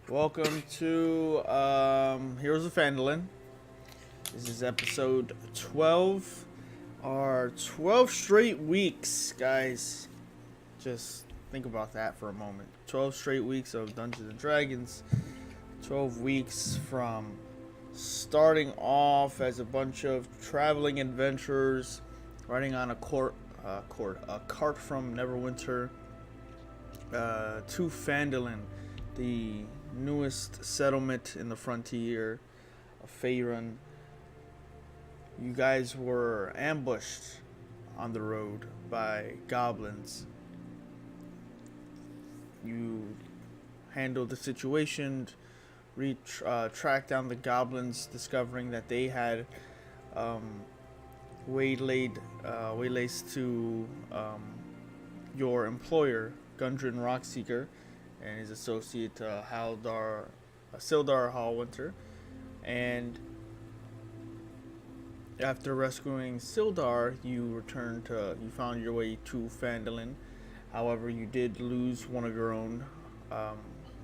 Welcome to Heroes of Phandalin. This is episode 12. Our 12 straight weeks, guys. Just think about that for a moment. 12 straight weeks of Dungeons and Dragons. 12 weeks from starting off as a bunch of traveling adventurers, riding on a cart from Neverwinter to Phandalin, the newest settlement in the frontier of Faerun. You guys were ambushed on the road by goblins. You handled the situation, tracked down the goblins, discovering that they had waylaid to your employer, Gundren Rockseeker, and his associate Sildar Hallwinter. And after rescuing Sildar, you found your way to Phandalin. However, you did lose one of your own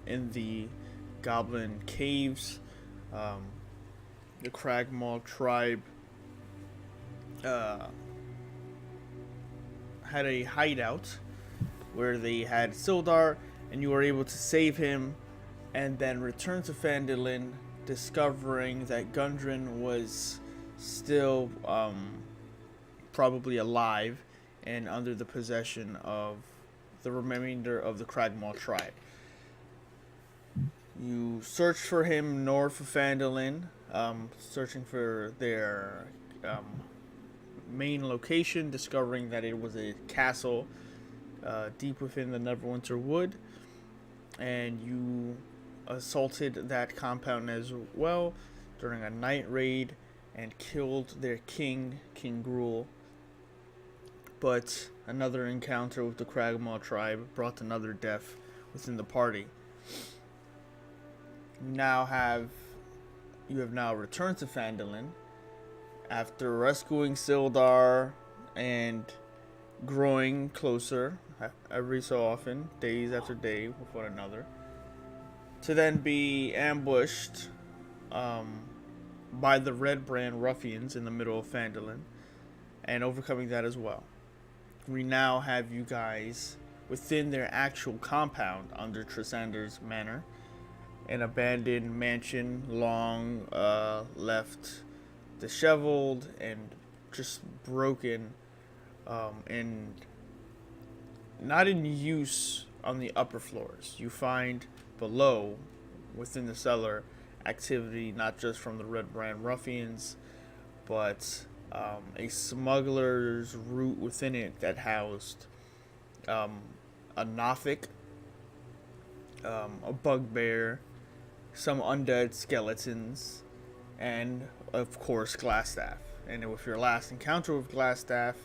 in the goblin caves. The Cragmaw tribe had a hideout where they had Sildar, and you were able to save him and then return to Phandalin, discovering that Gundren was still probably alive and under the possession of the remainder of the Cragmaw tribe. You searched for him north of Phandalin, searching for their main location, discovering that it was a castle deep within the Neverwinter Wood, and you assaulted that compound as well during a night raid and killed their king, King Gruul. But another encounter with the Cragmaw tribe brought another death within the party. You have now returned to Phandalin after rescuing Sildar and growing closer every so often, days after day, with one another, to then be ambushed by the Red Brand ruffians in the middle of Phandalin, and overcoming that as well. We now have you guys within their actual compound under Trisander's Manor, an abandoned mansion, long left disheveled and just broken, and not in use on the upper floors. You find below, within the cellar, activity not just from the Red Brand ruffians, but a smuggler's route within it that housed a Nothic, a bugbear, some undead skeletons, and of course Glassstaff. And with your last encounter with Glassstaff,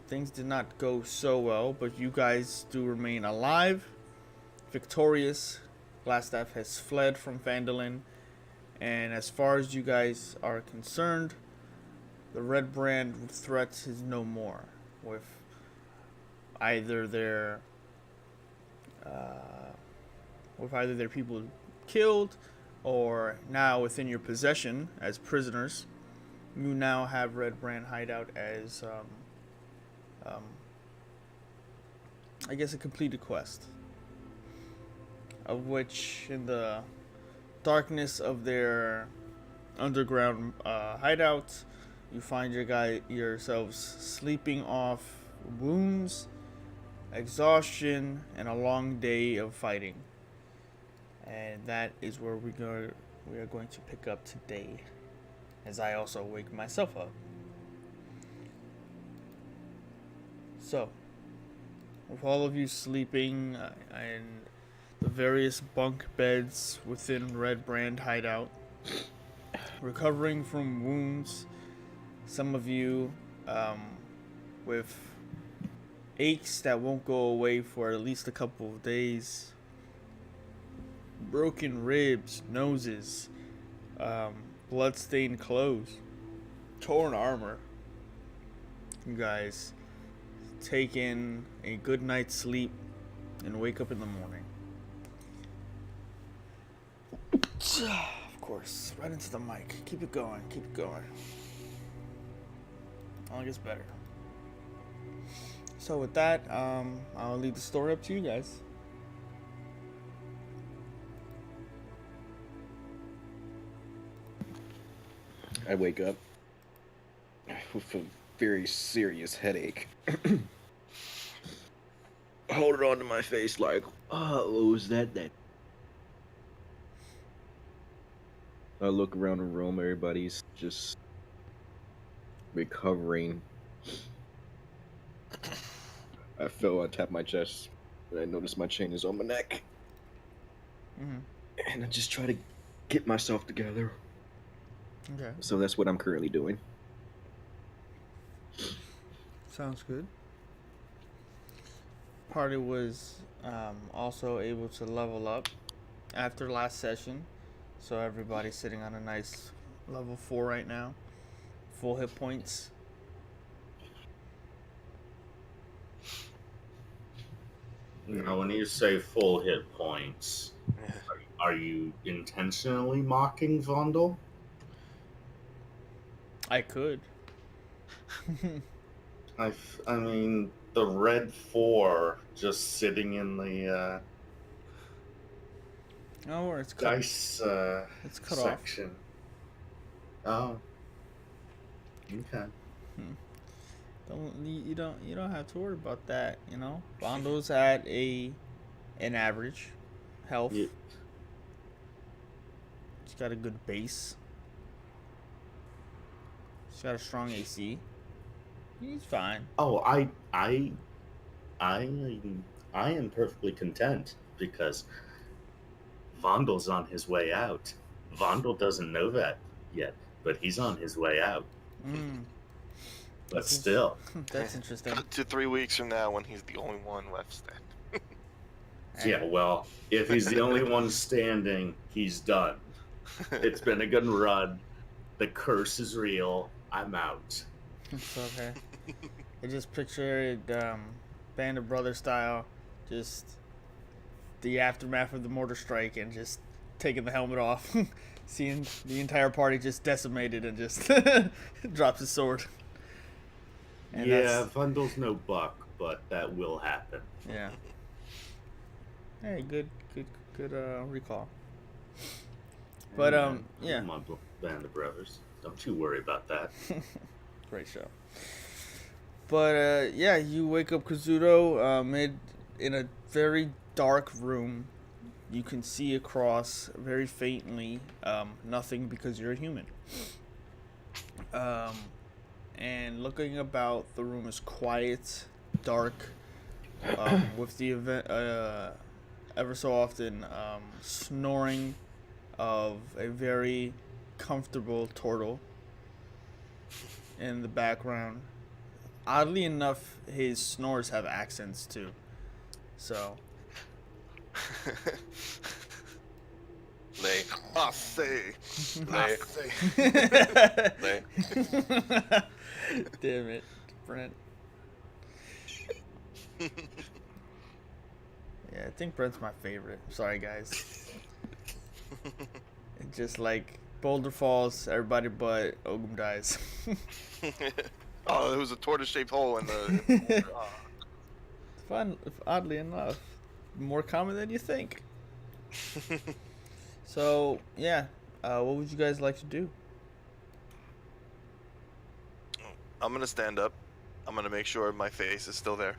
things did not go so well, but you guys do remain alive, victorious. Glassstaff has fled from Phandalin, and as far as you guys are concerned, the Red Brand threat is no more, with either their people killed, or now within your possession as prisoners. You now have Red Brand hideout as I guess a completed quest, of which in the darkness of their underground hideout, you find yourselves sleeping off wounds, exhaustion, and a long day of fighting. And that is where we are going to pick up today, as I also wake myself up. So, with all of you sleeping in the various bunk beds within Red Brand hideout, recovering from wounds, some of you with aches that won't go away for at least a couple of days, broken ribs, noses, blood-stained clothes, torn armor. You guys take in a good night's sleep and wake up in the morning. Of course, right into the mic. Keep it going. Keep it going. Only gets better. So with that, I'll leave the story up to you guys. I wake up with a very serious headache. Hold it onto my face like, oh, what was that then? I look around the room, everybody's just recovering. I tap my chest, and I notice my chain is on my neck. Mm-hmm. And I just try to get myself together. Okay. So that's what I'm currently doing. Sounds good. Party was also able to level up after last session. So everybody's sitting on a nice level 4 right now. Full hit points. Now, when you say full hit points, are you intentionally mocking Fondle? I could. I mean, the red 4 just sitting in the Oh, it's cut. dice It's cut section. Oh, okay. You don't have to worry about that. You know, Bondo's at an average health. Yeah. He's got a good base. He's got a strong AC. He's fine. Oh, I am perfectly content because Fondle's on his way out. Fondle doesn't know that yet, but he's on his way out. But still. That's interesting. 2 to 3 weeks from now when he's the only one left standing. Yeah, well, if he's the only one standing, he's done. It's been a good run. The curse is real. I'm out. It's okay. I just pictured Band of Brothers style, just the aftermath of the mortar strike and just taking the helmet off, seeing the entire party just decimated and just drops his sword. And yeah, Fondle's no buck, but that will happen. Yeah. Hey, good recall. But yeah. My Band of Brothers. Don't you worry about that. Great show. But yeah, you wake up Kazuto in a very dark room. You can see across very faintly nothing because you're a human. And looking about, the room is quiet, dark, with the event ever so often snoring of a very comfortable turtle in the background. Oddly enough, his snores have accents too. So. Damn it, Brent. Yeah, I think Brent's my favorite. Sorry, guys. Just like Boulder Falls, everybody but Ogum dies. Oh, there was a tortoise-shaped hole in the... Fun, oddly enough. More common than you think. So, yeah. What would you guys like to do? I'm going to stand up. I'm going to make sure my face is still there.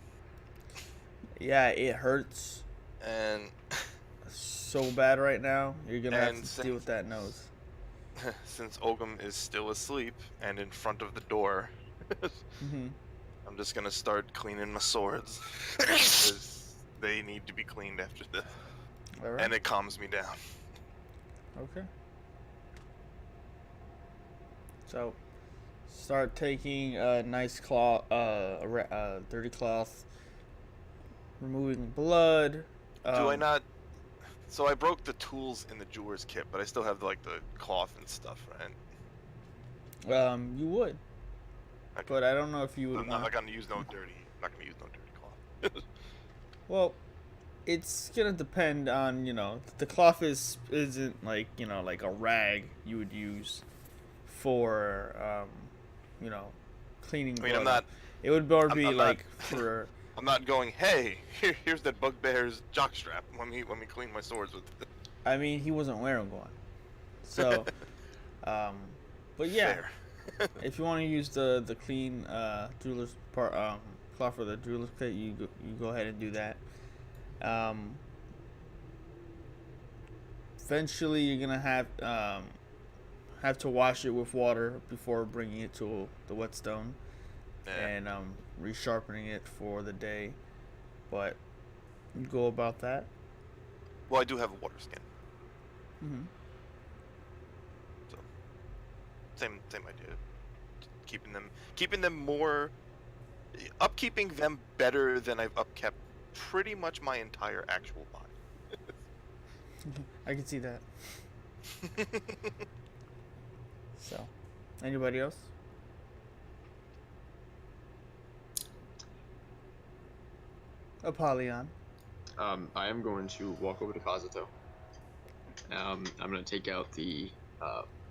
Yeah, it hurts. And... so bad right now. You're going to have to deal with that nose. Since Ogum is still asleep and in front of the door, I'm just going to start cleaning my swords. Because they need to be cleaned after this. All right. And it calms me down. Okay. So, start taking a nice cloth, dirty cloth, removing blood. Do I not? So I broke the tools in the jeweler's kit, but I still have like the cloth and stuff, right? You would. Okay. But I don't know if you would. I'm not gonna use no dirty. I'm not gonna use no dirty cloth. Well, It's gonna depend on, the cloth isn't like, like a rag you would use for you know cleaning I mean, blood. It would more be I'm like not, for I'm not going. Hey, here's that bugbear's jockstrap. Let me clean my swords with it. I mean, he wasn't wearing one. So but yeah, Fair. if you want to use the clean jeweler's part cloth for the jeweler's kit, you go ahead and do that. Eventually you're gonna have to wash it with water before bringing it to the whetstone Yeah. and resharpening it for the day. But you go about that. Well, I do have a water skin. Mm-hmm. So same idea. Keeping them more, upkeeping them better than I've upkept pretty much my entire actual body. I can see that. So, anybody else? Apollyon. I am going to walk over to Kazuto. I'm going to take out the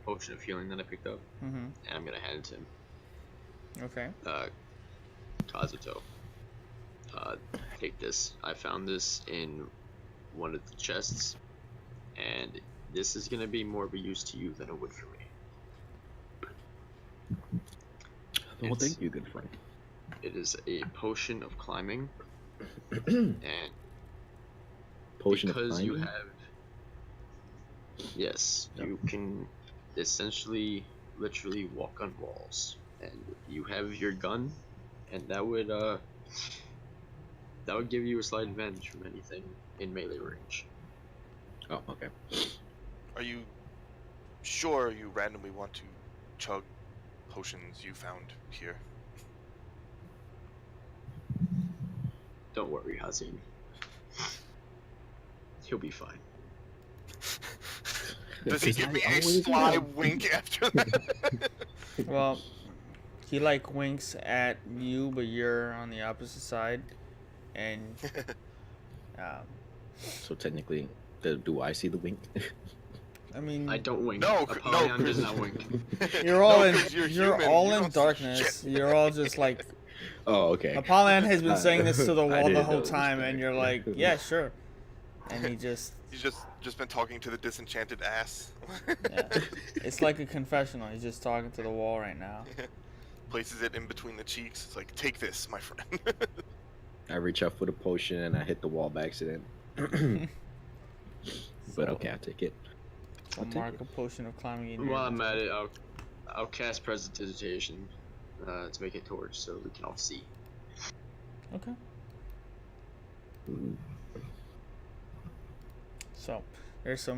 potion of healing that I picked up, Mm-hmm. and I'm going to hand it to him. Okay. Kazuto, take this. I found this in one of the chests, and this is going to be more of a use to you than it would for me. Well, thank you, good friend. It is a potion of climbing, and Potion of because you climbing? have, yes, you can essentially, literally walk on walls, and you have your gun, and that would give you a slight advantage from anything in melee range. Oh, okay. Are you sure you randomly want to chug potions you found here? Don't worry, Hazin. He'll be fine. Does he Because give I me a always sly am. wink after that? Well, he like winks at you, but you're on the opposite side, and So technically, do I see the wink? I mean, I don't wink. No, Apollyon no, does not wink. you're all No, in 'cause you're human, all you in don't see darkness. shit. You're all just like Oh, okay. Apollyon has been saying this to the I wall the didn't whole know time, this and guy. you're like, yeah, sure, and he just He's just been talking to the disenchanted ass. yeah. It's like a confessional. He's just talking to the wall right now. Places it in between the cheeks. It's like, take this, my friend. I reach out for the potion and I hit the wall by accident. But okay, I'll take it. I'll take mark it. a potion of climbing in your While I'm at inventory. it, I'll cast Prestidigitation to make a torch so we can all see. Okay. Ooh. So there's a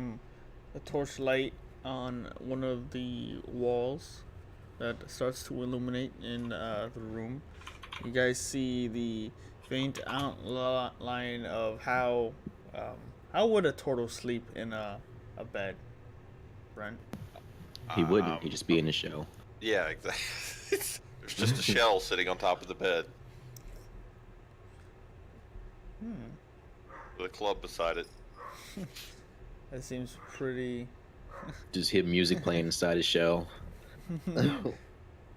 torchlight on one of the walls that starts to illuminate in the room. You guys see the faint outline of how would a turtle sleep in a bed, Brent? He wouldn't. He'd just be in the shell. Yeah, exactly. There's just a shell sitting on top of the bed with a club beside it. That seems pretty. Just hear music playing inside his shell.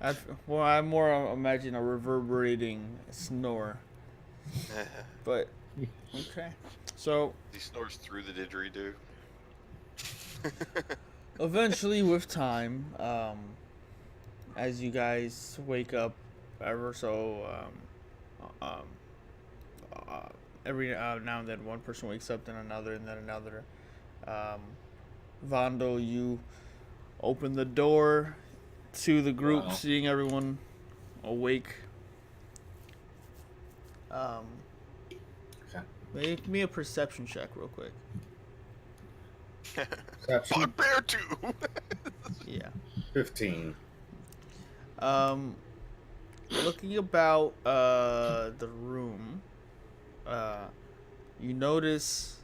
I more imagine a reverberating snore. But okay, so He snores through the didgeridoo. eventually, with time, as you guys wake up, ever so, every now and then, one person wakes up, then another, and then another. Fondle, you open the door to the group, Wow. seeing everyone awake. Make me a perception check, real quick. Perception Bugbear too. Yeah. 15. Looking about the room, you notice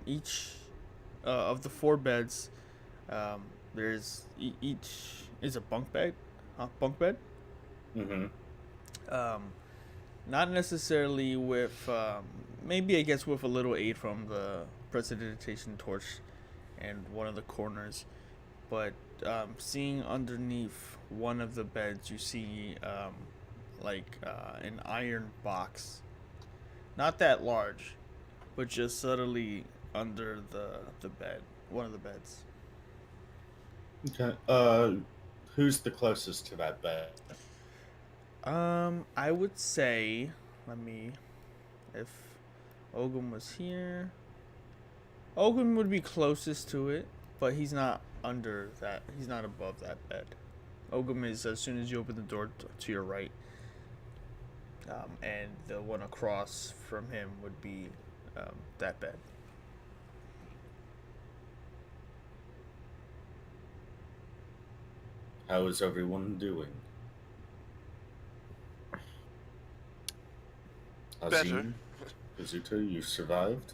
each of the 4 beds. There's each is a bunk bed. Mm-hmm. Not necessarily with, maybe I guess with a little aid from the prestidigitation torch and one of the corners, but seeing underneath one of the beds, you see an iron box, not that large, but just subtly under the bed, one of the beds. Okay. Who's the closest to that bed? I would say, if Ogum was here, Ogum would be closest to it, but he's not under that. He's not above that bed. Ogum is as soon as you open the door to your right, and the one across from him would be that bed. How is everyone doing? Better. Kazuto, you survived?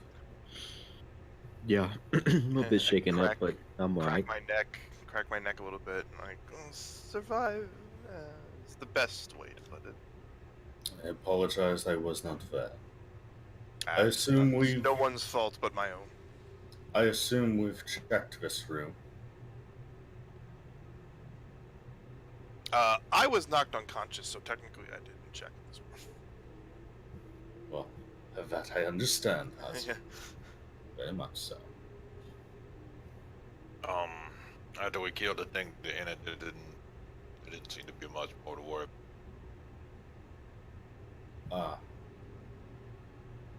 Yeah, a little bit shaken up, Crack- but I'm alright. Crack my neck a little bit. Like, survive. It's the best way to put it. I apologize, I was not fair. Ah, I assume it's we've... no one's fault but my own. I assume we've checked this room. I was knocked unconscious, so technically I didn't check this one. Well, that I understand, Haz. Yeah. Very much so. After we killed the thing in it, there didn't seem to be much more to worry.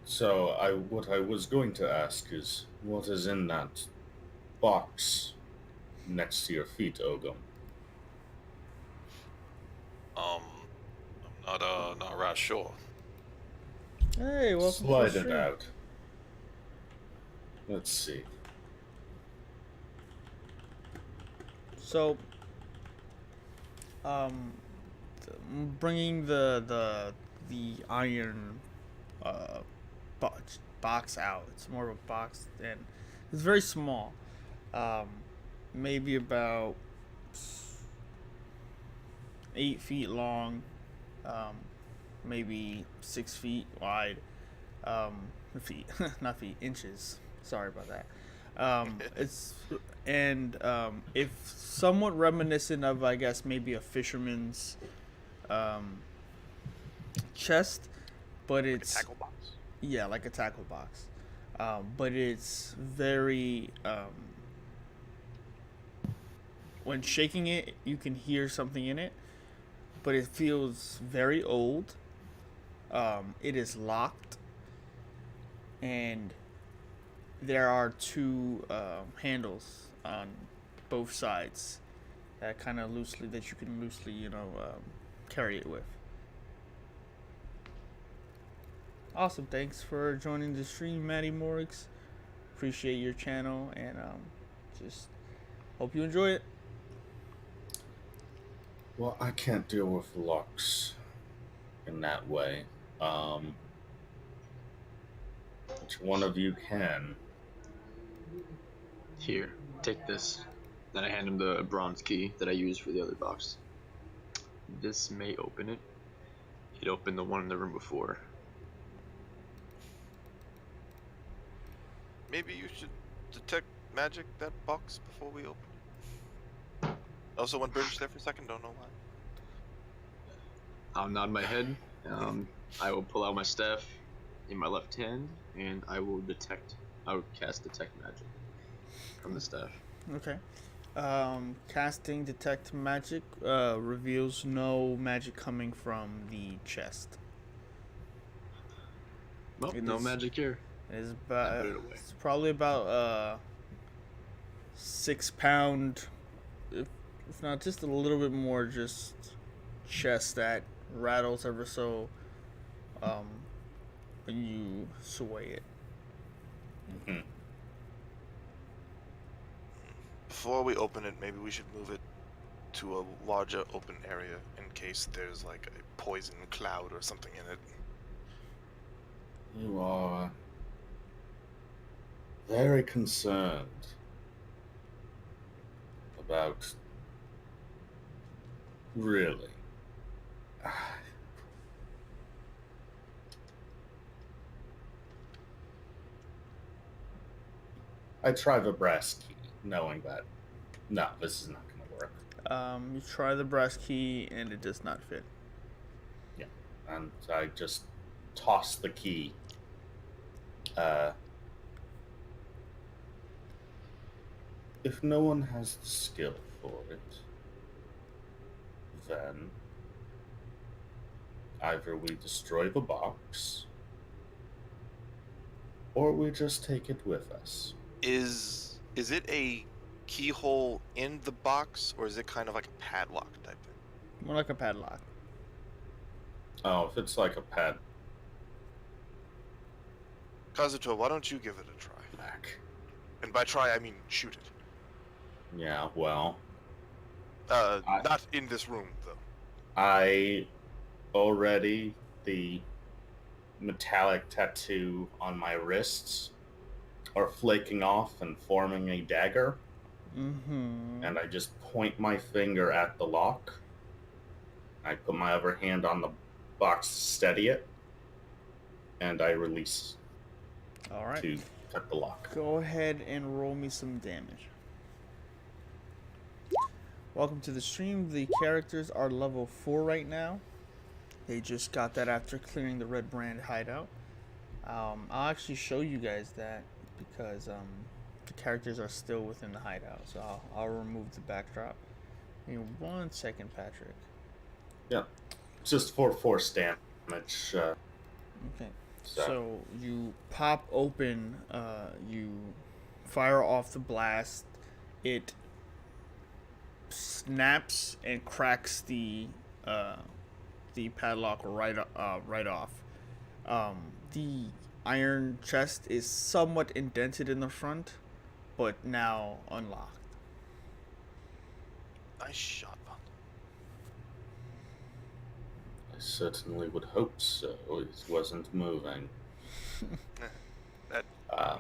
So what I was going to ask is, what is in that box next to your feet, Ogum? I'm not right sure. Hey, welcome Slide to the it stream. out. Let's see. So, bringing the iron box out. It's more of a box, and it's very small. Maybe about 8 feet long, maybe 6 feet wide. Feet, not feet, inches. Sorry about that. It's somewhat reminiscent of, I guess, maybe a fisherman's chest, but it's Tackle box. yeah, like a tackle box. But it's very when shaking it, you can hear something in it, but it feels very old. It is locked, and there are two handles on both sides that you can loosely, carry it with. Awesome. Thanks for joining the stream, Maddie Morix. Appreciate your channel, and just hope you enjoy it. Well, I can't deal with locks in that way. Which one of you can? Here, take this. Then I hand him the bronze key that I used for the other box. This may open it. It opened the one in the room before. Maybe you should detect magic that box before we open it. Also, when British there for a second, don't know why. I'll nod my head. I will pull out my staff in my left hand, and I will cast detect magic from the staff. Okay. Casting detect magic reveals no magic coming from the chest. Well, It no is- magic here. It is I about. put it away. It's probably about 6 pound, if not just a little bit more, just chest that rattles ever so when you sway it. Mhm. Before we open it, maybe we should move it to a larger open area in case there's like a poison cloud or something in it. You are very concerned about really. I try the brass key, knowing that no, this is not going to work. You try the brass key and it does not fit. Yeah, and I just toss the key. If no one has the skill for it, then either we destroy the box, or we just take it with us. Is it a keyhole in the box, or is it kind of like a padlock type thing? More like a padlock. Oh, if it's like a pad Kazuto, why don't you give it a try? back. And by try, I mean shoot it. Yeah, well, Not in this room, though. the metallic tattoo on my wrists are flaking off and forming a dagger. Mm-hmm. And I just point my finger at the lock. I put my other hand on the box to steady it, and I release All right. to cut the lock. Go ahead and roll me some damage. Welcome to the stream. The characters are level 4 right now. They just got that after clearing the Red Brand hideout. I'll actually show you guys that because the characters are still within the hideout. So I'll remove the backdrop. Give me 1 second, Patrick. Yeah, just for force damage. Okay. So you pop open, you fire off the blast. It snaps and cracks the padlock right off. The iron chest is somewhat indented in the front, but now unlocked. Nice shot, Fondle. I certainly would hope so. It wasn't moving. That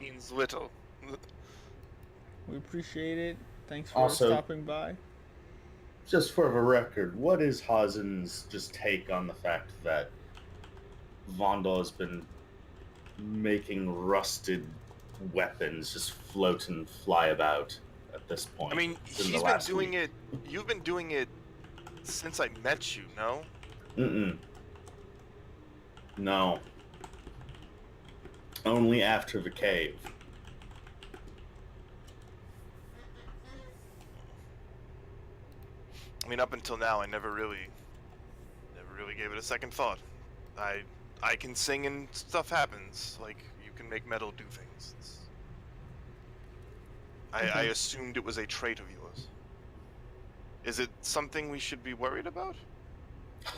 means little. We appreciate it. Thanks for Also- stopping by. Just for the record, what is Hazen's just take on the fact that Fondle has been making rusted weapons just float and fly about at this point? I mean, he's been doing it. You've been doing it since I met you, no? Mm-mm. No. Only after the cave. I mean, up until now, I never really gave it a second thought. I can sing and stuff happens. Like, you can make metal do things. I assumed it was a trait of yours. Is it something we should be worried about?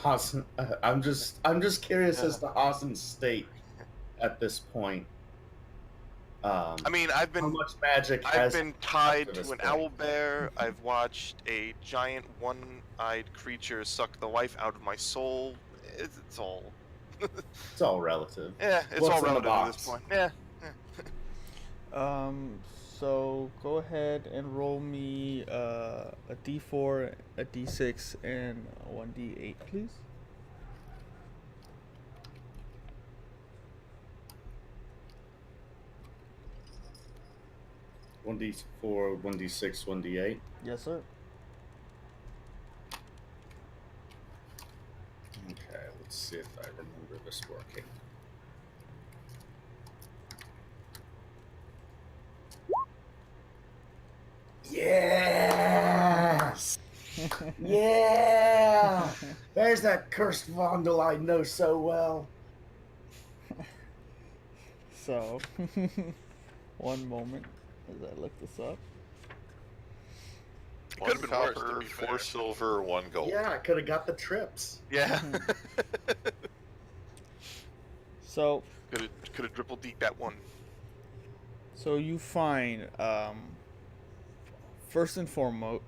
Hazen, I'm just curious as to Hazen's state at this point. I mean, I've How been much magic I've has been tied up to to this an point? owl bear. I've watched a giant one-eyed creature suck the life out of my soul. It's all It's all relative. yeah, it's What's all in the relative at this box? point. Yeah. So go ahead and roll me a d4, a d6, and a 1d8, please. One D4, 1D6, 1D8. Yes, sir. Okay, let's see if I remember this working. Yes! Yeah! There's that cursed Fondle I know so well. So, one moment as I look this up. It One could have been worse, to copper, be 4 fair. silver, 1 gold. Yeah, I could have got the trips. Yeah. So, could have triple deep that one. so you find, first and foremost,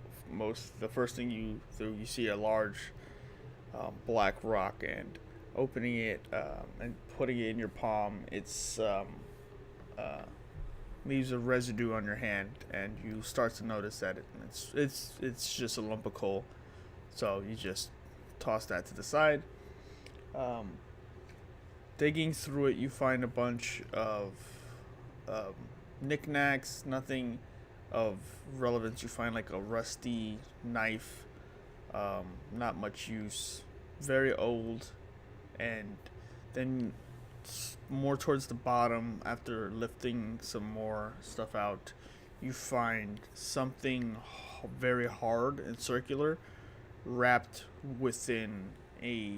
the first thing you see a large black rock, and opening it and putting it in your palm, it's leaves a residue on your hand, and you start to notice that it's just a lump of coal. So you just toss that to the side. Digging through it, you find a bunch of knickknacks, nothing of relevance. You find like a rusty knife, not much use, very old, and then more towards the bottom, after lifting some more stuff out, you find something very hard and circular wrapped within a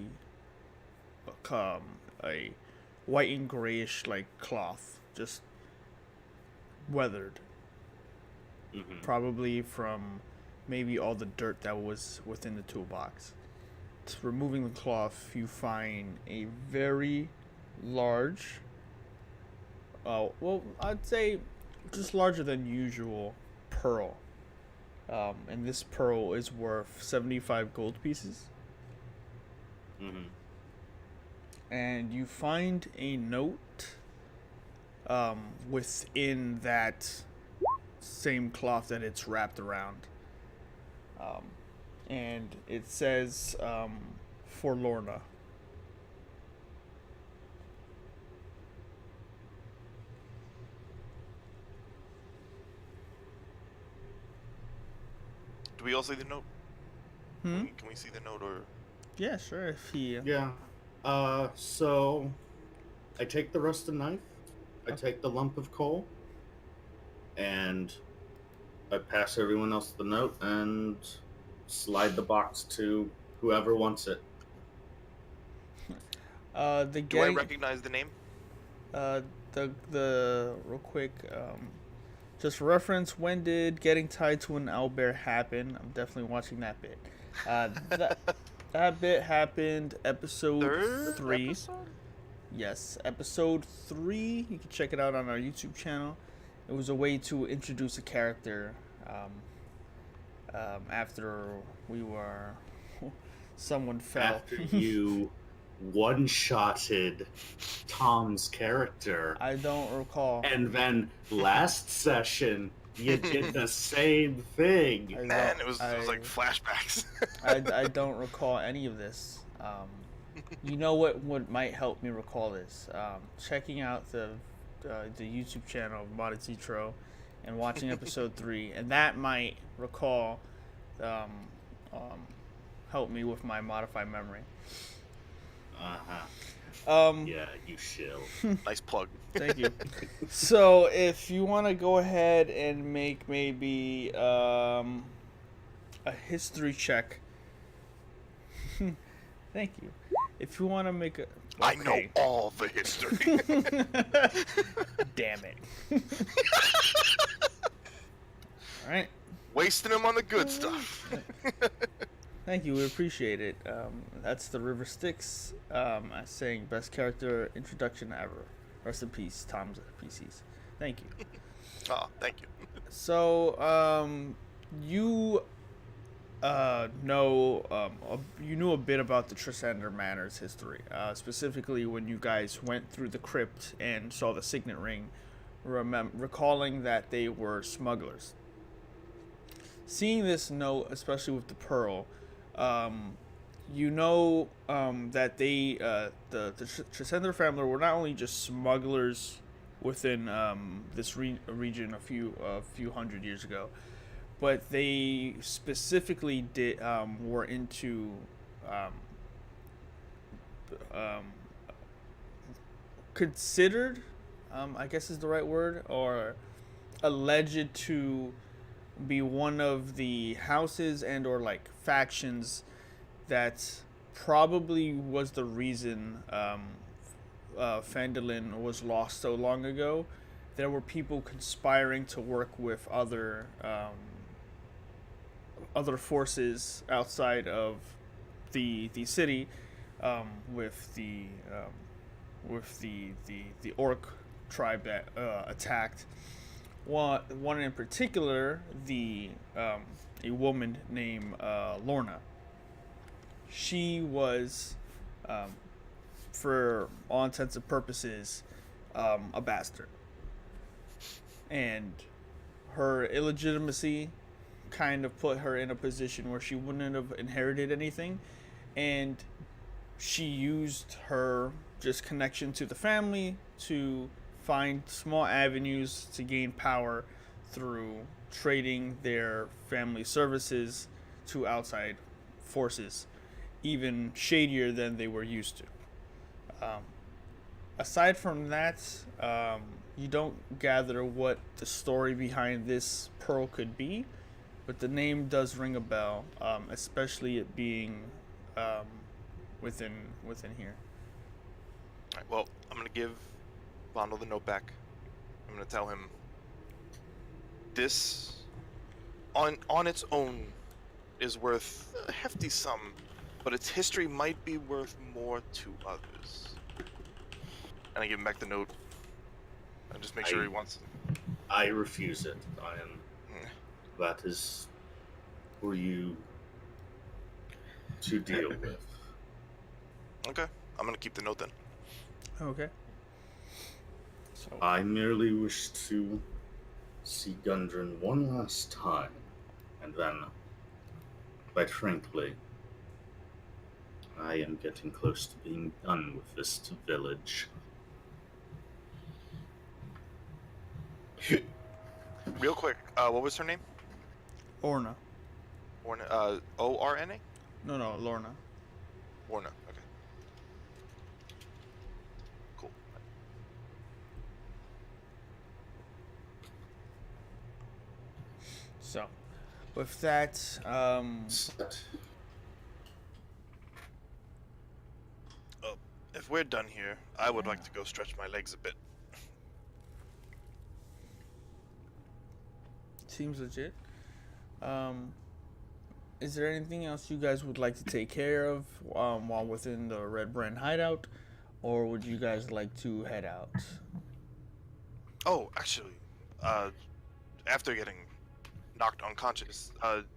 white and grayish like cloth, just weathered, probably from maybe all the dirt that was within the toolbox. Removing the cloth, you find a very large, well, I'd say just larger than usual pearl. And this pearl is worth 75 gold pieces. And you find a note within that same cloth that it's wrapped around. And it says, for Lorna. Do we all see the note? Can we see the note, or? Yeah, sure. If he. Yeah. So I take the rusted knife, I take the lump of coal, and I pass everyone else the note and slide the box to whoever wants it. The Do I gang. recognize the name? The real quick. Just for reference, when did getting tied to an owlbear happen? I'm definitely watching that bit. That bit happened episode Third 3. episode? Yes, episode 3. You can check it out on our YouTube channel. It was a way to introduce a character after we were... someone fell. After you one-shotted Tom's character. I don't recall. And then last session, you did the same thing. Man, it was like flashbacks. I don't recall any of this. You know what might help me recall this? Checking out the YouTube channel of Mada Zitro and watching episode 3, and that might recall, help me with my modified memory. Yeah, you shill. Nice plug. Thank you. So if you want to go ahead and make maybe a history check. Thank you. If you want to make a... Okay. I know all the history. Damn it. All right. Wasting him on the good stuff. Thank you. We appreciate it. That's the River Styx saying best character introduction ever. Rest in peace, Tom's PCs. Thank you. Oh, thank you. So, you you knew a bit about the Trisander Manor's history, specifically when you guys went through the crypt and saw the signet ring, recalling that they were smugglers. Seeing this note, especially with the pearl, you know that they, the Trisander family were not only just smugglers within this region a few hundred years ago, but they specifically were into considered, I guess is the right word, or alleged to be one of the houses and or like factions that probably was the reason Phandalin was lost so long ago. There were people conspiring to work with other forces outside of the city, with the orc tribe that attacked. One in particular, a woman named Lorna. She was, for all intents and purposes, a bastard. And her illegitimacy kind of put her in a position where she wouldn't have inherited anything. And she used her just connection to the family to find small avenues to gain power through trading their family services to outside forces, even shadier than they were used to. Aside from that, you don't gather what the story behind this pearl could be, but the name does ring a bell, especially it being within here. Alright, well, I'm gonna give Fondle the note back. I'm gonna tell him this on its own is worth a hefty sum, but its history might be worth more to others. And I give him back the note. And just make sure he wants it. I refuse it. That is for you to deal with. Okay, I'm gonna keep the note then. Okay. So I merely wish to see Gundren one last time, and then, quite frankly, I am getting close to being done with this village. Real quick, what was her name? Orna. Orna, O-R-N-A? No, Lorna. Orna, okay. Cool. So, with that, If we're done here, I would like to go stretch my legs a bit. seems legit. Is there anything else you guys would like to take care of while within the Red Brand hideout, or would you guys like to head out? Oh, actually, after getting knocked unconscious,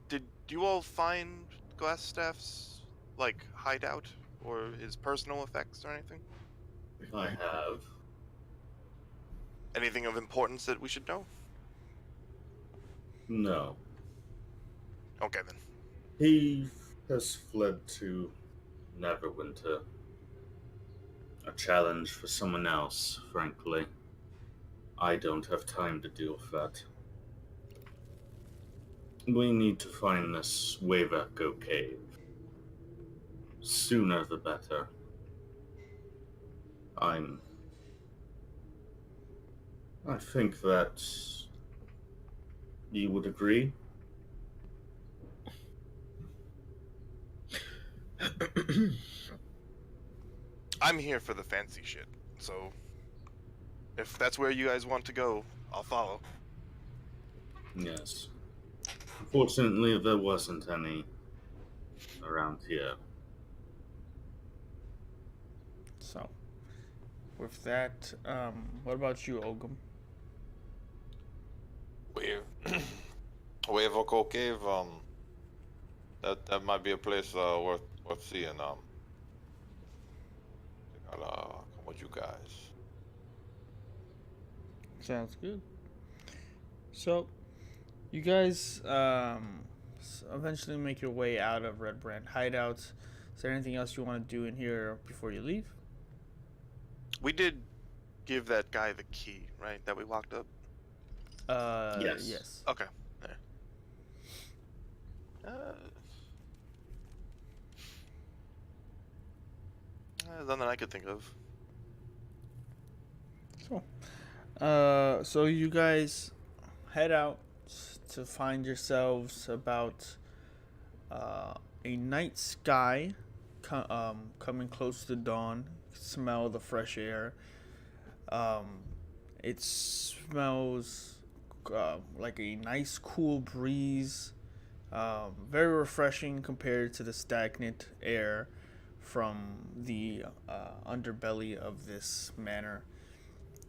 did you all find Glassstaff's, like, hideout? Or his personal effects or anything? I have. Anything of importance that we should know? No. Okay, then. He has fled to Neverwinter. A challenge for someone else, frankly. I don't have time to deal with that. We need to find this Wave Echo cave. Sooner the better. I think that you would agree. I'm here for the fancy shit, so if that's where you guys want to go, I'll follow. Yes. Unfortunately, there wasn't any around here. So, with that, what about you, Ogum? Wave Echo Cave, that might be a place worth seeing. I'll come with you guys. Sounds good. So, you guys eventually make your way out of Red Brand hideouts. Is there anything else you want to do in here before you leave? We did give that guy the key, right? That we locked up? Yes. Okay. There. None that I could think of. So you guys head out to find yourselves about a night sky coming close to dawn. Smell the fresh air. It smells like a nice cool breeze. Very refreshing compared to the stagnant air from the underbelly of this manor.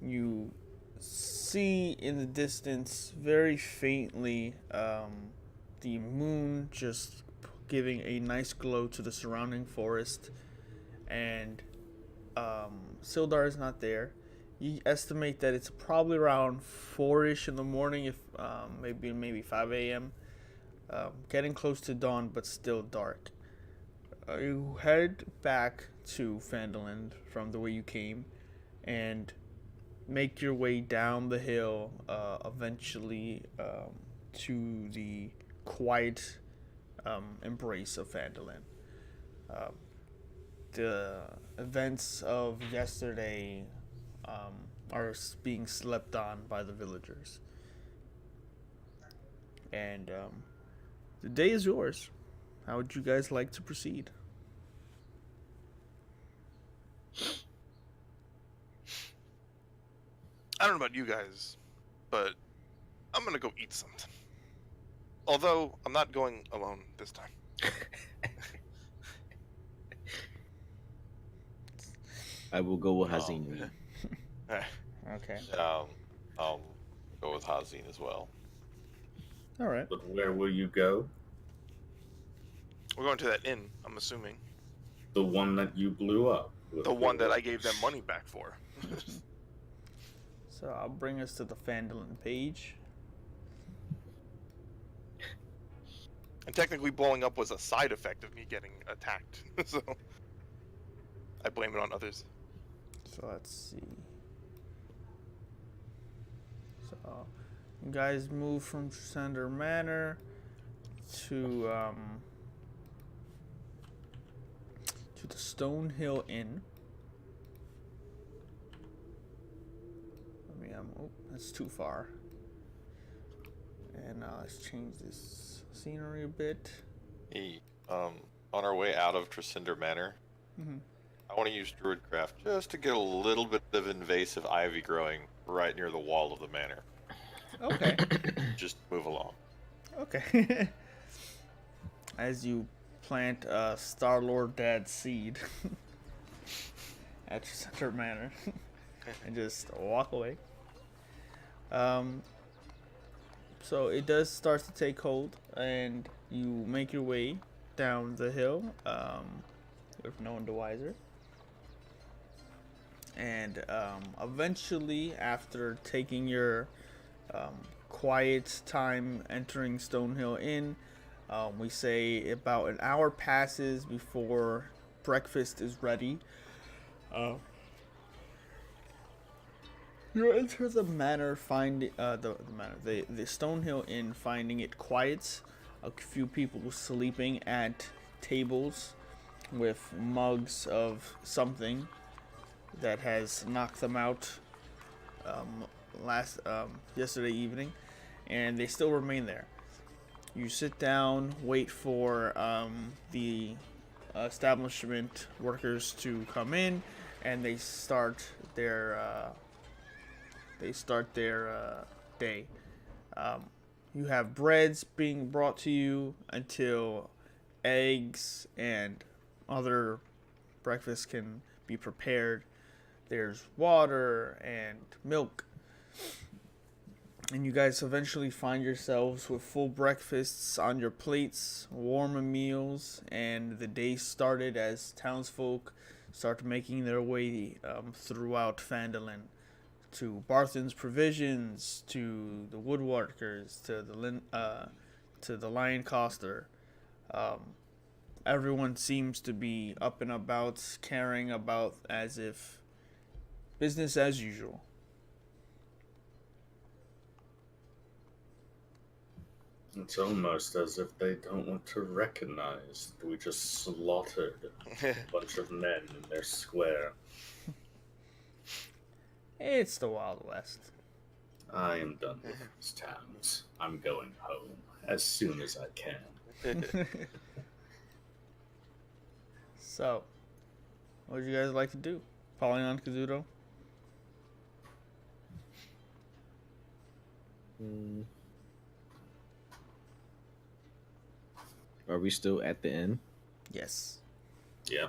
You see in the distance, very faintly, the moon just giving a nice glow to the surrounding forest, and Sildar is not there. You estimate that it's probably around 4-ish in the morning, if maybe 5 a.m. Getting close to dawn, but still dark. You head back to Phandalin from the way you came, and make your way down the hill, eventually to the quiet embrace of Phandalin. The events of yesterday are being slept on by the villagers. And the day is yours. How would you guys like to proceed? I don't know about you guys, but I'm gonna go eat something. Although I'm not going alone this time. I will go with Hazin. Okay. I'll go with Hazin as well. All right. But where will you go? We're going to that inn, I'm assuming. The one that you blew up. The one that I gave them money back for. So I'll bring us to the Phandalin page. And technically blowing up was a side effect of me getting attacked. So I blame it on others. So let's see. So you guys move from Trisander Manor to the Stonehill Inn. Oh, that's too far. And let's change this scenery a bit. Hey, on our way out of Trisander Manor, I want to use Druidcraft just to get a little bit of invasive ivy growing right near the wall of the manor. Okay. Just move along. Okay. As you plant Star-Lord Dad's seed at Trisander Manor and just walk away. So it does start to take hold, and you make your way down the hill with no one the wiser. And eventually, after taking your quiet time entering Stonehill Inn, we say about an hour passes before breakfast is ready. You enter the manor, the Stonehill Inn, finding it quiet. A few people sleeping at tables with mugs of something that has knocked them out yesterday evening, and they still remain there. You sit down, wait for the establishment workers to come in, and they start their day. You have breads being brought to you until eggs and other breakfast can be prepared. There's water and milk. And you guys eventually find yourselves with full breakfasts on your plates, warm meals, and the day started as townsfolk start making their way throughout Phandalin. To Barthen's Provisions, to the Woodworkers, to the Lion Coster. Everyone seems to be up and about, carrying about as if business as usual. It's almost as if they don't want to recognize that we just slaughtered a bunch of men in their square. It's the Wild West. I am done with these towns. I'm going home as soon as I can. So, what would you guys like to do? Polygon, Kazuto? Are we still at the inn? Yes. Yeah.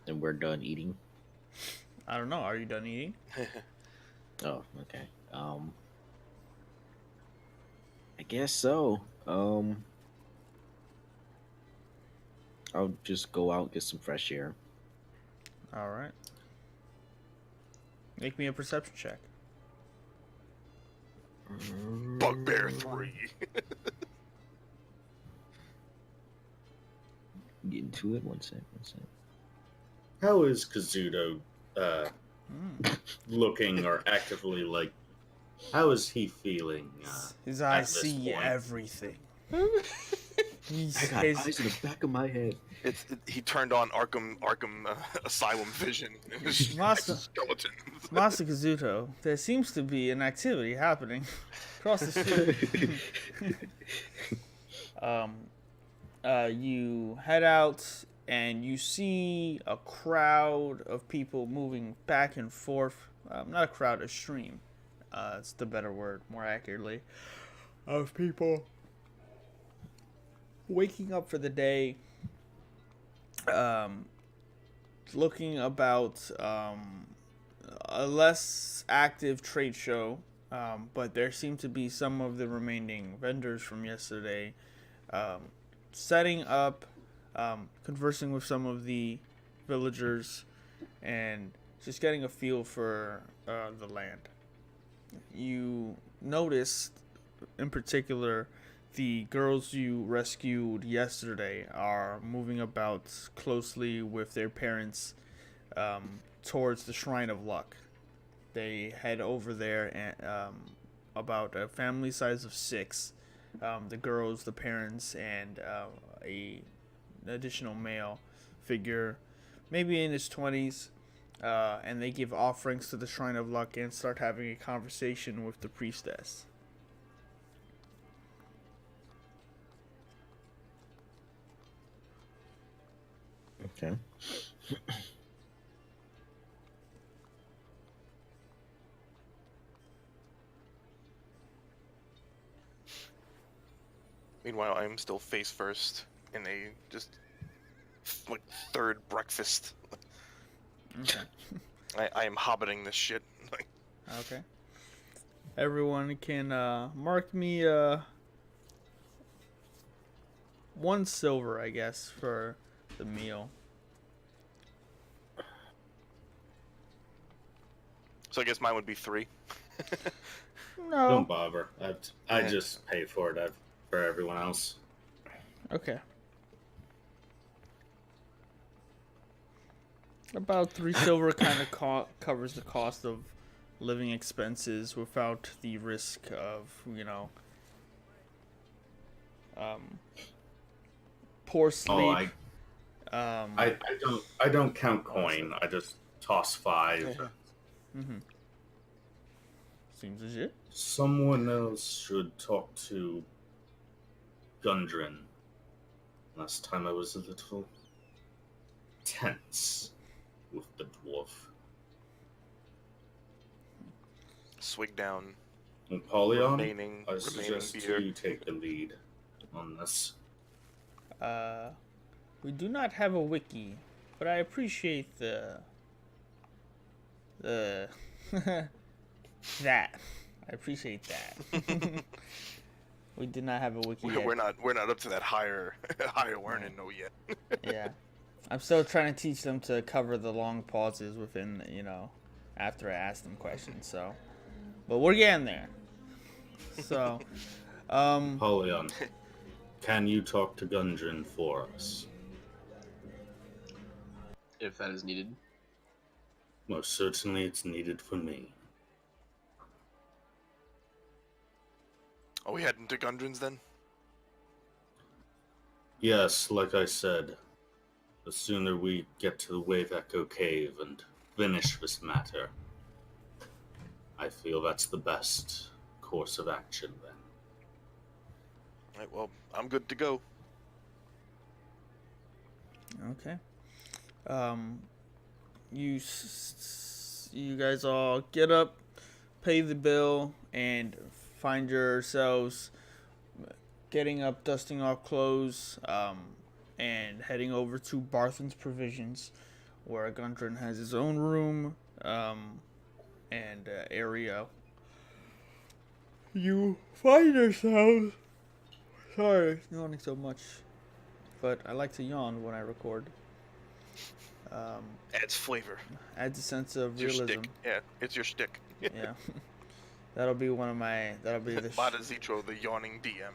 And we're done eating? I don't know. Are you done eating? Oh, okay. I guess so. I'll just go out and get some fresh air. All right. Make me a perception check. Bugbear 3. Get into it. One sec. How is Kazuto looking or actively like, how is he feeling? His at eyes this see point? everything. I got eyes in the back of my head. He turned on Arkham Asylum vision. It was Master- skeletons. Master Kazuto, there seems to be an activity happening across the street. You head out and you see a crowd of people moving back and forth. Not a crowd, a stream. It's the better word, more accurately. Of people waking up for the day, looking about a less active trade show, but there seem to be some of the remaining vendors from yesterday setting up, conversing with some of the villagers, and just getting a feel for the land. You noticed, in particular, the girls you rescued yesterday are moving about closely with their parents towards the Shrine of Luck. They head over there and about a family size of 6. The girls, the parents, and an additional male figure, maybe in his 20s, and they give offerings to the Shrine of Luck and start having a conversation with the priestess. Okay. Meanwhile, I'm still face first in a just like third breakfast. Okay. I am hobbiting this shit. Okay. Everyone can mark me 1 silver, I guess, for the meal. So I guess mine would be 3. No. Don't bother. I just pay for it for everyone else. Okay. About 3 silver kind of covers the cost of living expenses without the risk of, poor sleep. I don't count coin. I just toss 5. Mm-hmm. Seems legit. Someone else should talk to Gundren. Last time I was a little tense with the dwarf. Swig down. And Polyon, Remaining I suggest beer. you take the lead on this. We do not have a wiki, but I appreciate the that. I appreciate that. We did not have a wiki yet. We're not up to that higher learning note yet. Yeah. I'm still trying to teach them to cover the long pauses within, after I ask them questions, so. But we're getting there. So, Polyon, can you talk to Gundren for us? If that is needed. Most certainly it's needed for me. Are we heading to Gundren's then? Yes, like I said, the sooner we get to the Wave Echo Cave and finish this matter, I feel that's the best course of action then. Alright, well, I'm good to go. okay. You guys all get up, pay the bill, and find yourselves getting up, dusting off clothes, and heading over to Barthen's Provisions, where Gundren has his own room and area. You find yourselves... Sorry, yawning so much, but I like to yawn when I record. Adds flavor. Adds a sense of It's your realism. shtick. Yeah, it's your shtick. Yeah. That'll be one of my... That'll be the... Mada Zitro, the yawning DM.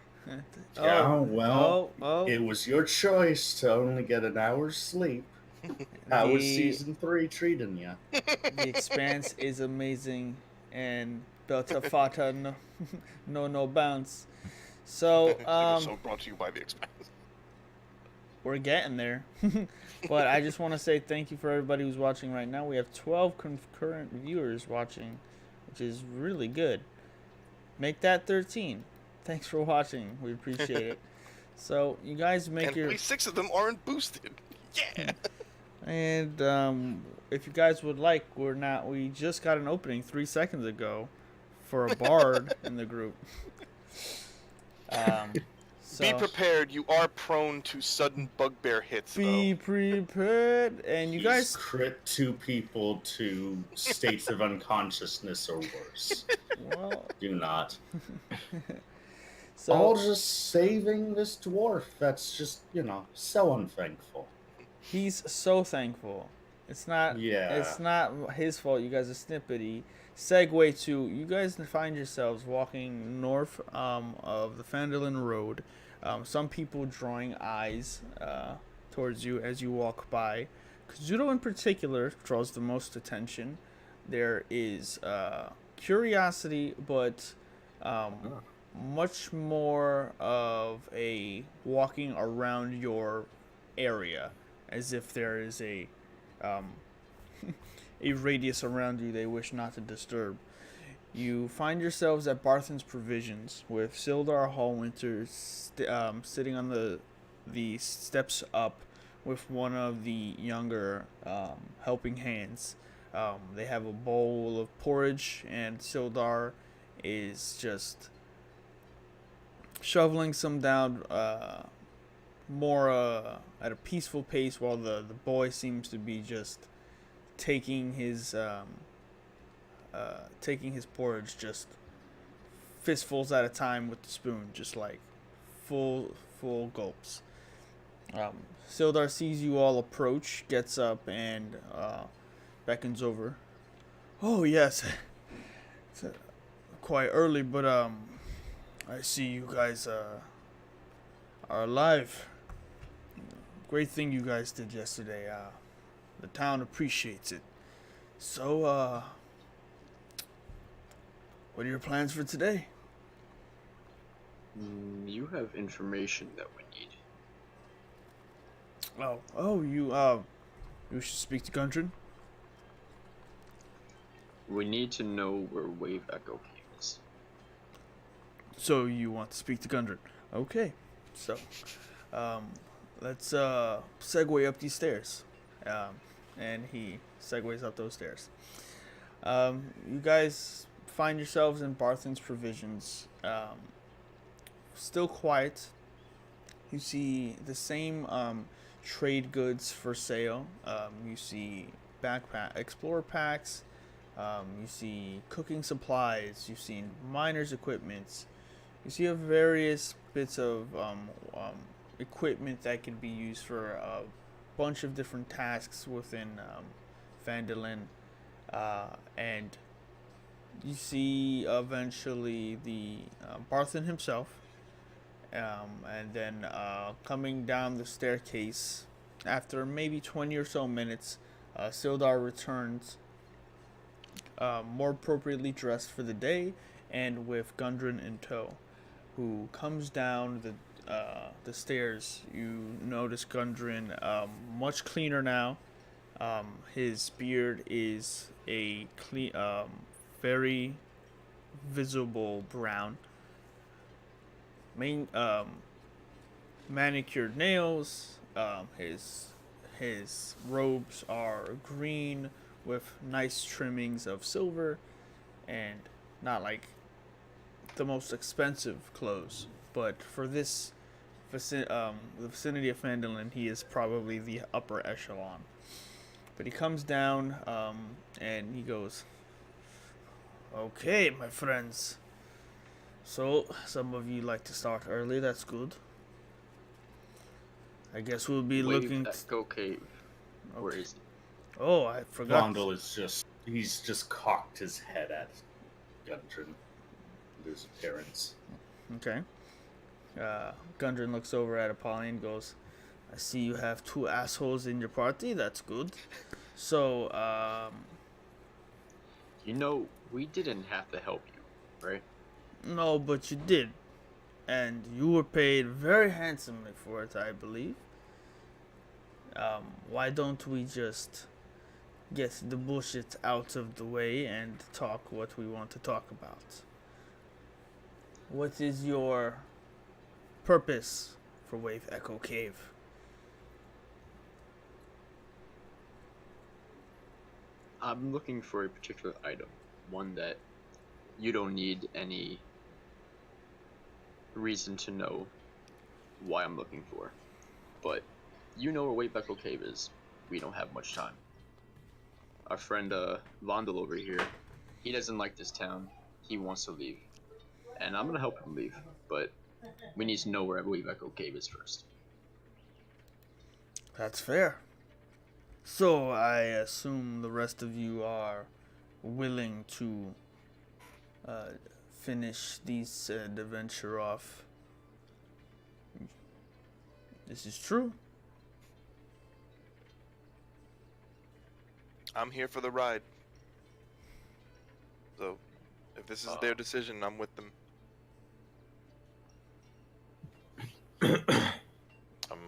Yeah, well, Oh. it was your choice to only get an hour's sleep. How was The- season 3 treating ya? The Expanse is amazing, and Belta Fata no bounce. So It was so brought to you by the Expanse. we're getting there. But I just want to say thank you for everybody who's watching right now. We have 12 concurrent viewers watching, which is really good. Make that 13. Thanks for watching. We appreciate it. So you guys make And your... only 6 of them aren't boosted. Yeah. And if you guys would like, we just got an opening 3 seconds ago for a bard in the group. So Be prepared. You are prone to sudden bugbear hits, be though. prepared, and you He's guys crit 2 people to states of unconsciousness or worse. well, Do not. so All just saving this dwarf. That's just, so unthankful. he's so thankful. It's not his fault. You guys are snippety. Segue to you guys find yourselves walking north of the Phandalin Road. Some people drawing eyes towards you as you walk by. Kazuto in particular draws the most attention. There is curiosity, but much more of a walking around your area, as if there is a radius around you they wish not to disturb. You find yourselves at Barthen's Provisions with Sildar Hallwinter sitting on the steps up with one of the younger helping hands. They have a bowl of porridge, and Sildar is just shoveling some down more at a peaceful pace, while the boy seems to be just taking his porridge just fistfuls at a time with the spoon, just like full gulps. Sildar sees you all approach, gets up, and beckons over. Oh yes, it's quite early, but I see you guys are alive. Great thing you guys did yesterday. The town appreciates it. So, what are your plans for today? You have information that we need. You should speak to Gundren. We need to know where Wave Echo is. So you want to speak to Gundren? Okay. So, let's segue up these stairs. And he segues up those stairs. You guys find yourselves in Barthen's Provisions. Still quiet. You see the same trade goods for sale. You see explorer packs. You see cooking supplies. You've seen miners' equipments. You see various bits of equipment that can be used for a bunch of different tasks within Phandalin. And you see eventually the Barthen himself. And then coming down the staircase, after maybe 20 or so minutes, Sildar returns, more appropriately dressed for the day, and with Gundren in tow, who comes down the stairs. You notice Gundren much cleaner now. His beard is a clean, very visible brown. Manicured nails. His robes are green with nice trimmings of silver, and not like the most expensive clothes, but for this the vicinity of Phandalin, he is probably the upper echelon. But he comes down and he goes, "Okay, my friends. So, some of you like to start early, that's good. I guess we'll be looking... Echo Cave. Okay. Where is it? Oh, I forgot. Fondle is he's just cocked his head at Gundren and his appearance. Okay. Gundren looks over at Apollyon and goes, I see you have 2 assholes in your party. That's good. So, You know, we didn't have to help you, right? no, but you did. And you were paid very handsomely for it, I believe. Why don't we just get the bullshit out of the way and talk what we want to talk about? What is your purpose for Wave Echo Cave? I'm looking for a particular item, one that you don't need any reason to know why I'm looking for. But you know where Wave Echo Cave is. We don't have much time. Our friend Fondle over here, he doesn't like this town. He wants to leave. And I'm gonna help him leave, but we need to know where Wave Echo Cave is first. That's fair. So I assume the rest of you are willing to finish this adventure off. This is true. I'm here for the ride. So, if this is their decision, I'm with them.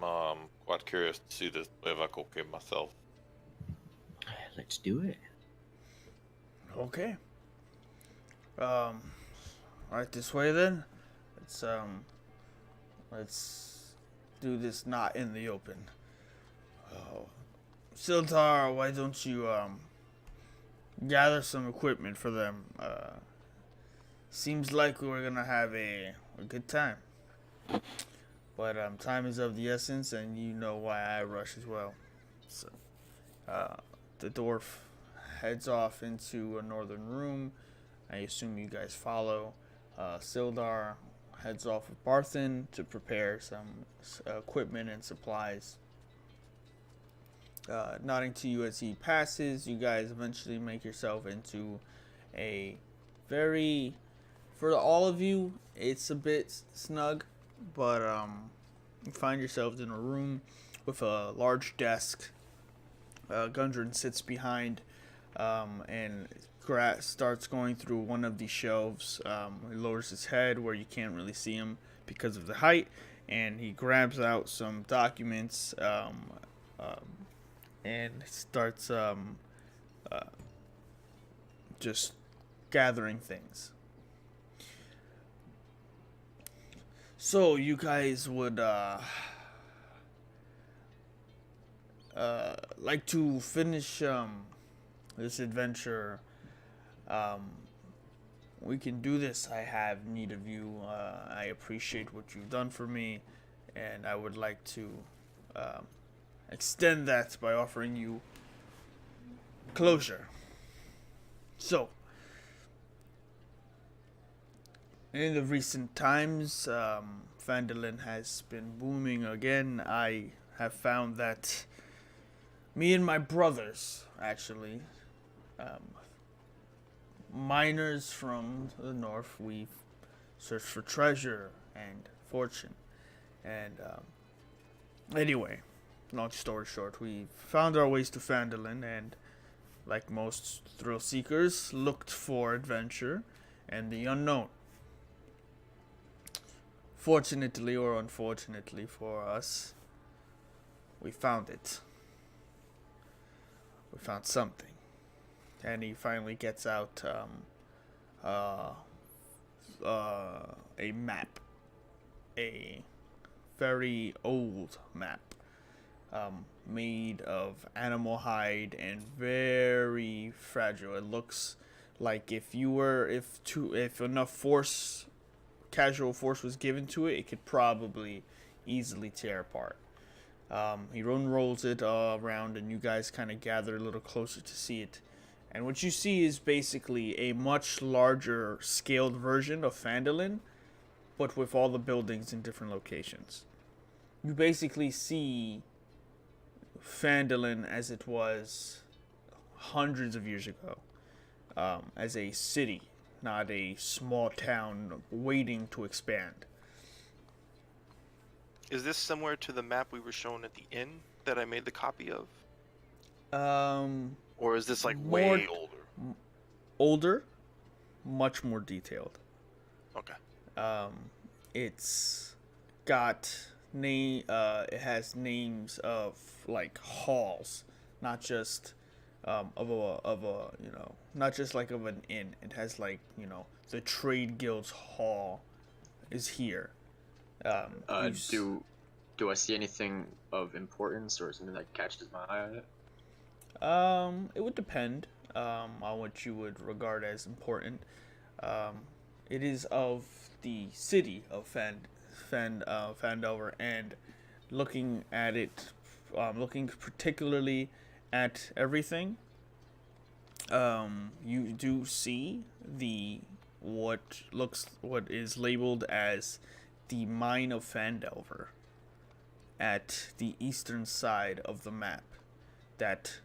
I'm quite curious to see this Wave Echo Cave myself. Let's do it. Okay. Right this way then. Let's do this not in the open. Siltar, why don't you gather some equipment for them? Seems like we're gonna have a good time. But time is of the essence, and you know why I rush as well. So, the dwarf heads off into a northern room. I assume you guys follow. Sildar heads off with Barthen to prepare some equipment and supplies. Nodding to you as he passes, you guys eventually make yourself into a very, for all of you, it's a bit snug, but you find yourselves in a room with a large desk. Gundren sits behind and starts going through one of the shelves. He lowers his head where you can't really see him because of the height, and he grabs out some documents and starts just gathering things. So you guys would like to finish this adventure. We can do this. I have need of you. I appreciate what you've done for me, and I would like to extend that by offering you closure. So, in the recent times, Phandalin has been booming again. I have found that me and my brothers, actually, miners from the north, we've searched for treasure and fortune. And anyway, long story short, we found our ways to Phandalin, and like most thrill seekers, looked for adventure and the unknown. Fortunately or unfortunately for us, we found it. We found something. And he finally gets out a map. A very old map. Made of animal hide and very fragile. It looks like if enough casual force was given to it, it could probably easily tear apart. He unrolls it around, and you guys kind of gather a little closer to see it. And what you see is basically a much larger scaled version of Phandalin, but with all the buildings in different locations. You basically see Phandalin as it was hundreds of years ago, as a city, not a small town waiting to expand. Is this similar to the map we were shown at the inn that I made the copy of? Or is this like More way older? older, much more detailed. Okay. It's got it has names of like halls, not just of a not just like of an inn. It has like the Trade Guild's hall is here. Do I see anything of importance or something that catches my eye on it? It would depend on what you would regard as important. It is of the city of Phandelver, and looking at it, looking particularly at everything, you do see what is labeled as the Mine of Phandelver at the eastern side of the map that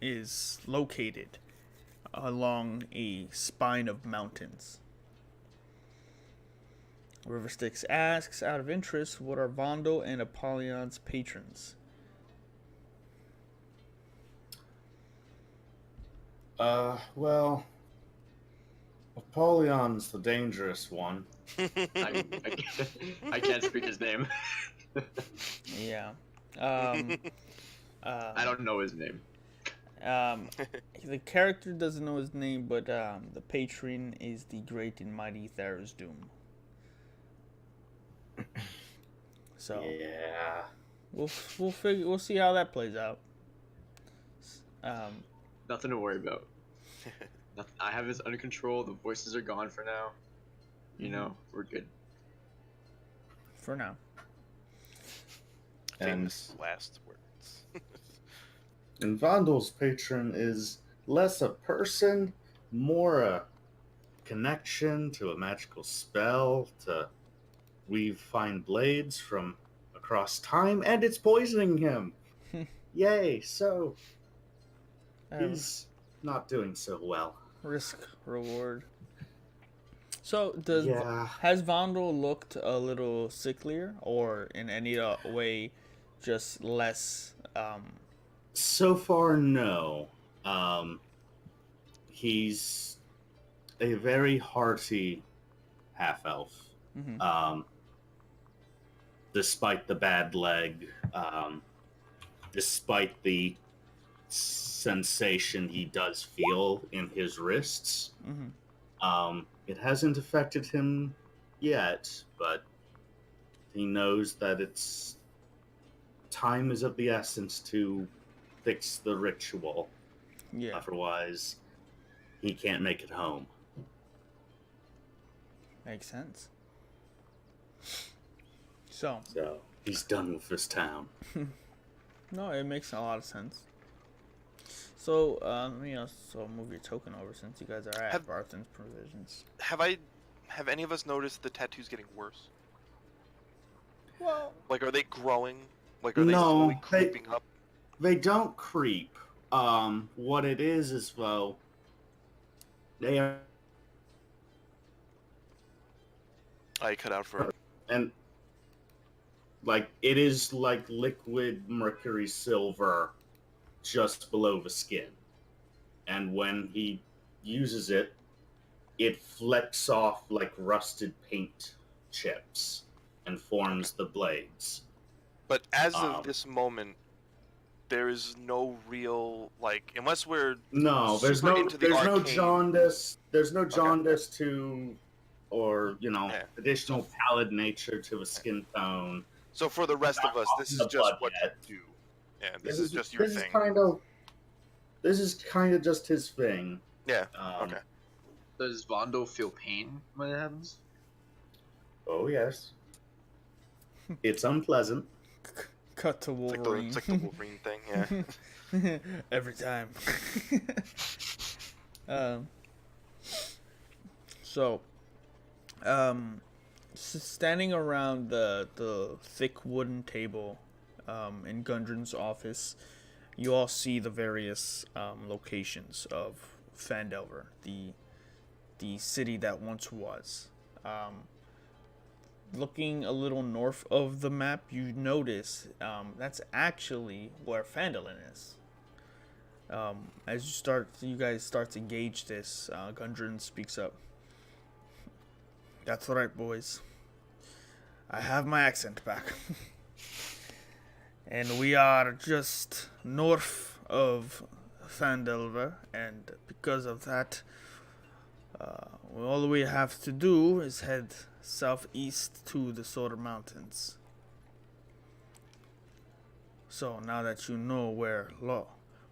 is located along a spine of mountains. Riverstyx asks, out of interest, what are Fondle and Apollyon's patrons? Well, Apollyon's the dangerous one. I can't speak his name. Yeah. I don't know his name. The character doesn't know his name, but the patron is the great and mighty Theros Doom. So Yeah. we'll see how that plays out. Nothing to worry about. I have this under control. The voices are gone for now. You know, we're good. For now. And Famous last words. And Vondel's patron is less a person, more a connection to a magical spell to weave fine blades from across time, and it's poisoning him. Yay! So he's not doing so well. Risk reward. So Yeah. has Vondel looked a little sicklier, or in any way just less? So far, no. He's a very hearty half-elf. Mhm. Despite the bad leg, despite the sensation he does feel in his wrists, it hasn't affected him yet, but he knows that time is of the essence to fix the ritual. Yeah. Otherwise, he can't make it home. Makes sense. So He's done with this town. no, it makes a lot of sense. So so move your token over since you guys are at Barthen's provisions. Have any of us noticed the tattoos getting worse? Well, Like, are they growing? Like, are they No, slowly creeping up? They don't creep. What it is though, they are, I cut out for. and like it is like liquid mercury silver just below the skin, and when he uses it, it flecks off like rusted paint chips and forms the blades. But as of this moment, there is no real unless we're No, there's super no into the there's no arcane. jaundice. There's no jaundice to, or Yeah. additional pallid nature to the skin tone. So for the rest of us, this is The just blood what yet. you do. Yeah, this is just your this thing. This is kind of just his thing. Yeah. Okay. Does Vondel feel pain when it happens? Oh yes, it's unpleasant. cut to Wolverine. It's like the Wolverine thing. Yeah. Every time. Standing around the thick wooden table in Gundren's office, you all see the various locations of Phandelver, the city that once was. looking a little north of the map, you notice that's actually where Phandalin is. As you guys start to gauge this, Gundren speaks up. That's right, boys. I have my accent back. And we are just north of Phandelver, and because of that, all we have to do is head southeast to the Solar Mountains. So now that you know where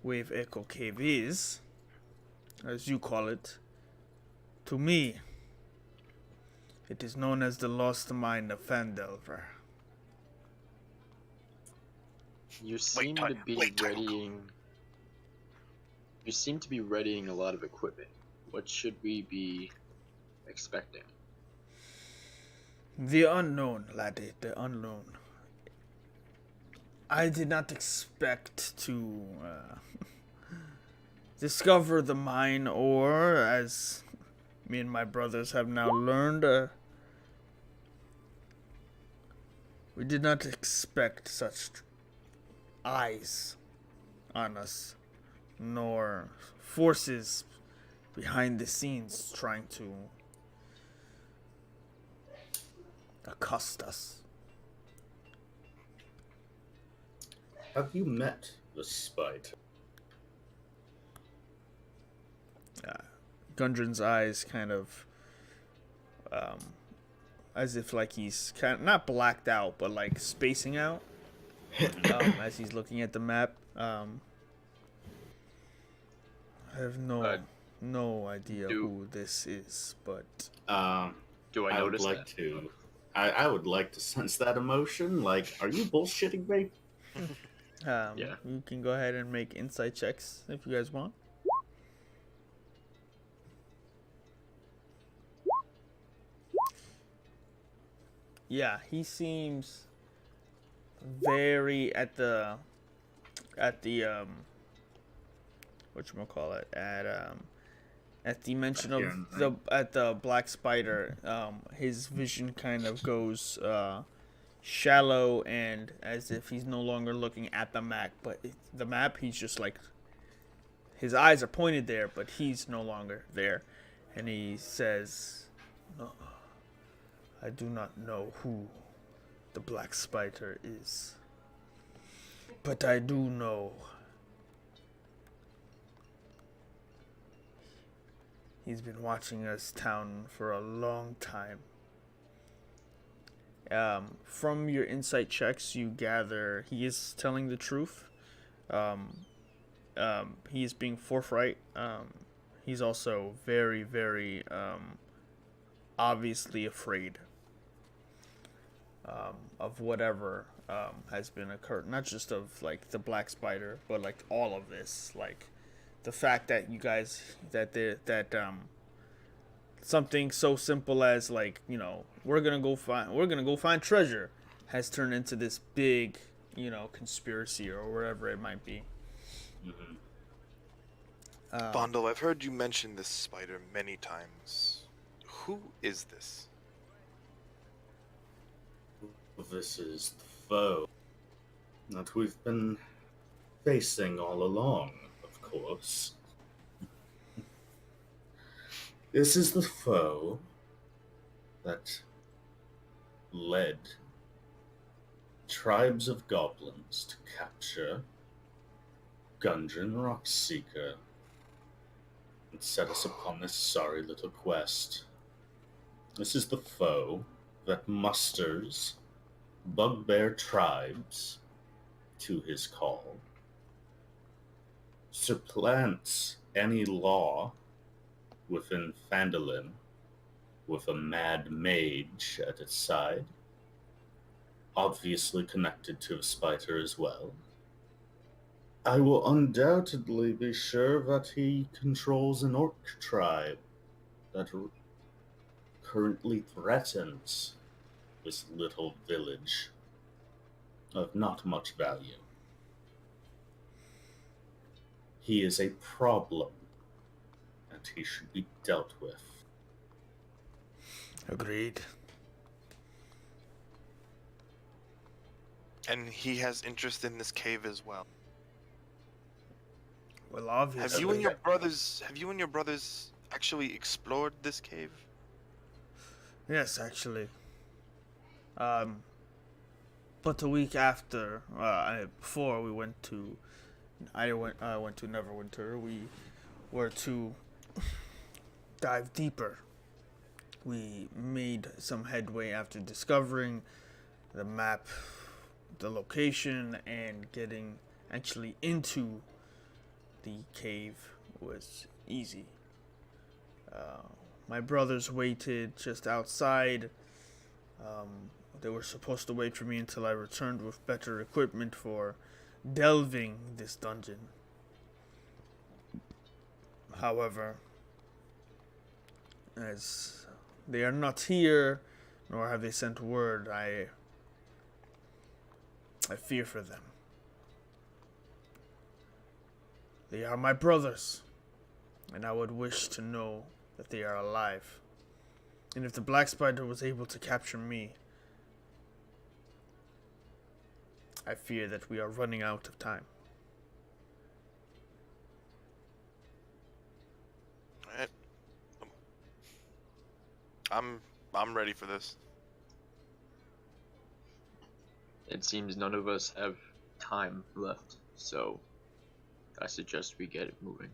Wave Echo Cave is, as you call it, to me, it is known as the Lost Mine of Phandelver. You seem to be readying. You seem to be readying a lot of equipment. What should we be expecting? The unknown, laddie, the unknown. I did not expect to discover the mine, or, as me and my brothers have now learned, we did not expect such eyes on us, nor forces behind the scenes trying to accost us. Have you met the Spite? Gundren's eyes kind of, as if like he's kind of not blacked out, but like spacing out, as he's looking at the map. I have no idea who this is, but do I notice that? I would like to sense that emotion. Like, are you bullshitting me? Yeah. You can go ahead and make insight checks if you guys want. Yeah, he seems very at the whatchamacallit, at the mention of the black spider, his vision kind of goes shallow, and as if he's no longer looking at the map, he's just like, his eyes are pointed there, but he's no longer there, and he says, "No, I do not know who the black spider is, but I do know he's been watching us town for a long time." From your insight checks, you gather he is telling the truth. He is being forthright. He's also very, very obviously afraid of whatever has been occurred. Not just of like the black spider, but like all of this. Like the fact that you guys something so simple as, like, you know, we're gonna go find treasure has turned into this big, you know, conspiracy or whatever it might be. Fondle, I've heard you mention this spider many times. Who is this? This is the foe that we've been facing all along, of course. This is the foe that led tribes of goblins to capture Gundren Rockseeker and set us upon this sorry little quest. This is the foe that musters bugbear tribes to his call, supplants any law within Phandalin with a mad mage at its side, obviously connected to a spider as well. I will undoubtedly be sure that he controls an orc tribe that currently threatens this little village of not much value. He is a problem, and he should be dealt with. Agreed. And he has interest in this cave as well. Well, obviously. Have you and your brothers actually explored this cave? Yes, actually. But a week after, before we went to, I went to Neverwinter. We were to dive deeper. We made some headway after discovering the map, the location, and getting actually into the cave was easy. My brothers waited just outside. They were supposed to wait for me until I returned with better equipment for delving this dungeon. However, as they are not here, nor have they sent word, I fear for them. They are my brothers, and I would wish to know that they are alive. And if the Black Spider was able to capture me, I fear that we are running out of time. Alright. I'm ready for this. It seems none of us have time left, so I suggest we get it moving.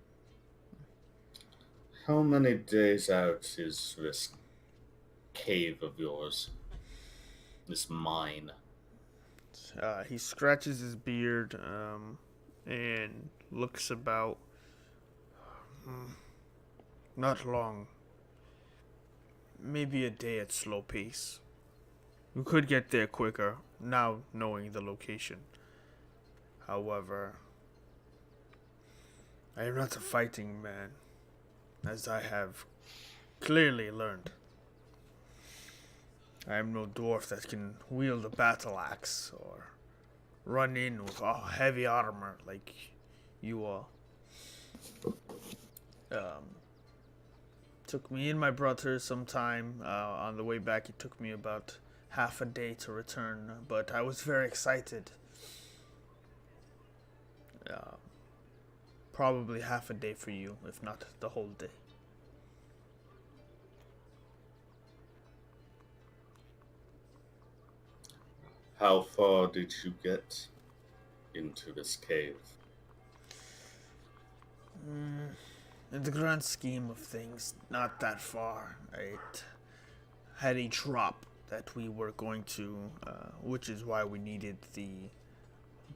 How many days out is this cave of yours? This mine? He scratches his beard and looks about. Not long. Maybe a day at slow pace. We could get there quicker, now knowing the location. However, I am not a fighting man, as I have clearly learned. I am no dwarf that can wield a battle axe or run in with heavy armor like you are. Took me and my brother some time. On the way back, it took me about half a day to return, but I was very excited. Probably half a day for you, if not the whole day. How far did you get into this cave? In the grand scheme of things, not that far. It had a drop that we were going to, which is why we needed the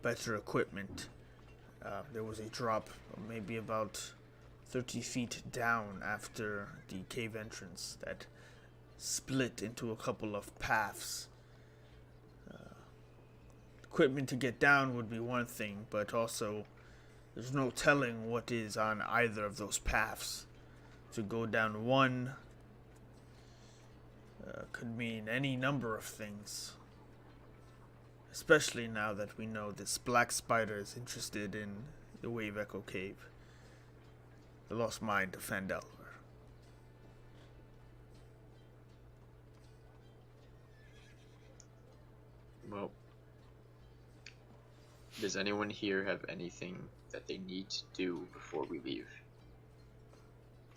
better equipment. There was a drop maybe about 30 feet down after the cave entrance that split into a couple of paths. Equipment to get down would be one thing, but also there's no telling what is on either of those paths. To go down one could mean any number of things. Especially now that we know this Black Spider is interested in the Wave Echo Cave. The Lost Mine of Phandelver. Well, does anyone here have anything that they need to do before we leave?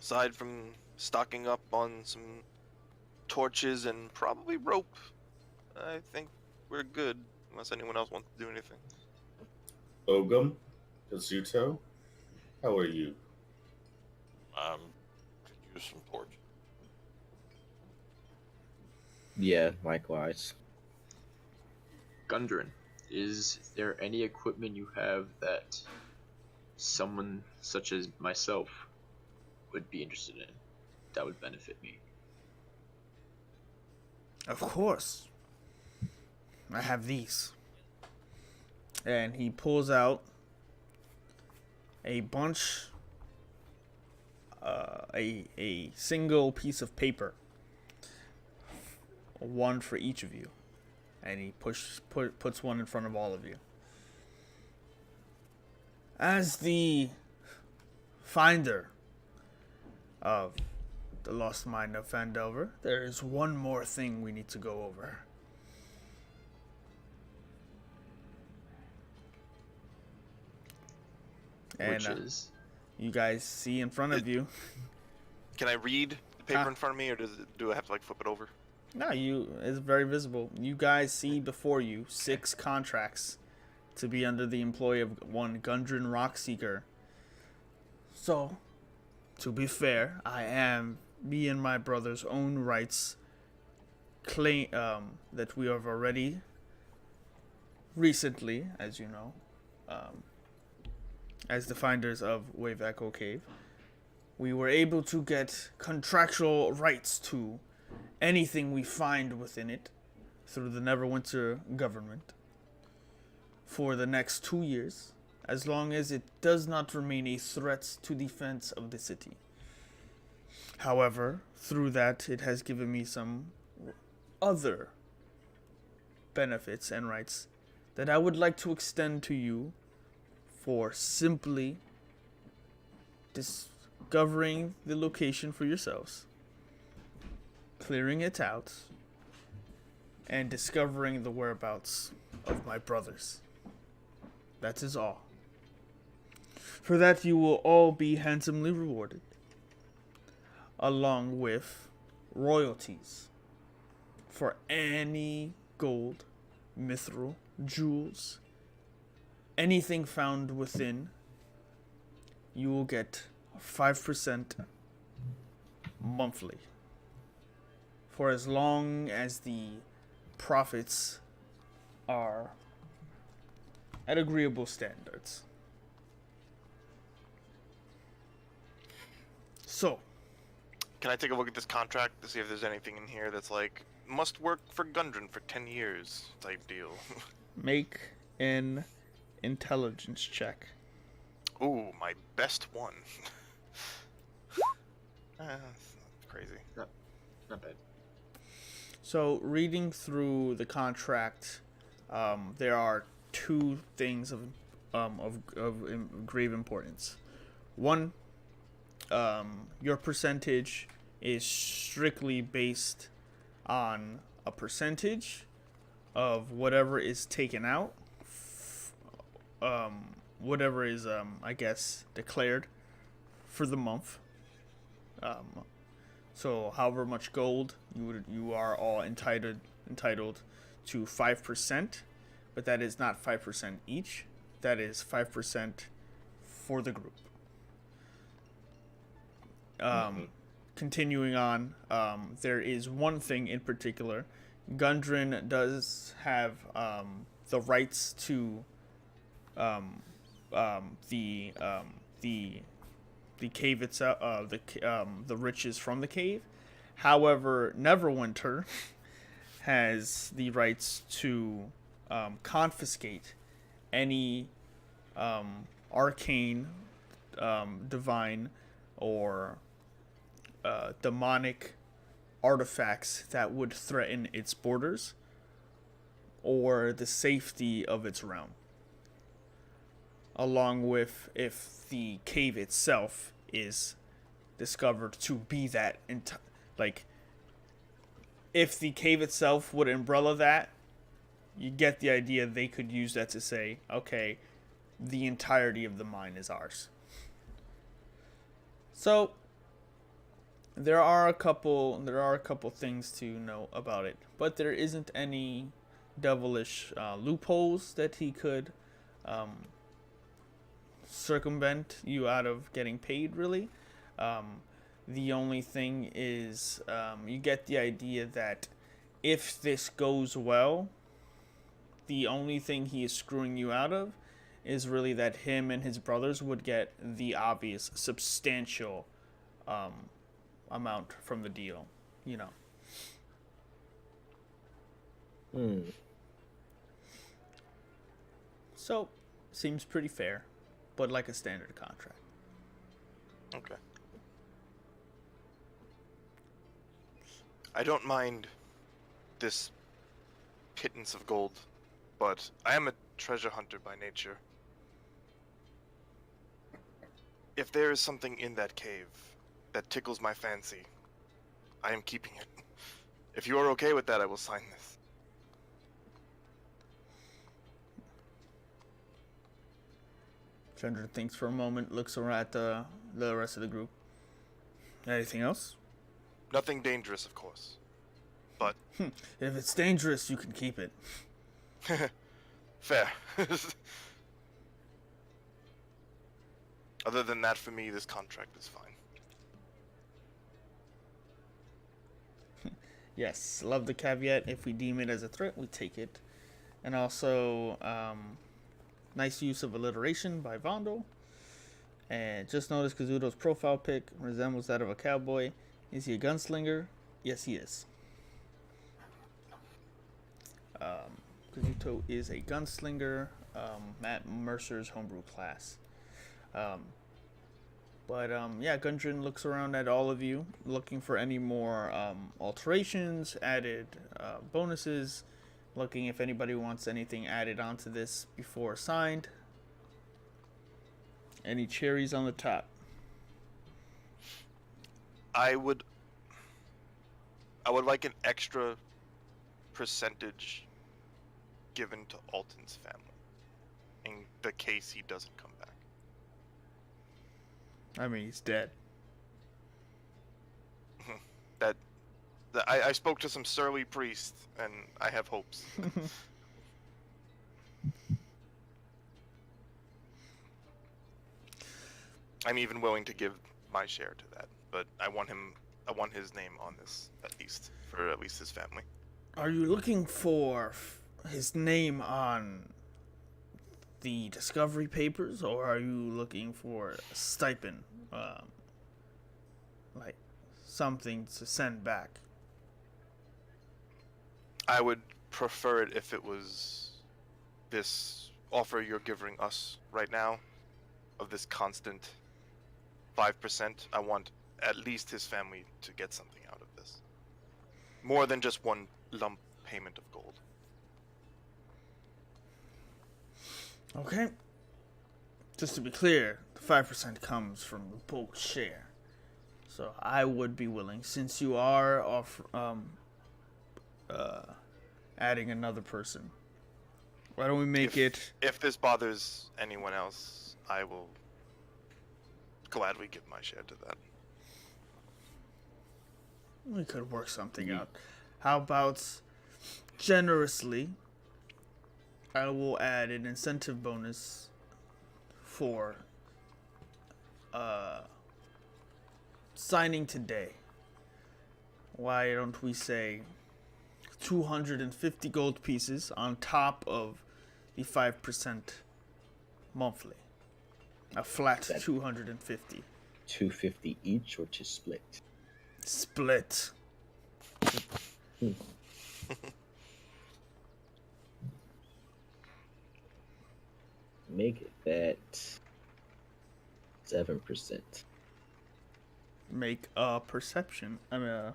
Aside from stocking up on some torches and probably rope, I think we're good, unless anyone else wants to do anything. Ogum? Kazuto? How are you? Could use some torch. Yeah, likewise. Gundren, is there any equipment you have that someone such as myself would be interested in that would benefit me? Of course. I have these. And he pulls out a bunch, a single piece of paper. One for each of you. And he puts one in front of all of you. As the finder of the Lost Mine of Phandelver, there is one more thing we need to go over. And Which is? you guys see in front of you. Can I read the paper in front of me, or do I have to like flip it over? No, it's very visible. You guys see before you 6 contracts to be under the employ of one Gundren Rockseeker. So, to be fair, I am me and my brother's own rights claim that we have already recently, as you know, as the finders of Wave Echo Cave, we were able to get contractual rights to anything we find within it through the Neverwinter government for the next 2 years, as long as it does not remain a threat to defense of the city. However, through that, it has given me some other benefits and rights that I would like to extend to you for simply discovering the location for yourselves, clearing it out, and discovering the whereabouts of my brothers. That is all. For that you will all be handsomely rewarded, along with royalties for any gold, mithril, jewels, anything found within. You will get 5% monthly for as long as the profits are at agreeable standards. So, Can I take a look at this contract to see if there's anything in here that's like must work for Gundren for 10 years type deal? make an intelligence check. Ooh, my best one. That's crazy. Not bad. So, reading through the contract, there are 2 things of grave importance. One, your percentage is strictly based on a percentage of whatever is taken out, whatever is, I guess, declared for the month. So however much gold you are all entitled to 5%, but that is not 5% each. That is 5% for the group. Continuing on, there is one thing in particular. Gundren does have the rights to the cave itself, the riches from the cave. However, Neverwinter has the rights to confiscate any arcane, divine, or demonic artifacts that would threaten its borders or the safety of its realm. Along with if the cave itself is discovered to be that, if the cave itself would umbrella that, you get the idea they could use that to say, okay, the entirety of the mine is ours. So there are a couple things to know about it, but there isn't any devilish loopholes that he could circumvent you out of getting paid, really. The only thing is, you get the idea that if this goes well, the only thing he is screwing you out of is really that him and his brothers would get the obvious substantial amount from the deal, you know. So, seems pretty fair, but like a standard contract. Okay. I don't mind this pittance of gold, but I am a treasure hunter by nature. If there is something in that cave that tickles my fancy, I am keeping it. If you are okay with that, I will sign this. Chandra thinks for a moment, looks around at the rest of the group. Anything else? Nothing dangerous, of course. But If it's dangerous, you can keep it. fair. Other than that, for me, this contract is fine. Yes, love the caveat. If we deem it as a threat, we take it. And also, nice use of alliteration by Fondle. And just notice Kazuto's profile pic resembles that of a cowboy. Is he a gunslinger? Yes, he is. Kazuto is a gunslinger, Matt Mercer's homebrew class. Yeah, Gundren looks around at all of you, looking for any more alterations, added bonuses, looking if anybody wants anything added onto this before signed. Any cherries on the top? I would like an extra percentage given to Alton's family in the case he doesn't come back. I mean, he's dead. I spoke to some surly priests, and I have hopes. I'm even willing to give my share to that, but I want his name on this, at least his family. Are you looking for his name on the discovery papers, or are you looking for a stipend, like something to send back? I would prefer it if it was this offer you're giving us right now, of this constant 5%. I want at least his family to get something out of this. More than just one lump payment of gold. Okay. Just to be clear, the 5% comes from the bulk share. So I would be willing, since you are adding another person. Why don't we make it... If this bothers anyone else, I will gladly give my share to that. We could work something out. How about generously, I will add an incentive bonus for signing today. Why don't we say 250 gold pieces on top of the 5% monthly? A flat 250. 250 each or to split? Split. Make that 7%. Make a perception. I mean,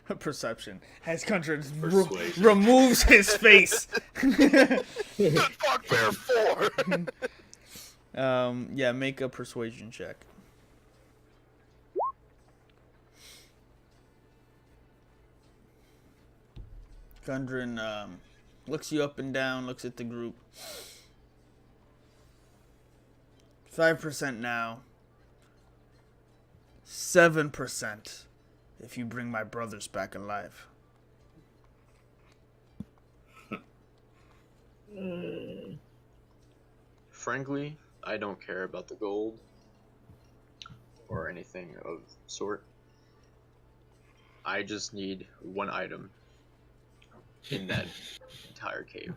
a perception. As Contra Persuasion. removes his face. Fuck Bear 4! Yeah, make a persuasion check. Gundren looks you up and down, looks at the group. 5% now. 7% if you bring my brothers back alive. Frankly, I don't care about the gold or anything of sort. I just need one item in that entire cave.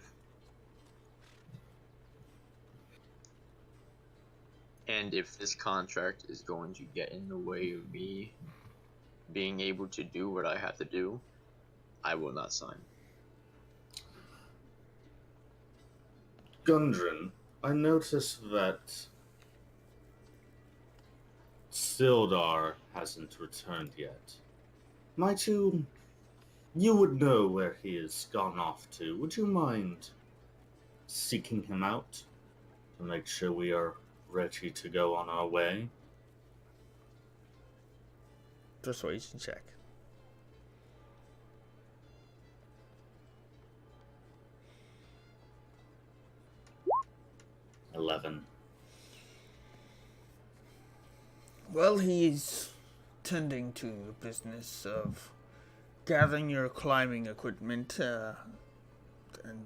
And if this contract is going to get in the way of me being able to do what I have to do, I will not sign. Gundren, I noticed that Sildar hasn't returned yet. You would know where he has gone off to. Would you mind seeking him out to make sure we are ready to go on our way? Persuasion check. $11. Well, he's tending to the business of gathering your climbing equipment and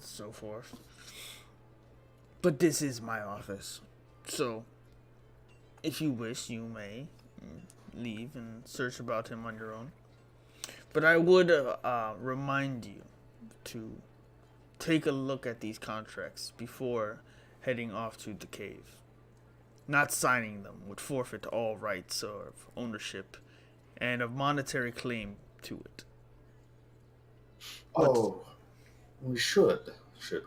so forth. But this is my office, so if you wish, you may leave and search about him on your own. But I would remind you to take a look at these contracts before heading off to the cave. Not signing them would forfeit all rights of ownership and of monetary claim to it. Oh, we should we?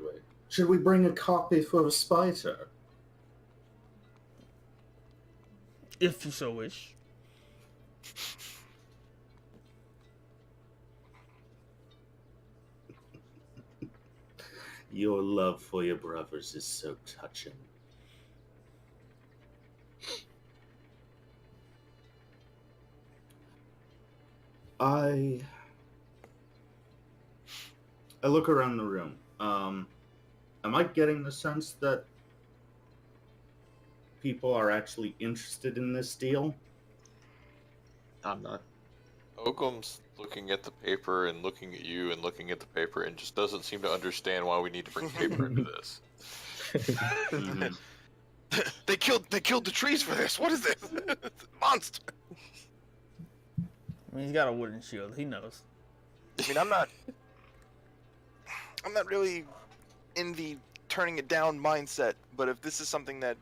Should we bring a copy for a spider? If you so wish. Your love for your brothers is so touching. I look around the room. Am I getting the sense that people are actually interested in this deal? I'm not. Ogum's looking at the paper and looking at you and looking at the paper and just doesn't seem to understand why we need to bring paper into this. Mhm. They killed the trees for this. What is this? Monster. I mean, he's got a wooden shield. He knows. I mean, I'm not really in the turning it down mindset, but if this is something that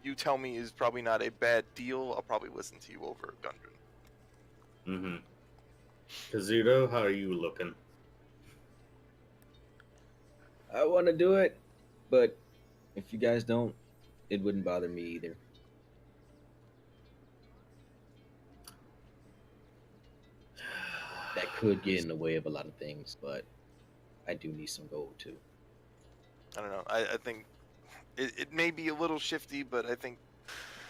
you tell me is probably not a bad deal, I'll probably listen to you over Gundren. Mm-hmm. Kazuto, how are you looking? I want to do it, but if you guys don't, it wouldn't bother me either. That could get in the way of a lot of things, but I do need some gold too. I don't know. I think it may be a little shifty, but I think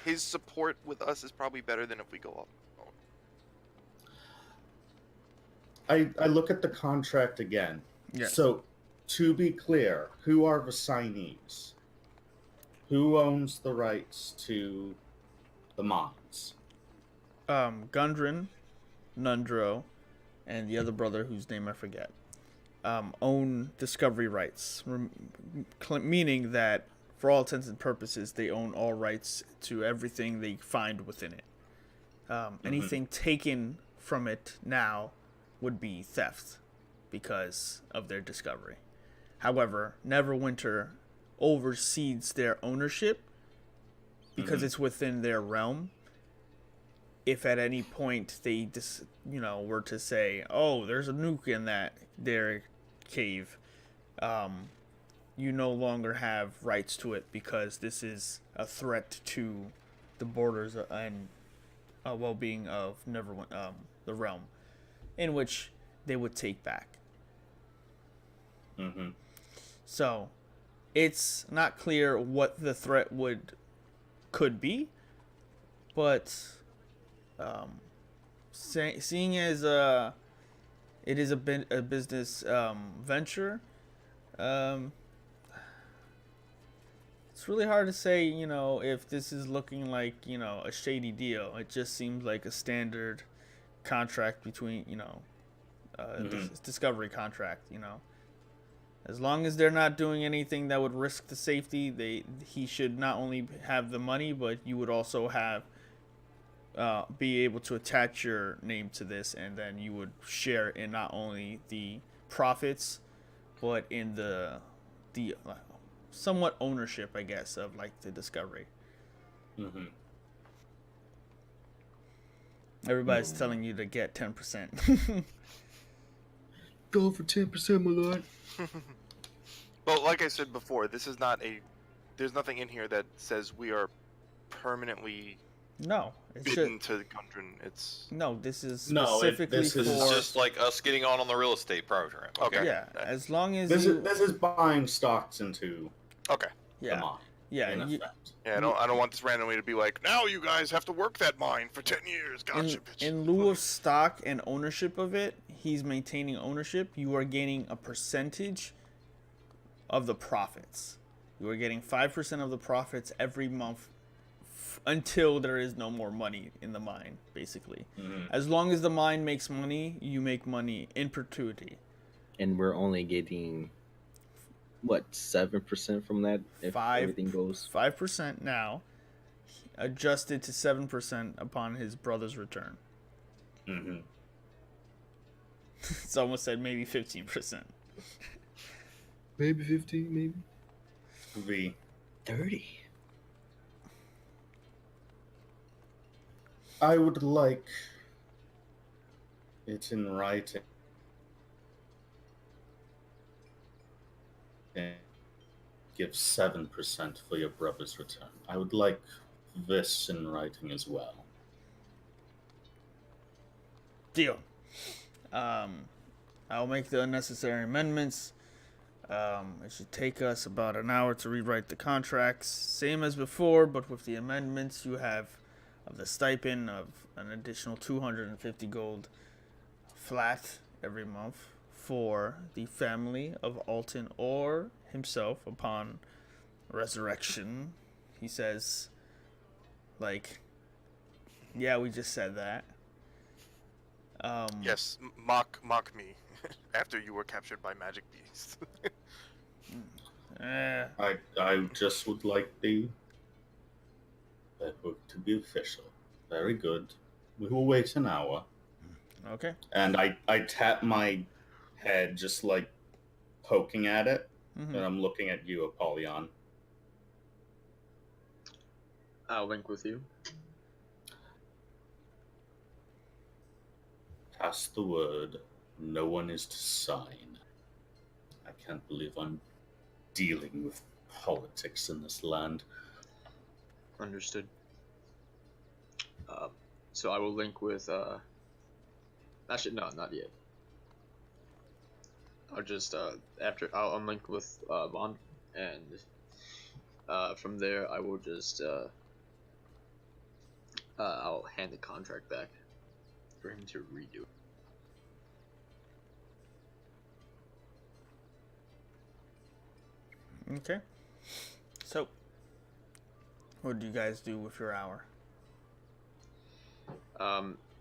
his support with us is probably better than if we go off. I look at the contract again. Yes. So, to be clear, who are the signees? Who owns the rights to the mines? Gundren, Nundro, and the other brother whose name I forget, own discovery rights, meaning that for all intents and purposes, they own all rights to everything they find within it. Anything taken from it now would be theft because of their discovery. However, Neverwinter oversees their ownership because it's within their realm. If at any point they were to say, "Oh, there's a nuke in their cave," you no longer have rights to it because this is a threat to the borders and well-being of Neverwinter, the realm, in which they would take back. Mm-hmm. So, it's not clear what the threat could be, but seeing as it is a business venture, it's really hard to say, if this is looking like, a shady deal. It just seems like a standard contract between, discovery contract, As long as they're not doing anything that would risk the safety, he should not only have the money, but you would also have be able to attach your name to this, and then you would share in not only the profits, but in the somewhat ownership, I guess, of like the discovery. Mm-hmm. Everybody's telling you to get 10%. Go for 10%, my lord. Well, like I said before, there's nothing in here that says we are permanently No, it's bidden to Gundren. this is No, specifically this is for It's just like us getting on the real estate program. Okay. yeah. As long as This you is buying stocks into Okay. the yeah mine. yeah in you, effect. Yeah, I don't want this randomly to be like, now you guys have to work that mine for 10 years. Gotcha, bitch. in lieu of stock and ownership of it, he's maintaining ownership. You are gaining a percentage of the profits. You are getting 5% of the profits every month until there is no more money in the mine, basically. Mhm. As long as the mine makes money, you make money in perpetuity. And we're only getting what 7% from that if everything goes. 5% now, adjusted to 7% upon his brother's return. Mm-hmm. It's almost said maybe 15%. Maybe 15, maybe The 30. I would like it in writing. Give 7% for your brother's return. I would like this in writing as well. Deal. I'll make the necessary amendments. It should take us about an hour to rewrite the contracts, same as before, but with the amendments you have of the stipend of an additional 250 gold flat every month for the family of Alton or himself upon resurrection. He says, like, yeah, we just said that. Yes, mock me after you were captured by magic beasts. I just would like the book to be official. Very good. We will wait an hour. Okay. And I tap my head, just like poking at it, Mm-hmm. and I'm looking at you, Apollyon. I'll link with you. Pass the word. No one is to sign. I can't believe I'm dealing with politics in this land. Understood. So I will link with. Actually, no, not yet. I'll just after I'll unlink with Bond, and from there I will just I'll hand the contract back for him to redo. Okay. So, what do you guys do with your hour?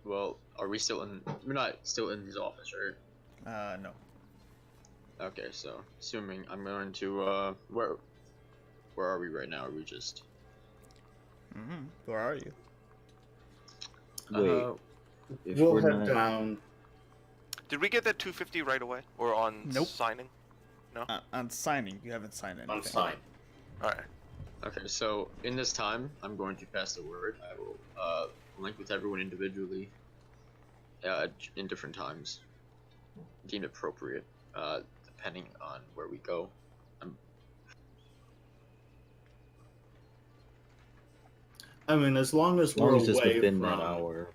Well, are we still in? We're not still in his office, right? No. Okay, so assuming I'm going to where are we right now? Are we just Where are you? Wait, if We'll we're head not, down. Did we get that 250 right away, or on Nope. signing? On signing, you haven't signed anything. On sign. All right. Okay, so in this time, I'm going to pass the word. I will link with everyone individually in different times, deemed appropriate, depending on where we go. I mean, as long as as long we're as it's away within from that hour.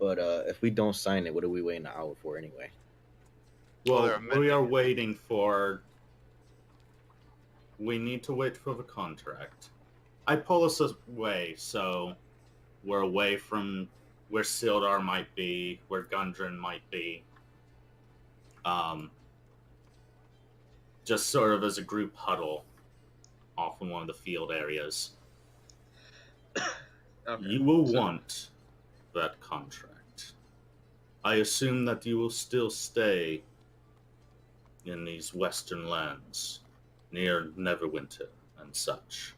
But if we don't sign it, what are we waiting an hour for anyway? Well, Well, they're we are amending it. waiting for. We need to wait for the contract. I pull us away, so we're away from where Sildar might be, where Gundren might be. Just sort of as a group huddle off in one of the field areas. Okay, You will so- want that contract. I assume that you will still stay in these western lands, near Neverwinter and such.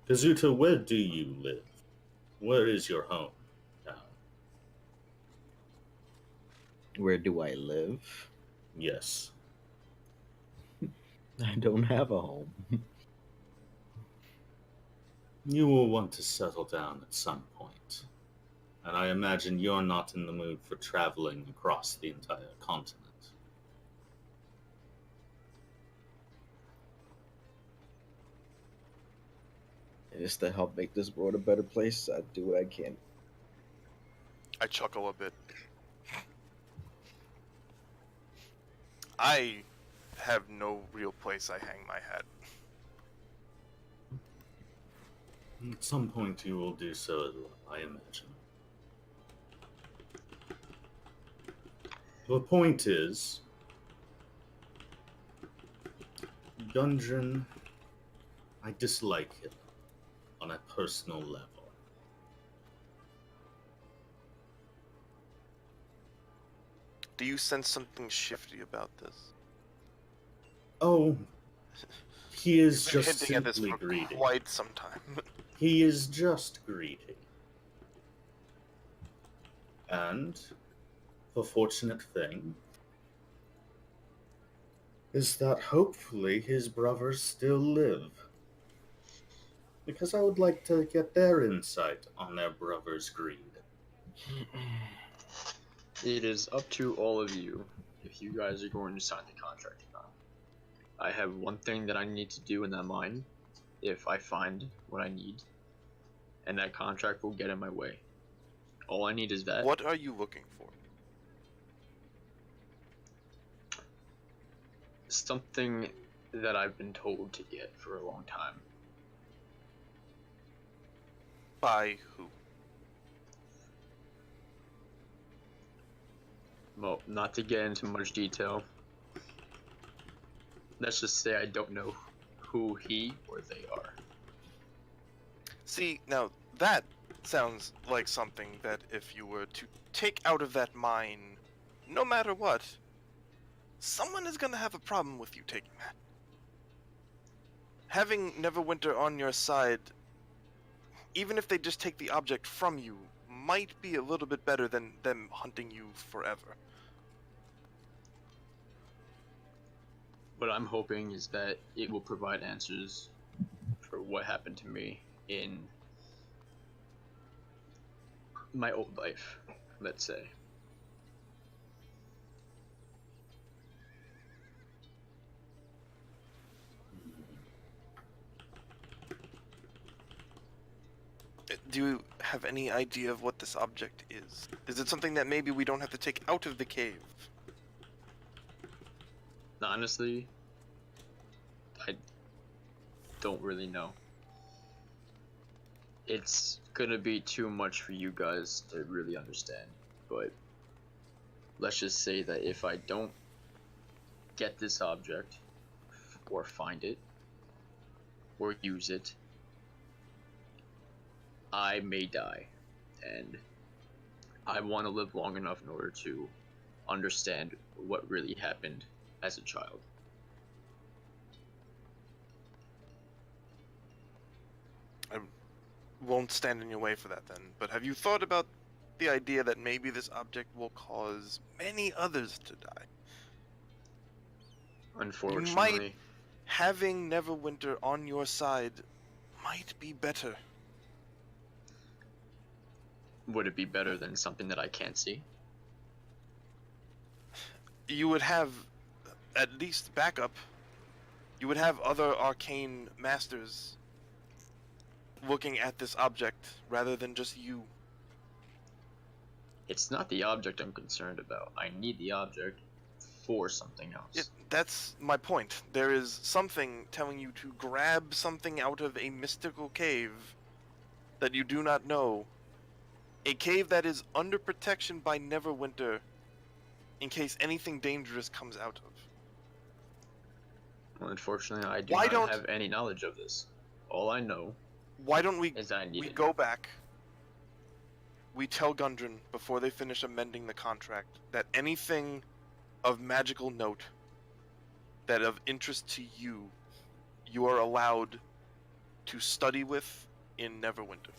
Kazuto, where do you live? Where is your home now? Where do I live? Yes. I don't have a home. You will want to settle down at some point. And I imagine you're not in the mood for traveling across the entire continent. And just to help make this world a better place, I do what I can. I chuckle a bit. I have no real place I hang my hat. At some point you will do so, I imagine. The point is, Gundren, I dislike him on a personal level. Do you sense something shifty about this? Oh, he is You've been just hinting at this simply for greedy. quite some time. He is just greedy. And the fortunate thing is that hopefully his brothers still live. Because I would like to get their insight on their brother's greed. It is up to all of you if you guys are going to sign the contract or not. I have one thing that I need to do in that mine if I find what I need, and that contract will get in my way. All I need is that. What are you looking for? Something that I've been told to get for a long time. By who? Well, not to get into much detail. Let's just say I don't know who he or they are. See, now that sounds like something that if you were to take out of that mine, no matter what, someone is going to have a problem with you taking that. Having Neverwinter on your side, even if they just take the object from you, might be a little bit better than them hunting you forever. What I'm hoping is that it will provide answers for what happened to me in my old life, let's say. Do you have any idea of what this object is? Is it something that maybe we don't have to take out of the cave? Honestly, I don't really know. It's gonna be too much for you guys to really understand, but let's just say that if I don't get this object, or find it, or use it, I may die, and I want to live long enough in order to understand what really happened as a child. I won't stand in your way for that then, but have you thought about the idea that maybe this object will cause many others to die? Unfortunately, Having Neverwinter on your side might be better. would it be better than something that I can't see? You would have at least backup. You would have other arcane masters looking at this object rather than just you. It's not the object I'm concerned about. I need the object for something else. That's my point. There is something telling you to grab something out of a mystical cave that you do not know. A cave that is under protection by Neverwinter in case anything dangerous comes out of. Well, unfortunately, I do not have any knowledge of this. All I know Why don't we is that I need it. go back, we tell Gundren before they finish amending the contract that anything of magical note that of interest to you, you are allowed to study with in Neverwinter.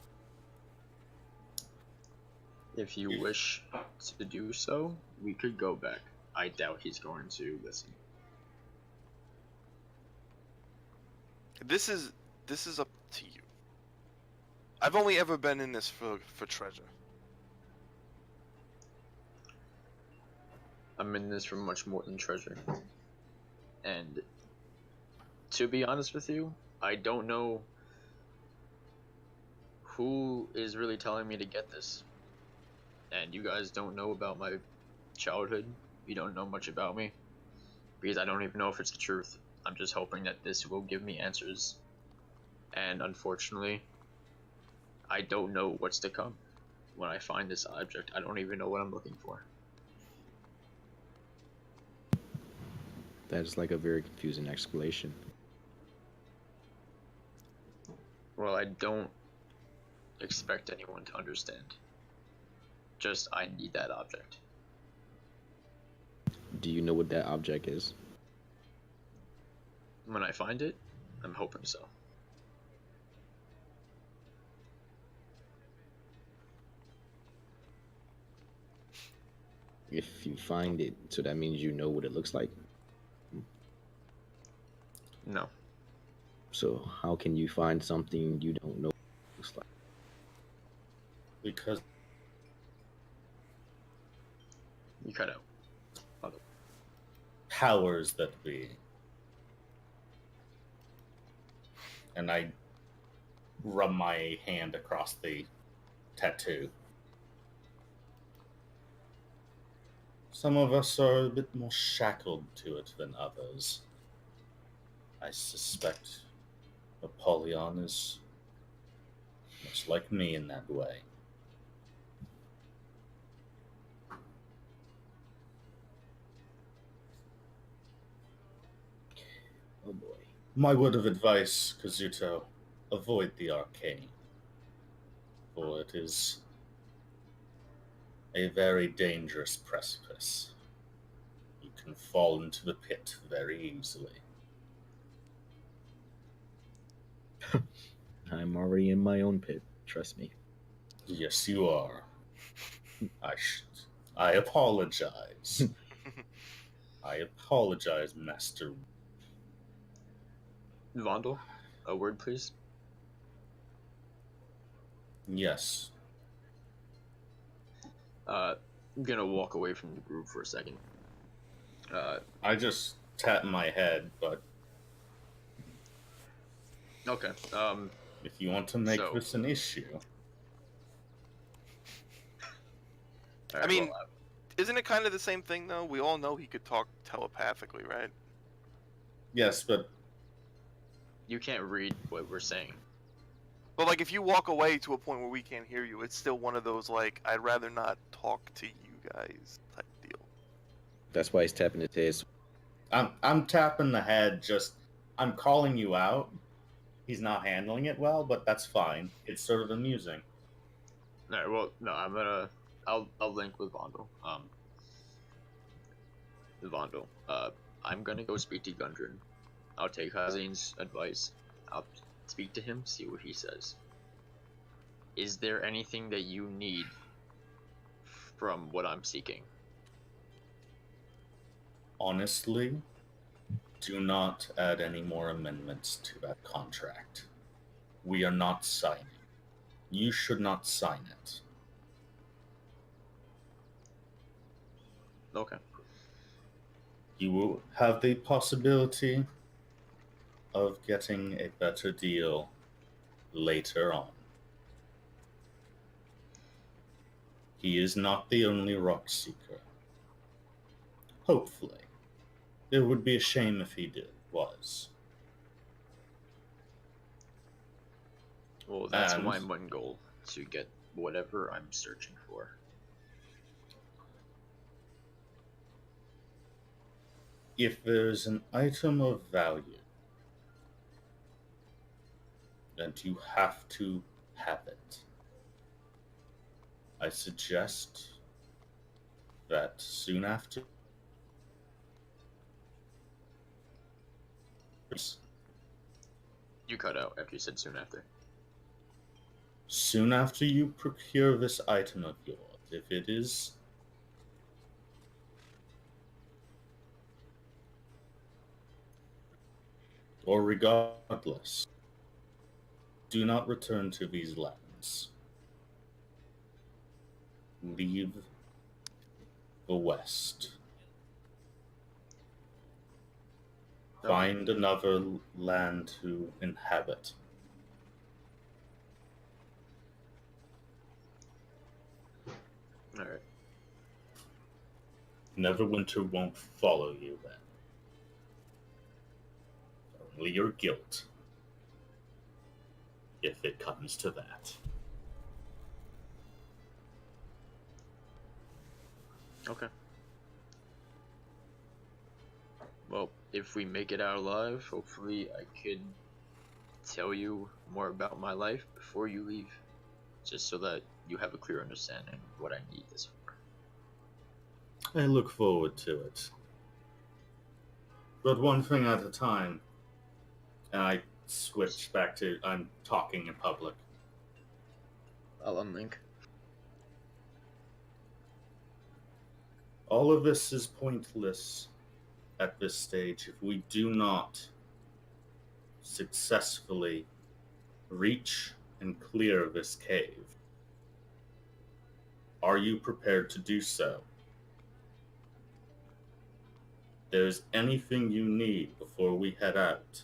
If you wish to do so, we could go back. I doubt he's going to listen. This is up to you. I've only ever been in this for treasure. I'm in this for much more than treasure. And to be honest with you, I don't know who is really telling me to get this. And you guys don't know about my childhood. You don't know much about me. Because I don't even know if it's the truth. I'm just hoping that this will give me answers. And unfortunately, I don't know what's to come. When I find this object, I don't even know what I'm looking for. That is like a very confusing explanation. Well, I don't expect anyone to understand. Just, I need that object. Do you know what that object is? When I find it, I'm hoping so. If you find it, so that means you know what it looks like. No. So how can you find something you don't know what it looks like? Because You cut out. powers that be. And I rub my hand across the tattoo. Some of us are a bit more shackled to it than others. I suspect Apollyon is much like me in that way. Oh boy. My word of advice, Kazuto, avoid the arcane, for it is a very dangerous precipice. You can fall into the pit very easily. I'm already in my own pit. Trust me. Yes, you are. I apologize. I apologize, Master. Fondle, a word, please. Yes. I'm gonna walk away from the group for a second. I just tap my head, but Okay. if you want to make So- this an issue, All I right, mean, well, isn't it kind of the same thing though? We all know he could talk telepathically, right? yes, but you can't read what we're saying. But like, if you walk away to a point where we can't hear you, it's still one of those like, I'd rather not talk to you guys type deal. That's why he's tapping his head. I'm tapping the head. Just I'm calling you out. He's not handling it well, but that's fine. It's sort of amusing. All right. Well, no, I'll link with Vondel. Vondel. I'm gonna go speak to Gundren. I'll take Hazin's advice. I'll speak to him, see what he says. Is there anything that you need from what I'm seeking? Honestly, do not add any more amendments to that contract. We are not signing. You should not sign it. Okay. You will have the possibility of getting a better deal later on. He is not the only rock seeker. Hopefully. It would be a shame if he was. Well, that's And- my one goal, to get whatever I'm searching for. If there's an item of value, then you have to have it. I suggest that soon after You cut out after you said soon after. soon after you procure this item of yours, if it is or regardless, do not return to these lands. Leave the West. Okay. Find another land to inhabit. Alright. Neverwinter won't follow you then. Only your guilt. If it comes to that. Okay. Well, if we make it out alive, hopefully I could tell you more about my life before you leave, just so that you have a clear understanding of what I need this for. I look forward to it. But one thing at a time. And I switch back to I'm talking in public. I'll unlink. All of this is pointless at this stage if we do not successfully reach and clear this cave. Are you prepared to do so? If there's anything you need before we head out,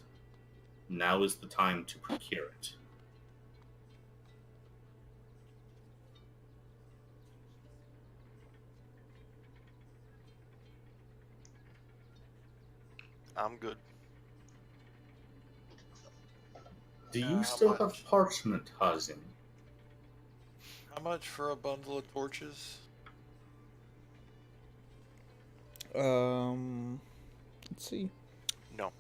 now is the time to procure it. I'm good. Do you How still much? have parchment, Hazim? How much for a bundle of torches? Let's see. No.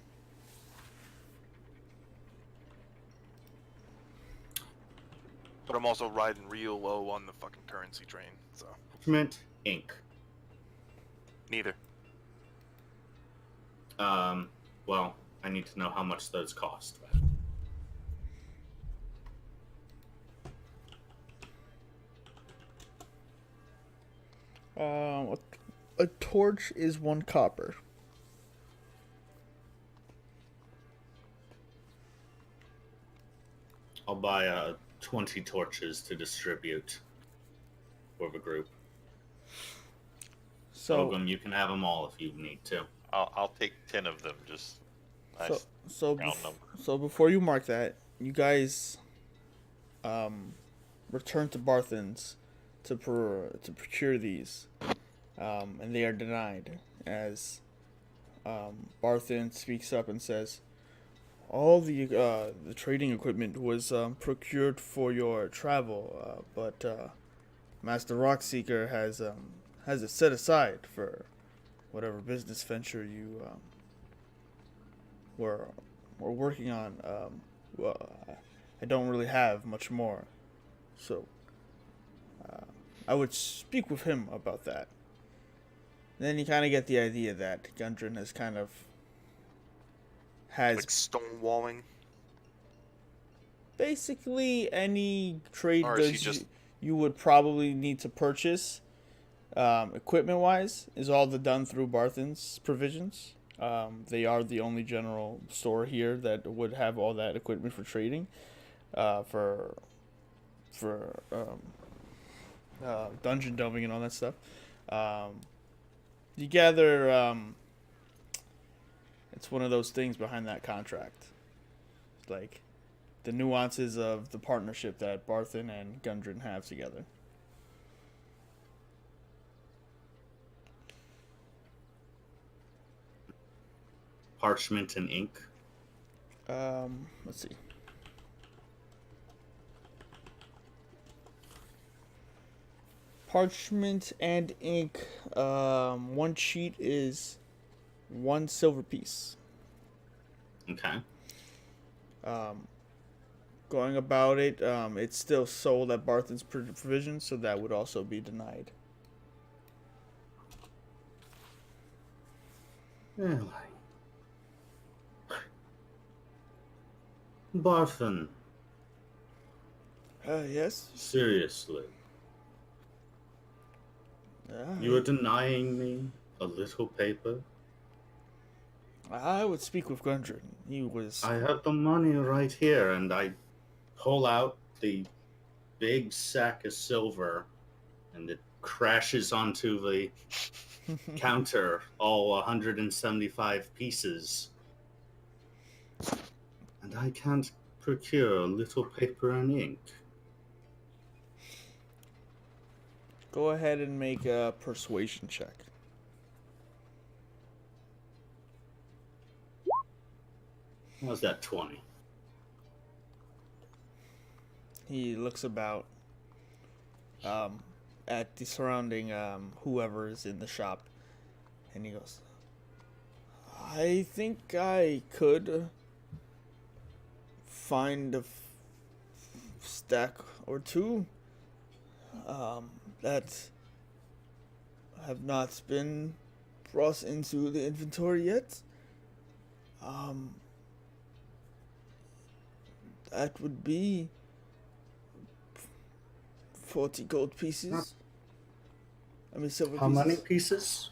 But I'm also riding real low on the fucking currency train, so Parchment, ink. neither. Well, I need to know how much those cost. A torch is 1 copper. I'll buy 20 torches to distribute for the group. So, Ogum, you can have them all if you need to. I'll take 10 of them. Just nice so round number. so before you mark that, you guys return to Barthen's to procure these, and they are denied as Barthen speaks up and says, all the trading equipment was procured for your travel, but Master Rockseeker has it set aside for whatever business venture you were working on. Well, I don't really have much more, so I would speak with him about that. Then you kind of get the idea that Gundren has kind of Like stonewalling. basically any trade Or is he goods just- you would probably need to purchase, equipment wise, is all done through Barthen's provisions. They are the only general store here that would have all that equipment for trading, for dungeon delving and all that stuff. You gather, it's one of those things behind that contract, like the nuances of the partnership that Barthen and Gundren have together. Parchment and ink. Let's see. Parchment and ink. 1 sheet is 1 silver piece. Okay. Going about it, it's still sold at Barthen's provision, so that would also be denied. Really? Barthen, Yes. seriously. You are denying me a little paper? I would speak with Gundren. He was. I have the money right here, and I pull out the big sack of silver, and it crashes onto the counter, all 175 pieces. And I can't procure a little paper and ink. Go ahead and make a persuasion check. How's that 20? He looks about at the surrounding whoever is in the shop, and he goes, I think I could find a stack or two that have not been brought into the inventory yet. That would be 40 gold pieces. I mean, silver How pieces. many pieces?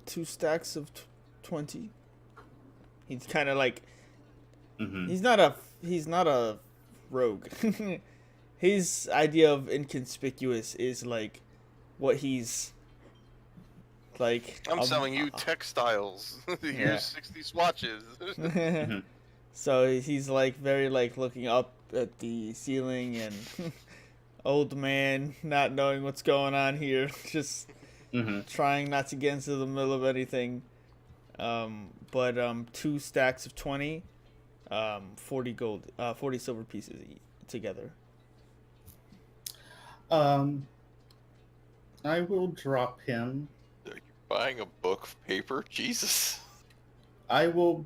2 stacks of 20. He's kind of like, he's not a rogue. His idea of inconspicuous is like what he's like. I'm selling you textiles. Here's 60 swatches. So he's like very like looking up at the ceiling and old man not knowing what's going on here, just trying not to get into the middle of anything. But 2 stacks of 20, 40 gold, 40 silver pieces together. I will drop him. Are you buying a book of paper? Jesus. I will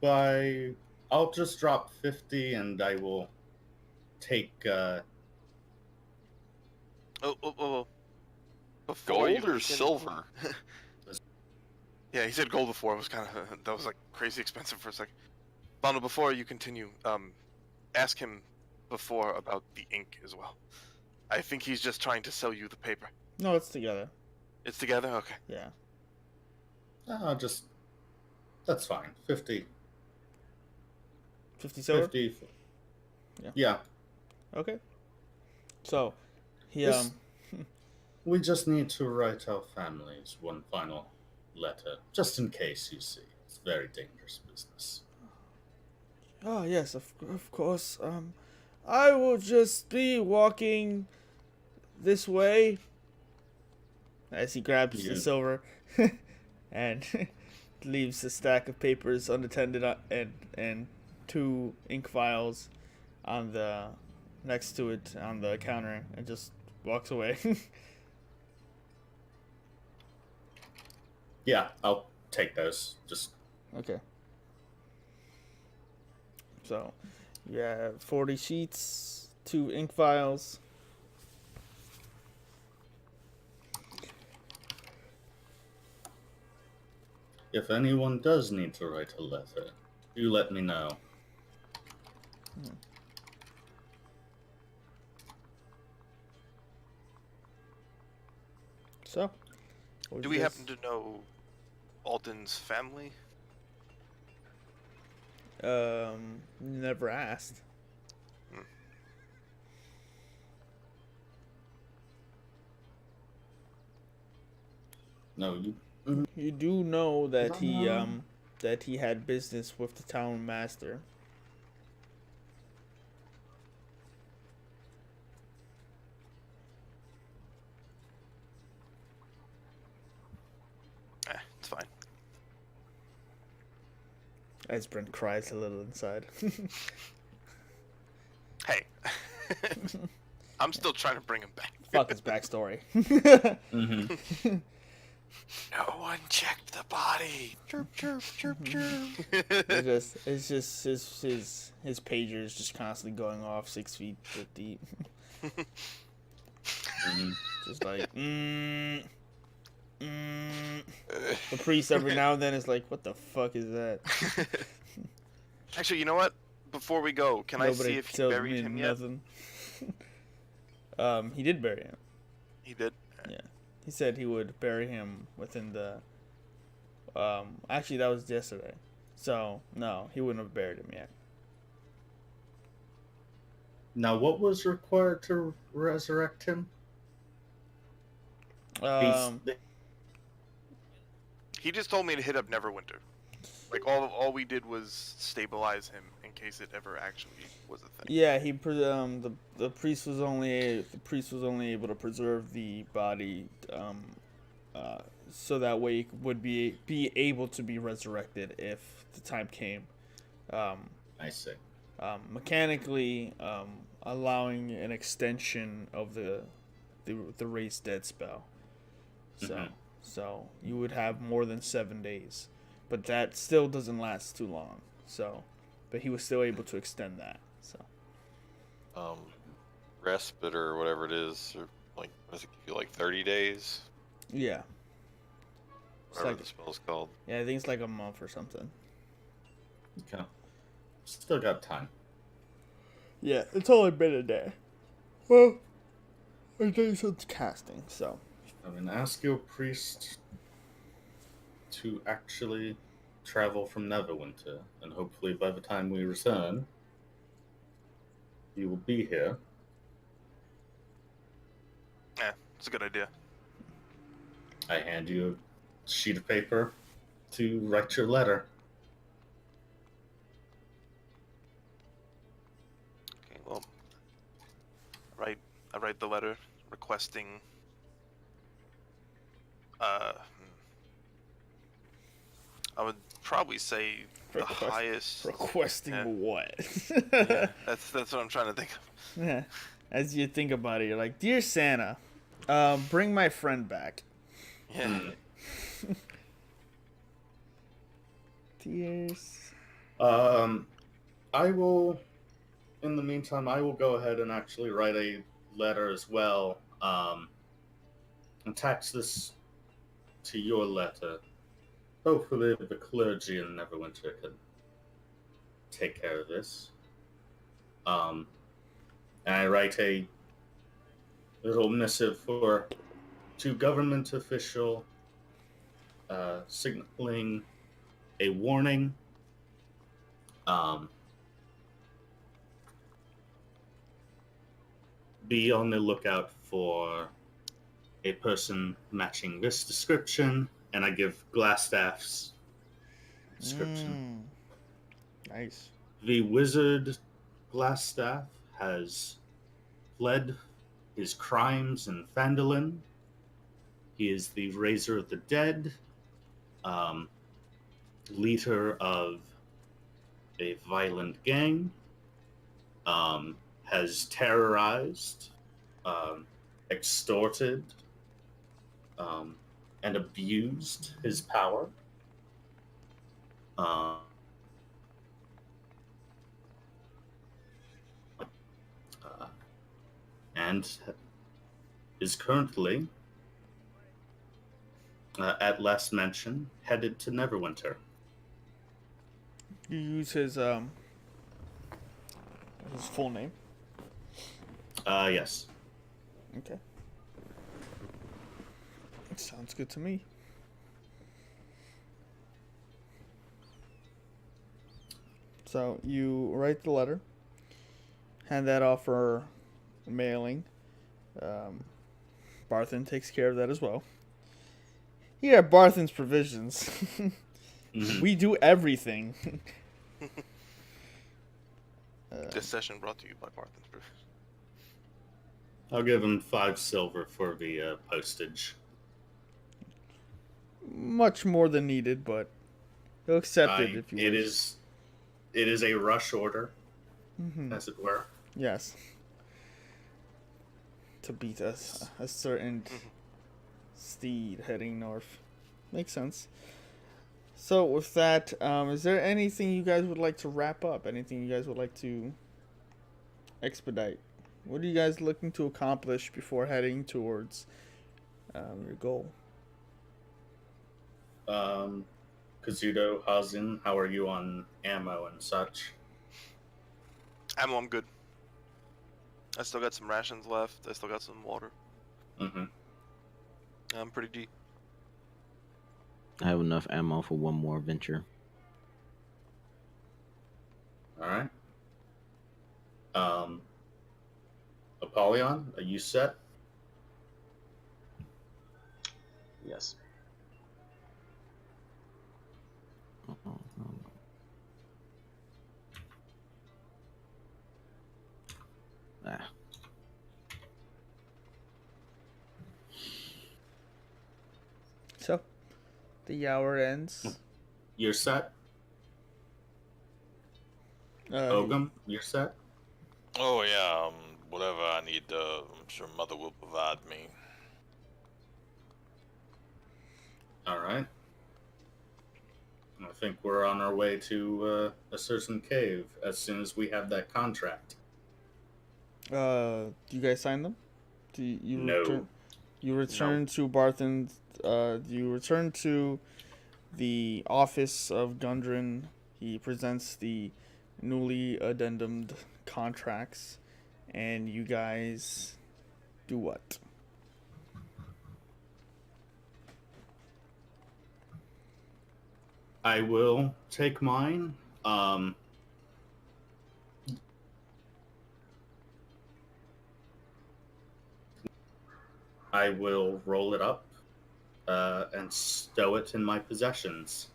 buy. I'll just drop 50, and I will take. Before Gold you or silver? Yeah, he said gold before. It was kind of that was like crazy expensive for a second. Fondle, before you continue, ask him before about the ink as well. I think he's just trying to sell you the paper. No, it's together. It's together? Okay. Yeah. I'll just. That's fine. 50. 50 silver? 50. Yeah. Yeah. Okay. So, he, This- We just need to write our families one final letter, just in case, you see. It's very dangerous business. Oh, yes, of course. I will just be walking this way. As he grabs the Yeah. silver and leaves a stack of papers unattended and 2 ink vials on the next to it on the counter and just walks away. Yeah, I'll take those. Just Okay. So, you have 40 sheets, 2 ink vials. if anyone does need to write a letter, you let me know. So, Do we happen to know Alden's family? Never asked. No, you. You do know that he had business with the town master. It's fine. As Brent cries a little inside. Hey. I'm still trying to bring him back. Fuck his backstory. No one checked the body. Chirp, chirp, chirp, chirp. It's just his pager is just constantly going off 6 feet deep. Just like The priest every now and then is like, what the fuck is that? Actually, you know what? Before we go, can I see if he tells buried me him yet? nothing. He did bury him. He did? Yeah. He said he would bury him within the... actually, that was yesterday. So, no, he wouldn't have buried him yet. Now, what was required to resurrect him? He just told me to hit up Neverwinter. Like, all we did was stabilize him in case it ever actually was a thing. Yeah, the priest was only able to preserve the body, so that way it would be able to be resurrected if the time came. I see. Mechanically, allowing an extension of the raise dead spell. So you would have more than 7 days, but that still doesn't last too long. So but he was still able to extend that. So Respite or whatever it is, or like, does it give you like 30 days? yeah, it's Whatever like, the spell's called. yeah, I think it's like a month or something. Okay. Still got time. Yeah, it's only been a day. Well, a day since casting, so. I'm going to ask your priest to actually travel from Neverwinter, and hopefully by the time we return, you will be here. Yeah, it's a good idea. I hand you a sheet of paper to write your letter. Okay, well, I write the letter requesting. I would probably say the highest. Requesting Yeah. what? Yeah, that's what I'm trying to think of. Yeah. As you think about it, you're like, Dear Santa, bring my friend back. Yeah. Dear. I will, in the meantime, I will go ahead and actually write a letter as well, attach this to your letter. Hopefully the clergy in Neverwinter can take care of this. And I write a little missive to government official, signaling a warning. Be on the lookout for a person matching this description, and I give Glassstaff's description. Nice. The wizard Glassstaff has fled his crimes in Phandalin. He is the Raiser of the Dead, leader of a violent gang, has terrorized, extorted, and abused his power. And is currently, at last mention, headed to Neverwinter. You use his full name. Yes. Okay. Sounds good to me. So you write the letter, hand that off for mailing. Barthen takes care of that as well. Here at Barthen's Provisions, we do everything. This session brought to you by Barthen's Brew. I'll give him 5 silver for the postage. Much more than needed, but he'll accept it if you wish. It is a rush order, as it were. Yes. To beat a certain steed heading north. Makes sense. So with that, is there anything you guys would like to wrap up? Anything you guys would like to expedite? What are you guys looking to accomplish before heading towards your goal? Kazuto, Hazin, how are you on ammo and such? Ammo, I'm good. I still got some rations left. I still got some water. I'm pretty deep. I have enough ammo for one more venture. Alright. Apollyon, are you set? Yes. Ah. So, the hour ends. You're set? Ogum, you're set? Oh yeah, whatever I need, I'm sure Mother will provide me. Alright. think we're on our way to a certain cave as soon as we have that contract. Do you guys sign them? Do you No. return? You return to Barthen's. You return to the office of Gundren. He presents the newly addendumed contracts, and you guys do what? I will take mine. I will roll it up and stow it in my possessions.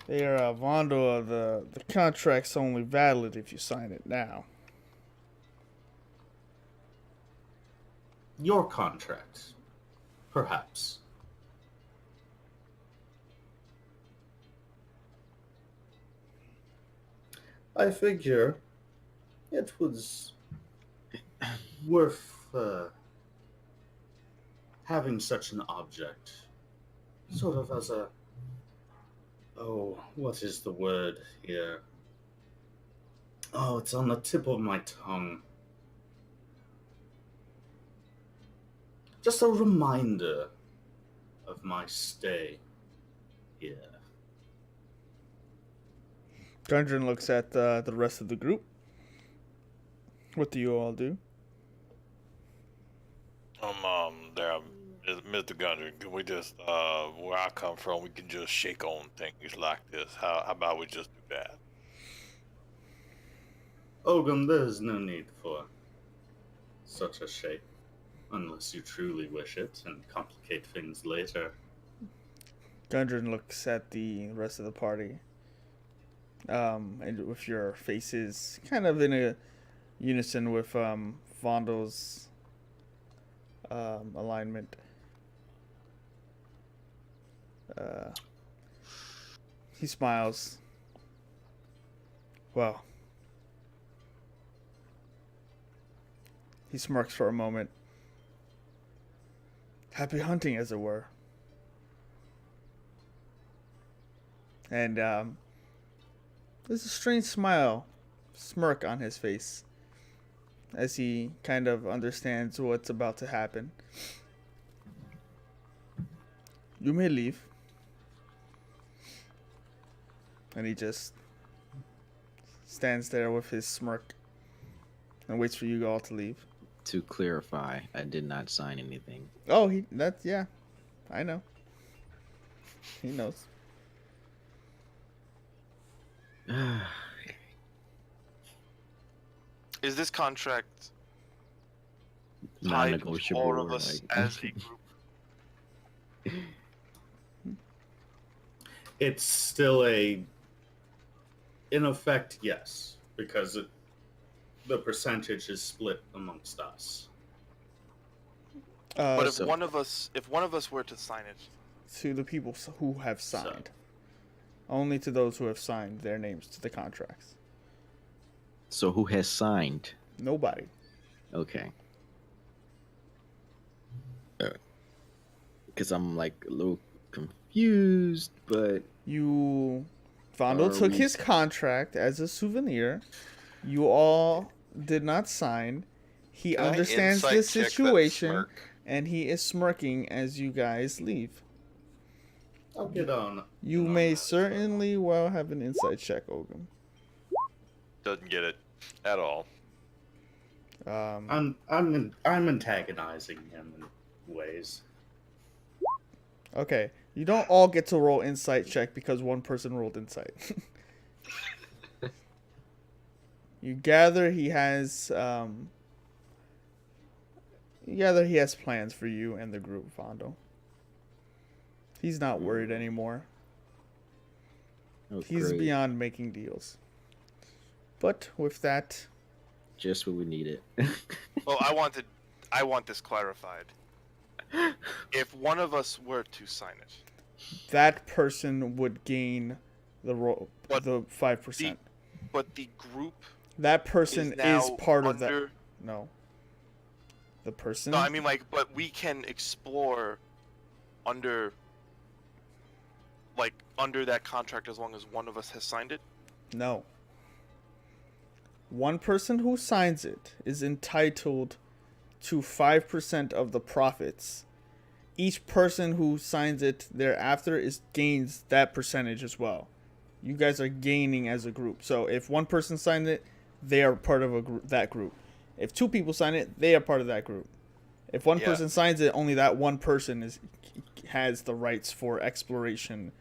There, Fondle, the contract's only valid if you sign it now. Your contract, perhaps. I figure it was worth having such an object, sort of as a, oh, what is the word here? Oh, it's on the tip of my tongue. Just a reminder of my stay here. Gundren looks at the rest of the group. What do you all do? There, Mr. Gundren, can we just, where I come from, we can just shake on things like this. How about we just do that? Ogum, there's no need for such a shake, unless you truly wish it and complicate things later. Gundren looks at the rest of the party. And with your faces kind of in a unison with Fondle's alignment. He smiles. Well, he smirks for a moment. Happy hunting, as it were. And there's a strange smirk on his face as he kind of understands what's about to happen. You may leave. And he just stands there with his smirk and waits for you all to leave. To clarify, I did not sign anything. Oh, yeah, I know. He knows. Is this contract tied with Non-negotiable. all of us as a group? It's still in effect, yes, because the percentage is split amongst us. But if So one of us were to sign it, to the people who have signed. Only to those who have signed their names to the contracts. So who has signed? Nobody. Okay. Because I'm like a little confused, but Fondle Are took we- his contract as a souvenir. You all did not sign. He Can I understands insight the check that situation, smirk? and he is smirking as you guys leave. I'll get on. You on may that. certainly well have an insight check, Ogum. Doesn't get it at all. Um, I'm antagonizing him in ways. okay, you don't all get to roll insight check because one person rolled insight. You gather he has plans for you and the group, Fondle. He's not worried anymore. oh, He's great. beyond making deals. But with that, Just what we needed. well, I want this clarified. If one of us were to sign it, that person would gain the But the 5%. but the group That person is now is part of under, that. No. The person. No, I mean but we can explore under that contract as long as one of us has signed it? No. One person who signs it is entitled to 5% of the profits. Each person who signs it thereafter gains that percentage as well. You guys are gaining as a group. So if one person signed it, they are part of that group. If two people sign it, they are part of that group. If one person signs it, only that one person has the rights for exploration,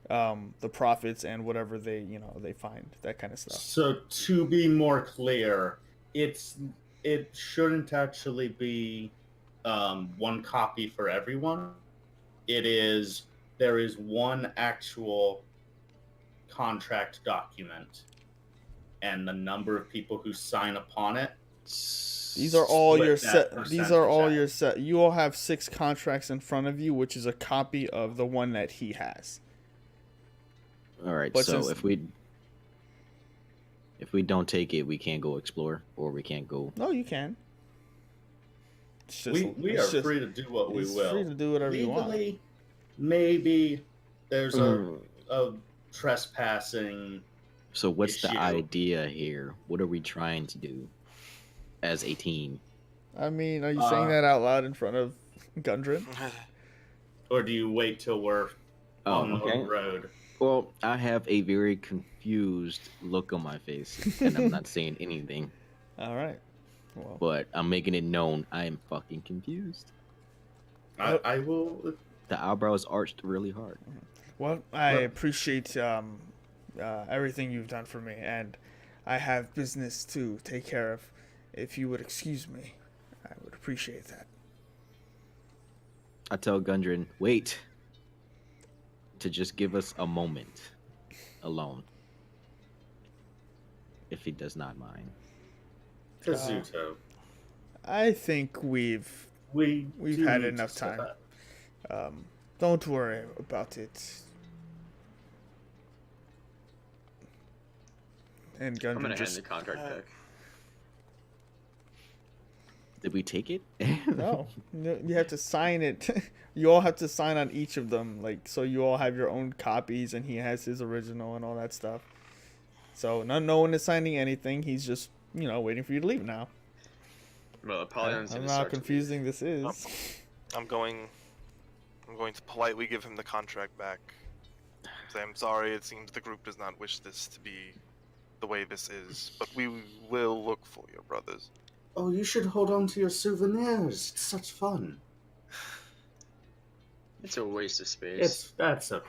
the profits, and whatever they find, that kind of stuff. So to be more clear, it shouldn't actually be one copy for everyone. There is one actual contract document, and the number of people who sign upon it. These are all your set. These are all your set. You all have 6 contracts in front of you, which is a copy of the one that he has. All right. But so if we don't take it, we can't go explore, or we can't go. No, you can. We are free to do what we will. Free to do whatever you want. Legally, maybe there's a trespassing. So what's issue. the idea here? What are we trying to do as a team? I mean, are you saying that out loud in front of Gundren? Or do you wait till we're on the road? Well, I have a very confused look on my face, and I'm not saying anything. All right. Well, but I'm making it known I am fucking confused. I will. The eyebrows arched really hard. Well, I appreciate everything you've done for me, and I have business to take care of. If you would excuse me, I would appreciate that. I tell Gundren, wait, to just give us a moment alone, if he does not mind. Kazuto. I think we've had enough time. Don't worry about it. And Gundren I'm gonna hand the contract back. Did we take it? No, you have to sign it. You all have to sign on each of them, so you all have your own copies, and he has his original and all that stuff. So no one is signing anything. He's just waiting for you to leave now. Well, Apollyon's I'm gonna not start confusing this is. I'm going to politely give him the contract back. Say, I'm sorry, it seems the group does not wish this to be the way this is, but we will look for your brothers. Oh, you should hold on to your souvenirs. It's such fun. It's a waste of space. That's okay.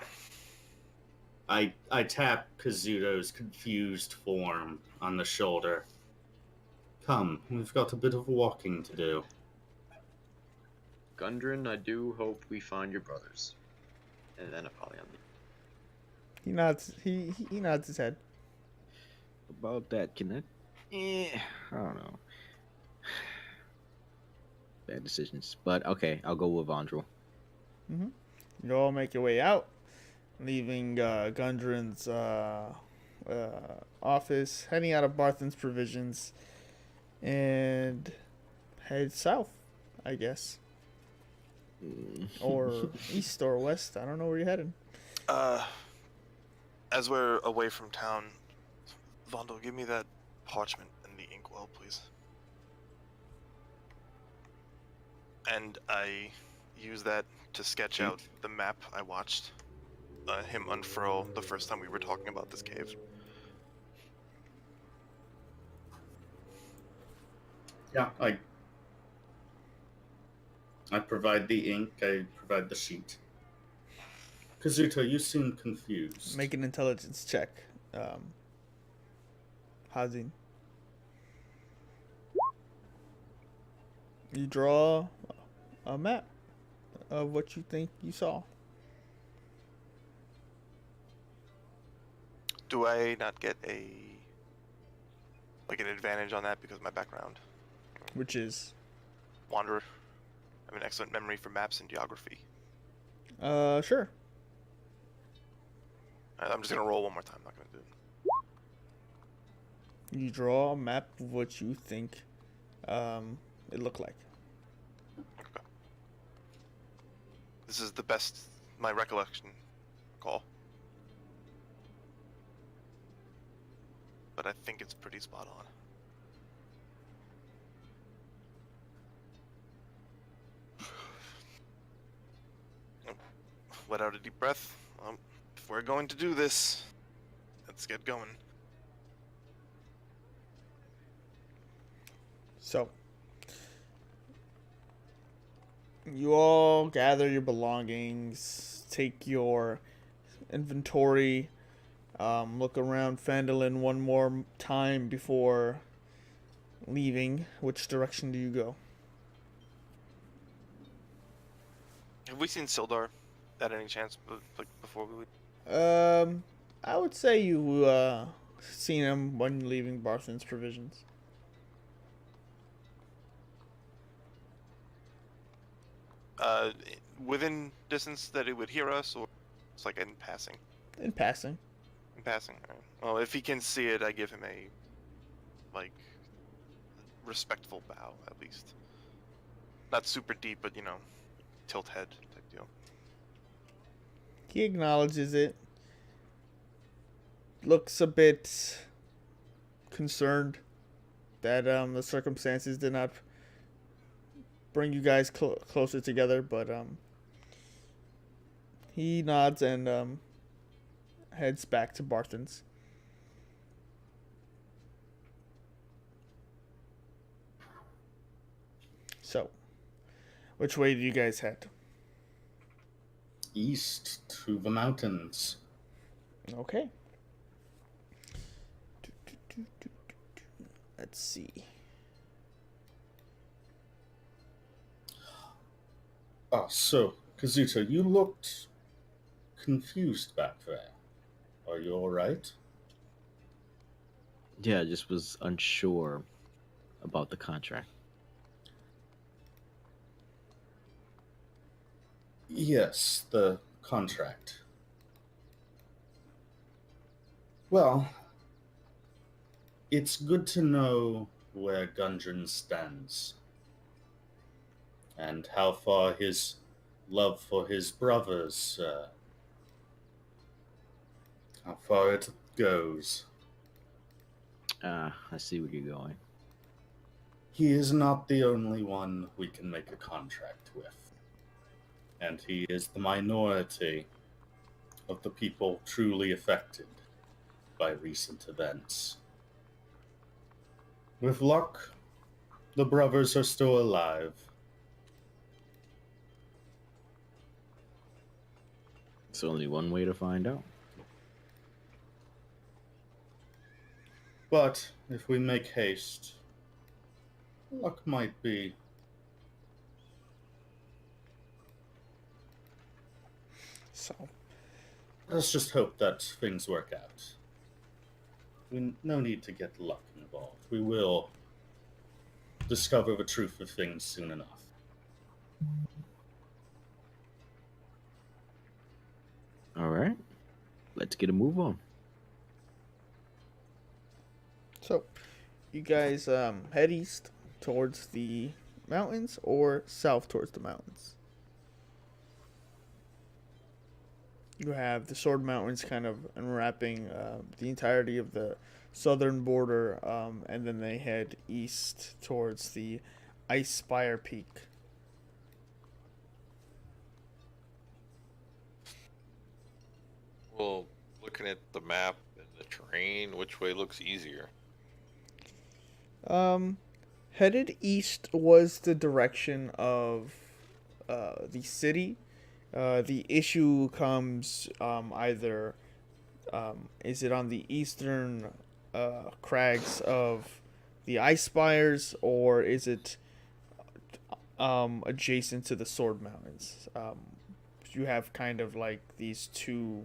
I tap Kazuto's confused form on the shoulder. Come, we've got a bit of walking to do. Gundren, I do hope we find your brothers. And then Apollyon. He nods. He nods his head. About that, can I don't know. Bad decisions, but okay, I'll go with Vondrel. You all make your way out, leaving Gundren's office, heading out of Barthen's Provisions, and head south, I guess. Or east or west. I don't know where you're heading. As we're away from town, Fondle, give me that parchment and the inkwell, please. And I use that to sketch out the map I watched him unfurl the first time we were talking about this cave. Yeah, I provide the ink, I provide the sheet. Kazuto, you seem confused. Make an intelligence check. Hazin. You draw a map of what you think you saw. Do I not get an advantage on that because of my background? Which is? Wanderer. I have an excellent memory for maps and geography. Sure. I'm just gonna roll one more time. I'm not gonna do it. You draw a map of what you think it looked like. Okay. This is the best my recollection call. But I think it's pretty spot on. Let out a deep breath. If we're going to do this, let's get going. So, you all gather your belongings, take your inventory, look around Phandalin one more time before leaving. Which direction do you go? Have we seen Sildar at any chance, like, before we leave? I would say you seen him when leaving Barthen's provisions. Within distance that it would hear us, or it's like in passing? In passing. In passing, alright. Well, if he can see it, I give him a, like, respectful bow, at least. Not super deep, but, you know, tilt head type deal. He acknowledges it. Looks a bit concerned that the circumstances did not bring you guys closer together, but he nods and heads back to Barthen's. So, which way do you guys head? East to the mountains. Okay. Let's see. Ah, so, Kazuto, you looked confused back there. Are you alright? Yeah, I just was unsure about the contract. Yes, the contract. Well, it's good to know where Gundren stands and how far his love for his brothers, how far it goes. I see where you're going. He is not the only one we can make a contract with. And he is the minority of the people truly affected by recent events. With luck, the brothers are still alive. It's only one way to find out. But if we make haste, luck might be. So, Let's just hope that things work out. No need to get luck involved. We will discover the truth of things soon enough. All right, let's get a move on. so you guys head east towards the mountains or south towards the mountains? You have the Sword Mountains kind of unwrapping the entirety of the southern border, and then they head east towards the Ice Spire Peak. Well, looking at the map and the terrain, which way looks easier? Headed east was the direction of the city. The issue comes either is it on the eastern crags of the Ice Spires, or is it adjacent to the Sword Mountains? You have kind of like these two.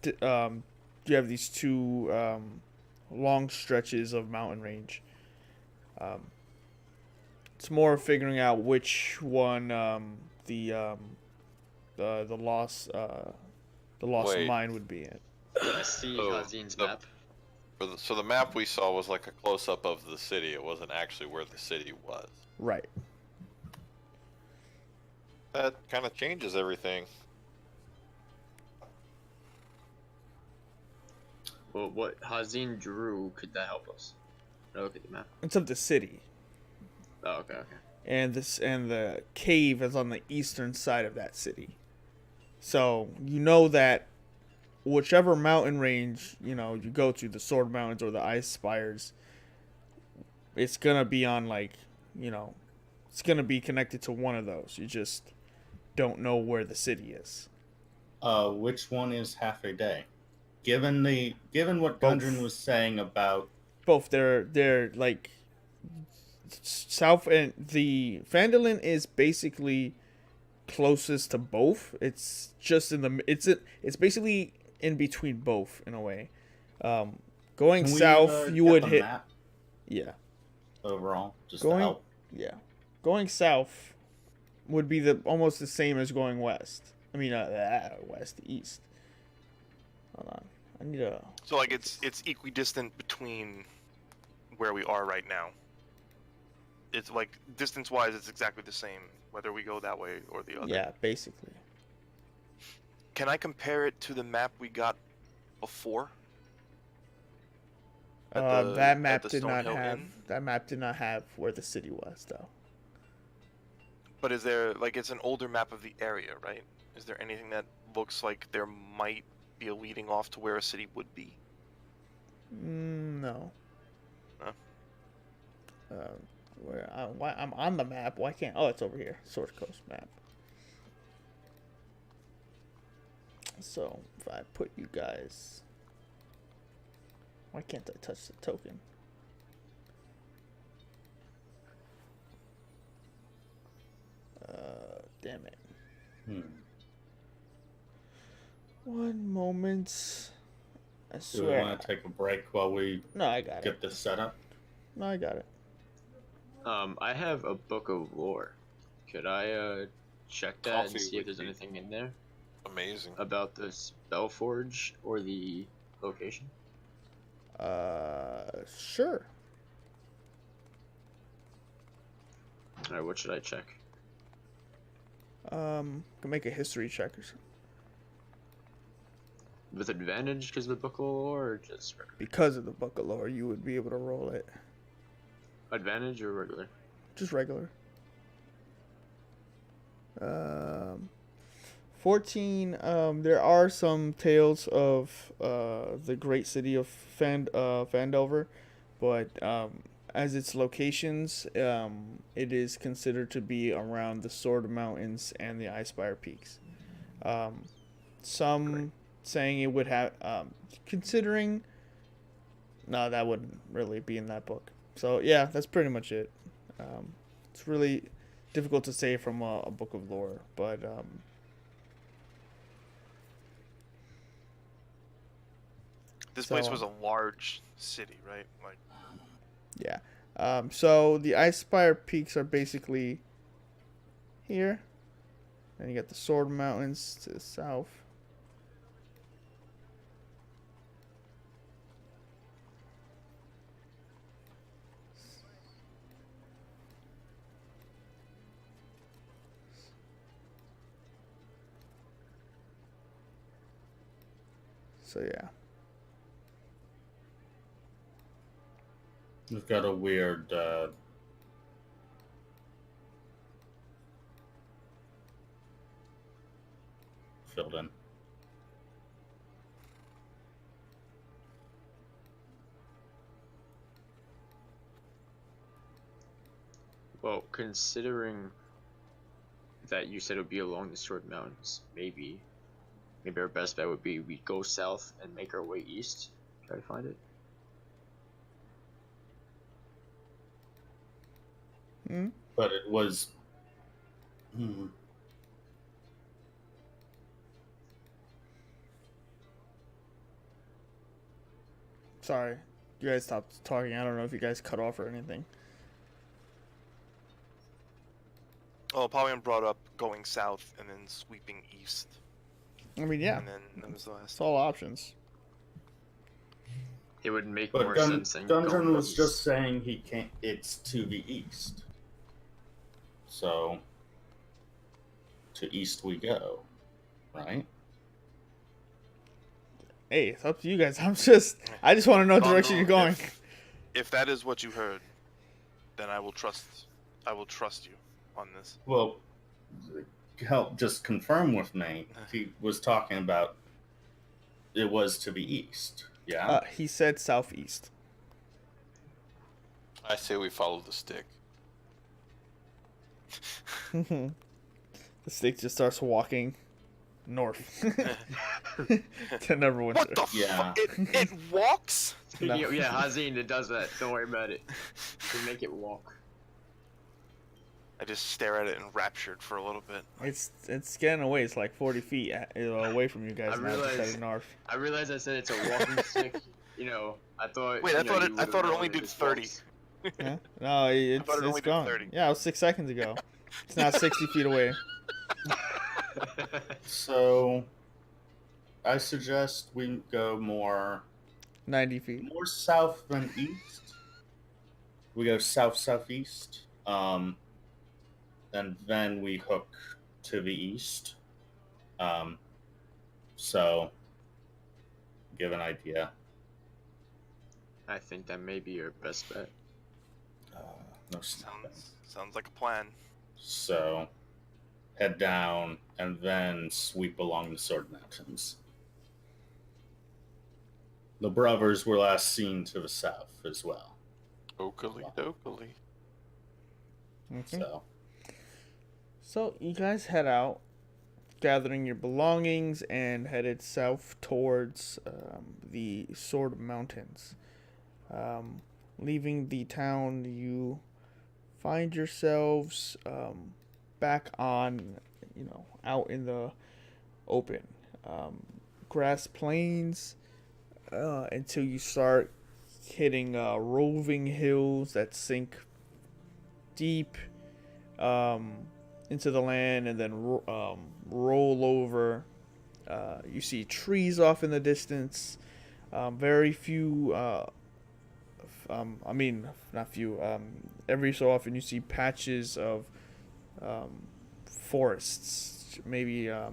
You have these two long stretches of mountain range. It's more figuring out which one the lost Wait. mine would be in. I see Oh, Hazin's the- map. So the map we saw was like a close-up of the city. It wasn't actually where the city was. Right. That kind of changes everything. Well, what Hazin drew, could that help us? Oh, look at the map. It's of the city, Oh, okay, okay. and the cave is on the eastern side of that city. So you know that whichever mountain range you go to, the Sword Mountains or the Ice Spires, it's gonna be on it's gonna be connected to one of those. You just don't know where the city is. Which one is half a day? Given what Both. Gundren was saying about Both they're like south, and the Phandalin is basically closest to both. It's just it's basically in between both in a way. Going Can we, south, you get would the hit. map Yeah, overall, just Going- to help. yeah. Going south would be almost the same as going west. I mean, east. Hold on, I need a. So like it's equidistant between where we are right now. It's like distance-wise, it's exactly the same whether we go that way or the other. Yeah, basically. Can I compare it to the map we got before? That map at the did not Stonehill have Inn? that map did not have where the city was though. But is there it's an older map of the area, right? Is there anything that looks like there might be a leading off to where a city would be? No. Huh? I'm on the map. Why can't? Oh, it's over here. Source Coast map. So if I put you guys, why can't I touch the token? Damn it. One moment. I Do we swear. want to take a break while we No, I got it. get this set up? No, I got it. I have a book of lore. Could I check that Coffee and see if would there's be- anything in there Amazing. about the Spellforge or the location? Sure. Alright, what should I check? Can make a history check or something. With advantage because of the book of lore, or just regular? Because of the Book of Lore, you would be able to roll it. Advantage or regular? Just regular. 14. There are some tales of the great city of Phandelver, but as its locations, it is considered to be around the Sword Mountains and the Icespire Peaks. Some Great. saying it would have, considering. No, that wouldn't really be in that book. So yeah, that's pretty much it. It's really difficult to say from a book of lore, but This place So- was a large city, right? Like yeah. So the Icespire Peaks are basically here. Then you got the Sword Mountains to the south. So yeah. We've got a weird filled in. Well, considering that you said it would be along the Sword Mountains, maybe our best bet would be we go south and make our way east. Try to find it. But it was. Sorry. You guys stopped talking. I don't know if you guys cut off or anything. Apollyon brought up going south and then sweeping east. I mean, yeah. And then that was the last. It's all options. It would make But more sense than Gundren going was east. just saying he can't. It's to the east. So to east we go, right? Hey, it's up to you guys. I just want to know the direction Fondle, you're going. If that is what you heard, then I will trust you on this. Well, help just confirm with me. He was talking about it was to the east. Yeah. He said southeast. I say we follow the stick. The stick just starts walking north to Neverwinter. What the Yeah. fuck? It walks? No. Yeah, Hazine, it does that. Don't worry about it. You can make it walk. I just stare at it enraptured for a little bit. It's getting away. It's like 40 feet away from you guys I now. realized- Just heading north. I realized I said it's a walking stick. You know, I thought. Wait, you I know, thought you it would've only known it did just 30. walks. Yeah? No, it's thought it only did gone. 30. Yeah, it was 6 seconds ago. It's now 60 feet away. So, I suggest we go more 90 feet. south than east. We go southeast, and then we hook to the east. So, give an idea. I think that may be your best bet. No stopping. Sounds like a plan. So, head down and then sweep along the Sword Mountains. The brothers were last seen to the south as well. Oakley dokley. Okay. So, So you guys head out, gathering your belongings, and headed south towards the Sword Mountains. Leaving the town, you find yourselves back on, out in the open. Grass plains until you start hitting roving hills that sink deep into the land and then roll over. You see trees off in the distance. Very few, not few. Every so often you see patches of forests, maybe a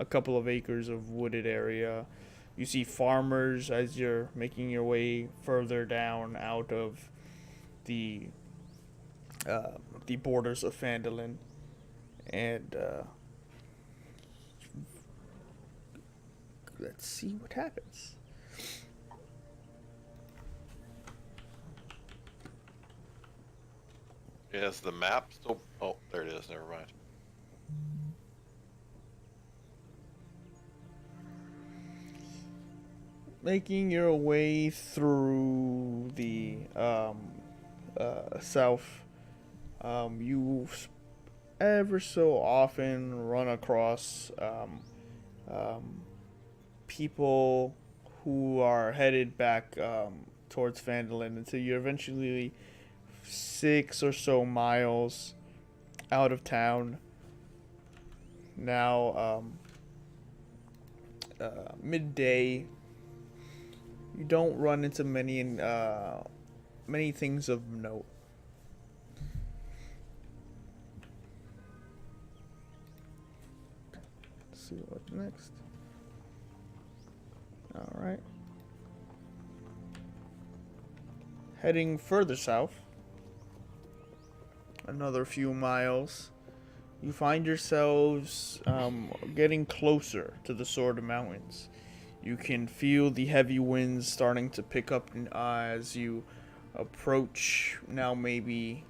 couple of acres of wooded area. You see farmers as you're making your way further down out of the borders of Phandalin, and let's see what happens. Is the map still? Oh, there it is. Never mind. Making your way through the south, you ever so often run across people who are headed back towards Phandalin until you're eventually 6 or so miles out of town. Now, midday. You don't run into many things of note. Let's see what's next. All right. Heading further south, another few miles, you find yourselves getting closer to the Sword Mountains. You can feel the heavy winds starting to pick up as you approach, now maybe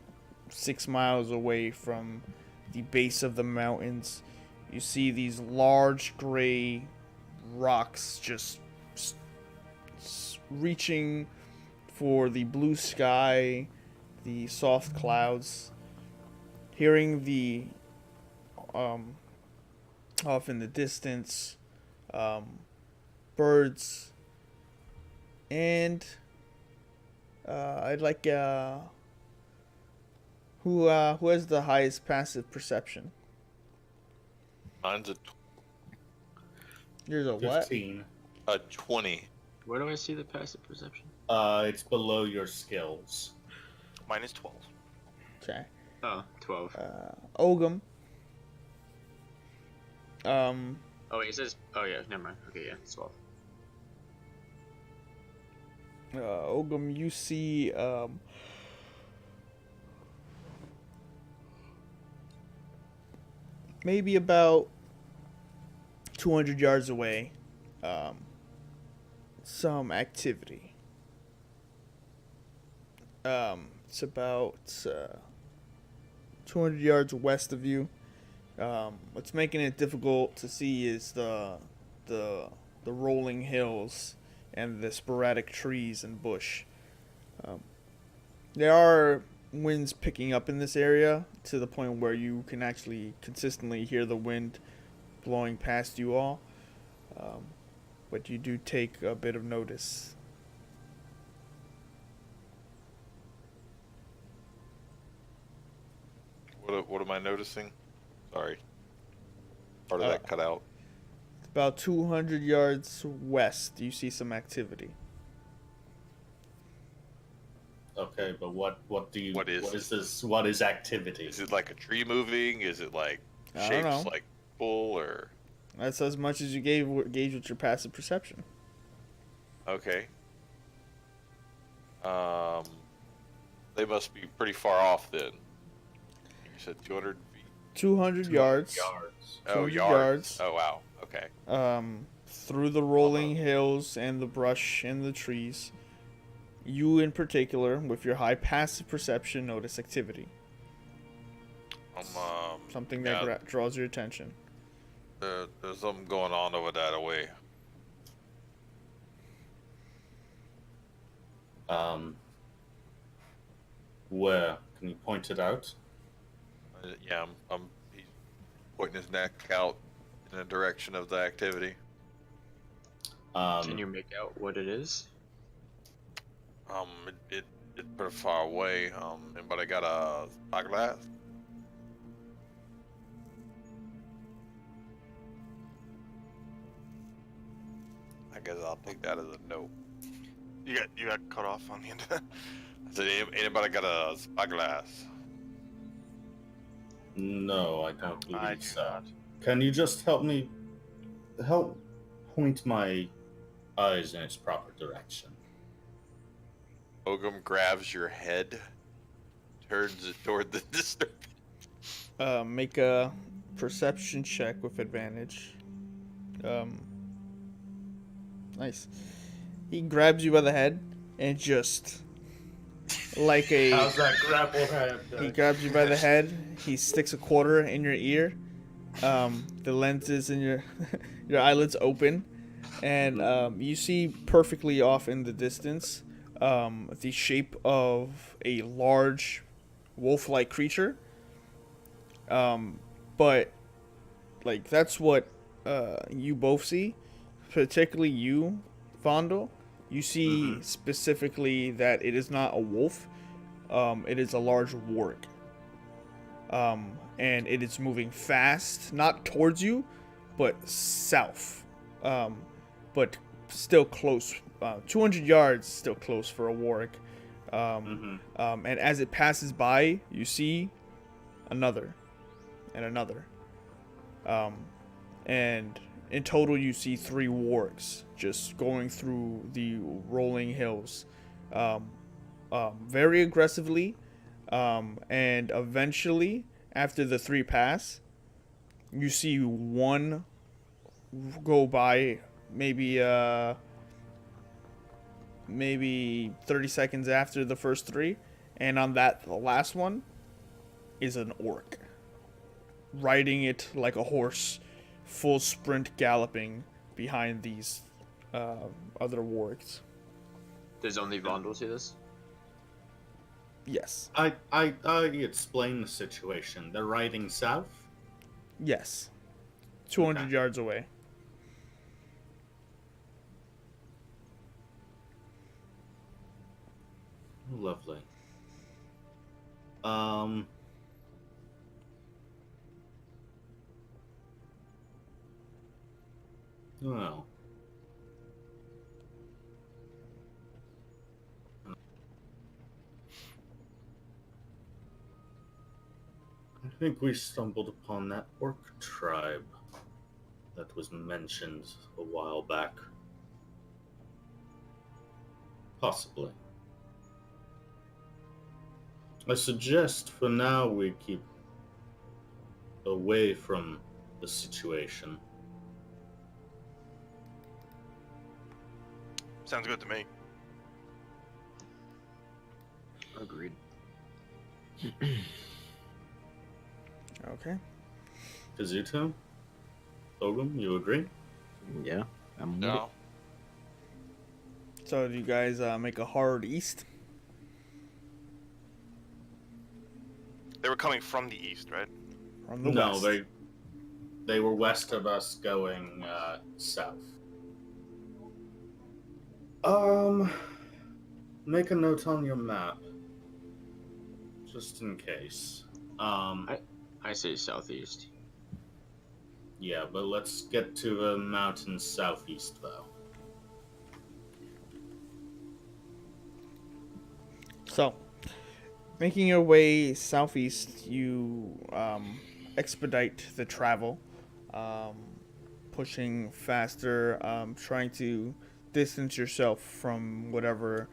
6 miles away from the base of the mountains. You see these large gray rocks just reaching for the blue sky, the soft clouds. Hearing the off in the distance birds, and I'd like who has the highest passive perception? Mine's Yours a what? 15. a 20. Where do I see the passive perception? It's below your skills. Mine is 12. Okay. Oh, 12. Ogum. Oh, wait, it says. Oh, yeah, never mind. Okay, yeah, 12. Ogum, you see maybe about 200 yards away, some activity. It's about 200 yards west of you. What's making it difficult to see is the rolling hills and the sporadic trees and bush. There are winds picking up in this area to the point where you can actually consistently hear the wind blowing past you all. But you do take a bit of notice. What am I noticing? Sorry. Part of that cut out. About 200 yards west, you see some activity. Okay, but what is this? What is activity? Is it like a tree moving? Is it like I don't shapes know. like bull or? That's as much as you gauge with your passive perception. Okay. They must be pretty far off then. You said 200 feet. 200 yards. Oh, 200 yards. Oh, wow. Okay. Through the rolling hills and the brush and the trees. You, in particular, with your high passive perception, notice activity. Something that draws your attention. There's something going on over that way. Where? Can you point it out? Yeah, he's pointing his neck out in the direction of the activity. Can you make out what it is? It's pretty far away. Anybody got a spyglass? I guess I'll take that as a no. You got cut off on the end of that. I said, anybody got a spyglass? No, I don't I believe do so. not. Can you just help point my eyes in its proper direction? Ogum grabs your head, turns it toward the disturbance. Make a perception check with advantage. Nice. He grabs you by the head and just like a. How's that grapple head? He grabs you by the head. He sticks a quarter in your ear. The lenses in your your eyelids open, and you see perfectly off in the distance the shape of a large wolf-like creature. But like that's what you both see, particularly you, Fondle. You see specifically that it is not a wolf. It is a large warrick. And it is moving fast, not towards you, but south. But still close. 200 yards, still close for a warrick. And as it passes by, you see another, and another. And in total, you see 3 warricks just going through the rolling hills, very aggressively, and eventually, after the 3 pass, you see one go by, maybe 30 seconds after the first 3, and on that, the last one is an orc, riding it like a horse, full sprint galloping behind these other wargs. Does only Vondel see this? Yes. I explain the situation. They're riding south? Yes. 200 yards away. Lovely. Well. I think we stumbled upon that orc tribe. that was mentioned a while back. Possibly. I suggest for now we keep away from the situation. Sounds good to me. Agreed. Okay. Kazuto? Ogum, you agree? Yeah, I'm with it. No. So do you guys make a hard east? They were coming from the east, right? From the No, west? they were west of us going south. Make a note on your map. Just in case. I say southeast. Yeah, but let's get to the mountains southeast, though. So, making your way southeast, you expedite the travel, pushing faster, trying to distance yourself from whatever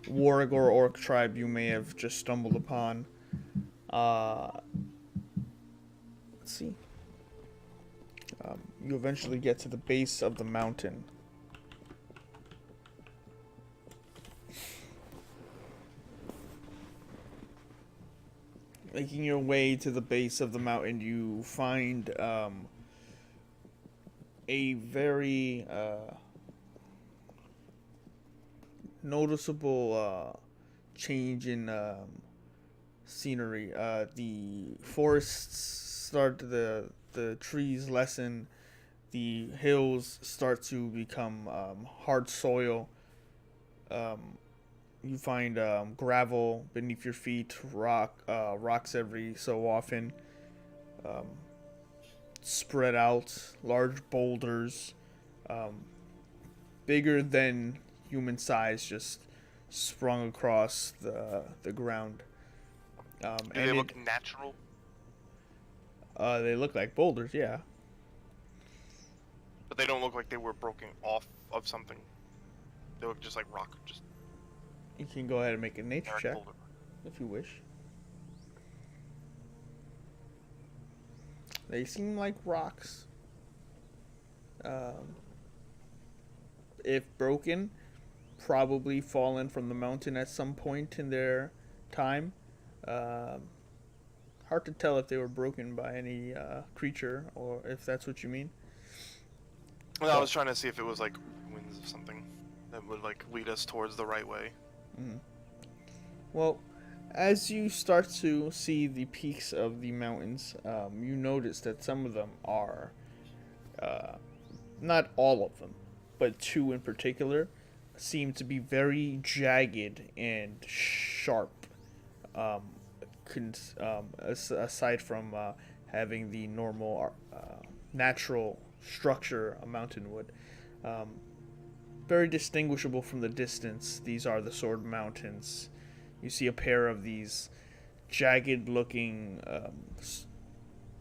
Warrick or Orc tribe you may have just stumbled upon. Let's see. You eventually get to the base of the mountain. Making your way to the base of the mountain, you find a very noticeable change in scenery. The forests start, the trees lessen, the hills start to become hard soil. You find gravel beneath your feet, rocks every so often, spread out, large boulders, bigger than human size, just sprung across the ground. Do they look natural? They look like boulders, yeah. But they don't look like they were broken off of something. They look just like rock. Just You can go ahead and make a nature generic check boulder. if you wish. They seem like rocks. If broken, probably fallen from the mountain at some point in their time. Hard to tell if they were broken by any creature, or if that's what you mean. Well, I was trying to see if it was like winds of something that would like lead us towards the right way. Mm-hmm. Well, as you start to see the peaks of the mountains, you notice that some of them are, not all of them, but two in particular, seem to be very jagged and sharp. Aside from having the normal, natural structure a mountain would. Very distinguishable from the distance. These are the Sword Mountains. You see a pair of these jagged-looking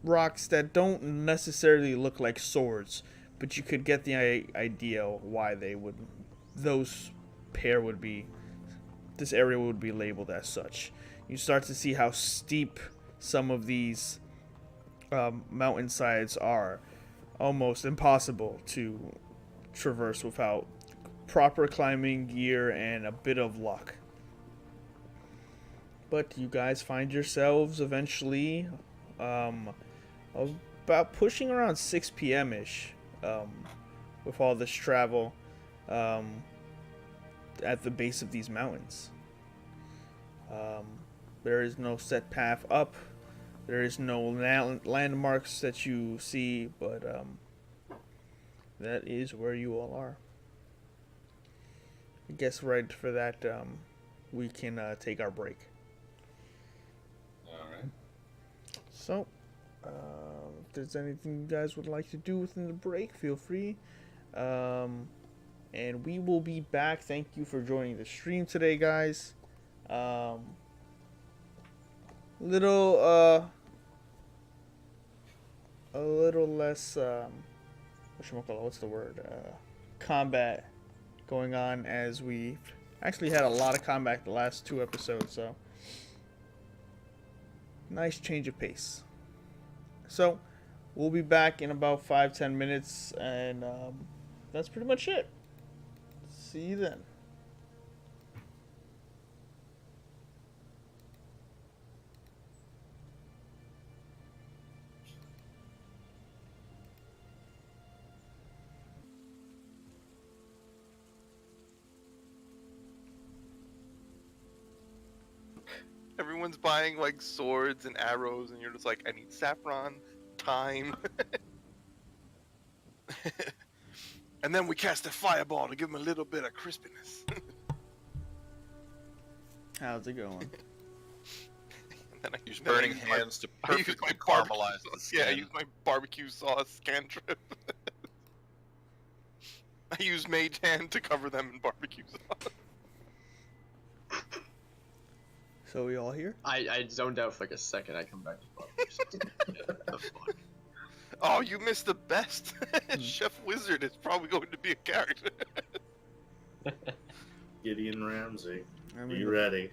rocks that don't necessarily look like swords, but you could get the idea why those pair would be. This area would be labeled as such. You start to see how steep some of these mountainsides are, almost impossible to traverse without proper climbing gear and a bit of luck. But you guys find yourselves eventually about pushing around 6 p.m. ish with all this travel at the base of these mountains. There is no set path up. There is no landmarks that you see, but that is where you all are. I guess right for that, we can take our break. Alright. So, if there's anything you guys would like to do within the break, feel free. And we will be back. Thank you for joining the stream today, guys. A little less what's the word? Combat going on, as we've actually had a lot of combat the last 2 episodes, so nice change of pace. So we'll be back in about 5-10 minutes, and that's pretty much it. See you then. Everyone's buying like swords and arrows, and you're just like, I need saffron, thyme. And then we cast a fireball to give him a little bit of crispiness. How's it going? And then I Use then I burning use my- hands to I use perfectly my caramelize barbecue the sauce. Yeah, I skin. use my barbecue sauce cantrip. I use mage hand to cover them in barbecue sauce. So we all here? I zoned out for like a second. I come back to what the fuck? Oh, you missed the best. Chef Wizard is probably going to be a character. Gideon Ramsey. I Be ready.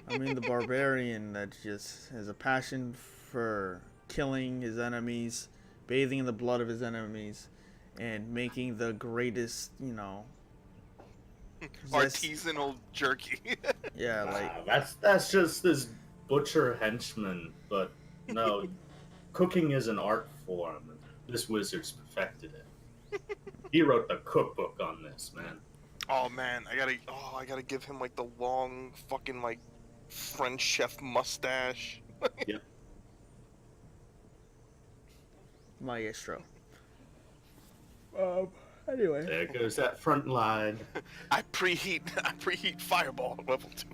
the barbarian that just has a passion for killing his enemies, bathing in the blood of his enemies, and making the greatest, Artisanal jerky. Yeah, like That's just this butcher henchman, but no, cooking is an art form. This wizard's perfected it. He wrote the cookbook on this, man. Oh man, I gotta give him like the long fucking like French chef mustache. Yep. maestro. Anyway. There goes that front line. I preheat fireball level 2.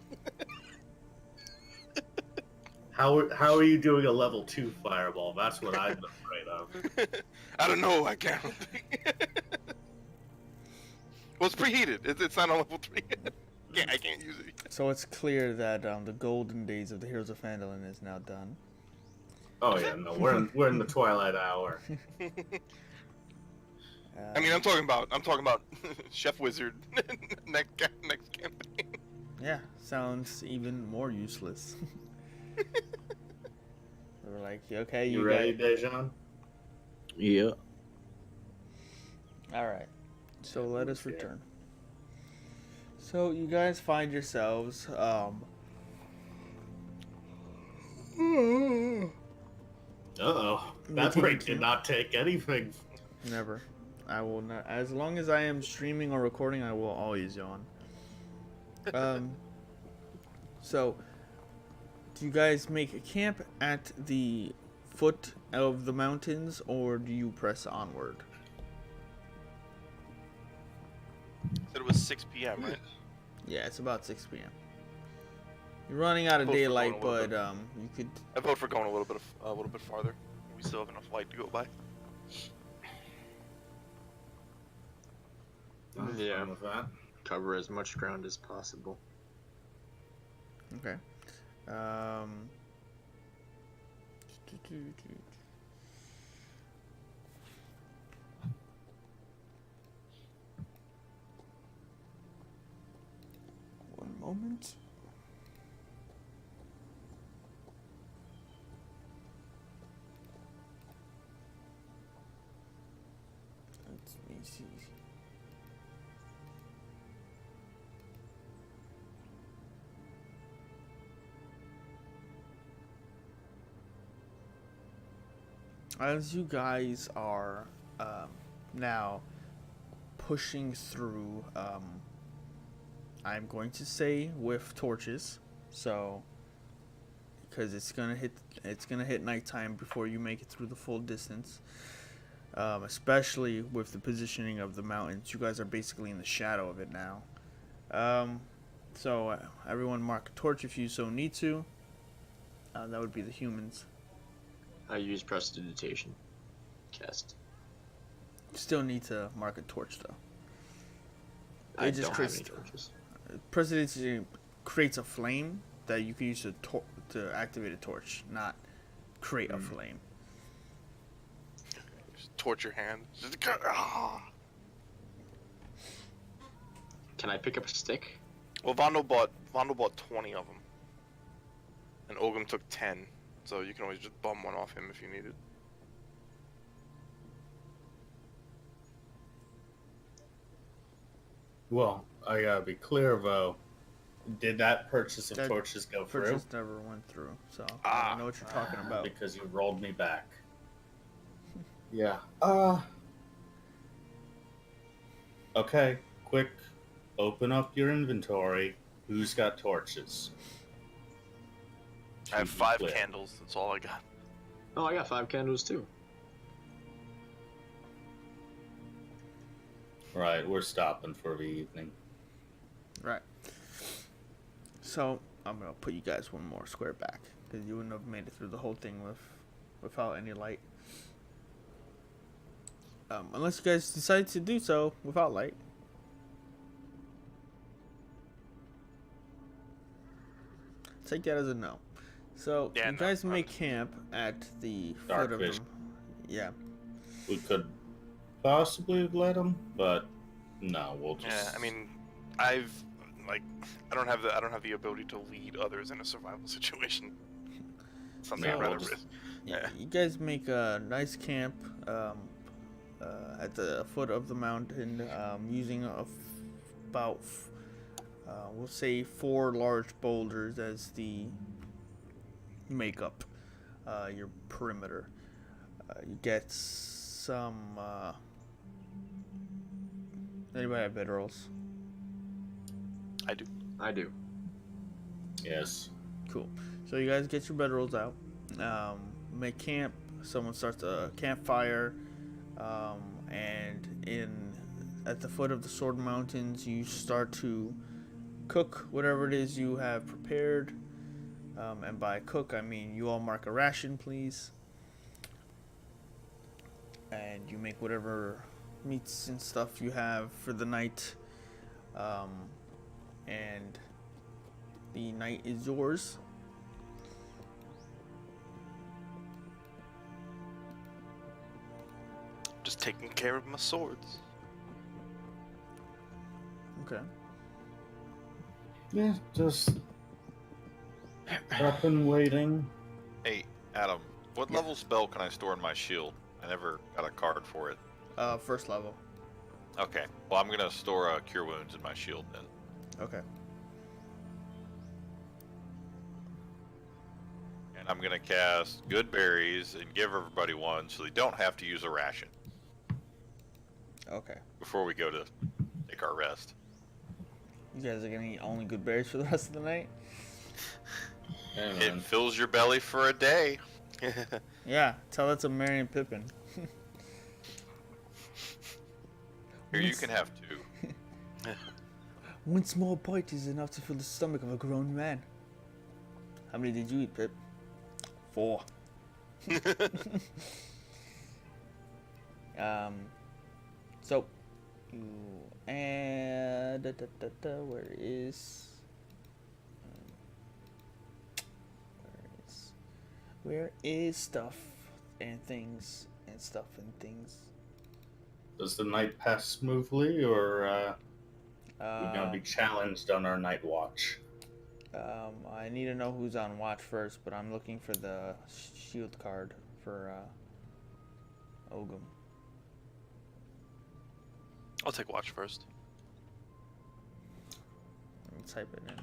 How are you doing a level 2 fireball? That's what I'm afraid of. I don't know, I can't. Well, it's preheated. It's not on level 3. Yeah, I can't use it. So it's clear that the golden days of the Heroes of Phandalin is now done. Oh yeah, no, we're in the twilight hour. I mean, I'm talking about Chef Wizard next campaign. Yeah, sounds even more useless. We're like, okay, You you ready, guys. Dejan? Yeah. All right. So let us return. So you guys find yourselves Uh-oh. That break did not take anything. Never. I will not. As long as I am streaming or recording, I will always yawn. So, do you guys make a camp at the foot of the mountains, or do you press onward? Said it was 6 p.m., right? Yeah, it's about 6 p.m. You're running out of Vote for daylight, going a but little you could. I vote for going a little bit farther. We still have enough light to go by. I'm Yeah. fine with that. Cover as much ground as possible. Okay. One moment. Let me see. As you guys are now pushing through, I'm going to say with torches, so because it's gonna hit nighttime before you make it through the full distance. Especially with the positioning of the mountains, you guys are basically in the shadow of it now. So everyone mark a torch if you so need to. That would be the humans. I use prestidigitation. Cast. Still need to mark a torch though. I It just don't have creates any torches. Presidency creates a flame that you can use to activate a torch, not create a flame. torch your hand. Just, ah. Can I pick up a stick? Well, Vondel bought 20 of them, and Ogum took 10. So you can always just bum one off him if you need it. Well, I gotta be clear though. Did that purchase of That torches go through? Purchase never went through, so I don't know what you're talking about. Because you rolled me back. Yeah. Okay, quick. Open up your inventory. Who's got torches? I have To be 5 clear. candles. That's all I got. Oh, I got 5 candles too. Right, we're stopping for the evening. Right. So I'm gonna put you guys one more square back because you wouldn't have made it through the whole thing without any light. Unless you guys decide to do so without light. Take that as a no. So Yeah, you no, guys I'm make just- camp at the foot Dark of vision. them. Yeah. We could possibly let them, but no, we'll just. Yeah, I mean, I don't have the ability to lead others in a survival situation. Something Yeah, I'd we'll rather just- risk. Yeah. You guys make a nice camp at the foot of the mountain using about we'll say 4 large boulders as the makeup your perimeter. You get some anybody have bedrolls? I do. Yes. Cool. So you guys get your bedrolls out. Make camp. Someone starts a campfire, and at the foot of the Sword Mountains, you start to cook whatever it is you have prepared. And by cook, I mean you all mark a ration, please. And you make whatever meats and stuff you have for the night. And the night is yours. Just taking care of my swords. Okay. Yeah, just up and waiting. Hey, Adam, what Yeah. level spell can I store in my shield? I never got a card for it. First level. Okay, well, I'm gonna store Cure Wounds in my shield then. Okay. And I'm gonna cast Good Berries and give everybody one so they don't have to use a ration Okay. before we go to take our rest. You guys are gonna eat only good berries for the rest of the night? Hey, It man. fills your belly for a day. Yeah, tell that to Merry and Pippin. Here, you can have 2. One small bite is enough to fill the stomach of a grown man. How many did you eat, Pip? 4. So you and where is stuff and things and stuff and things? Does the night pass smoothly, or we're gonna be challenged on our night watch? I need to know who's on watch first, but I'm looking for the shield card for Ogum. I'll take watch first. Let me type it in.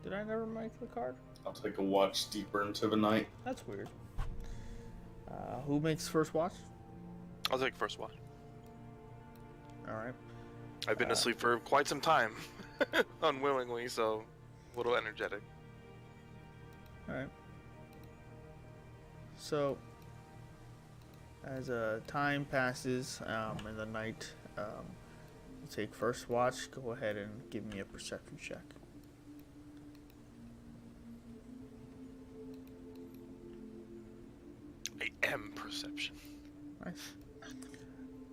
Did I never make the card? I'll take a watch deeper into the night. That's weird. Who makes first watch? I'll take first watch. Alright. I've been asleep for quite some time, unwillingly, so a little energetic. Alright. So, as time passes in the night, you take first watch. Go ahead and give me a perception check. I am perception. Nice.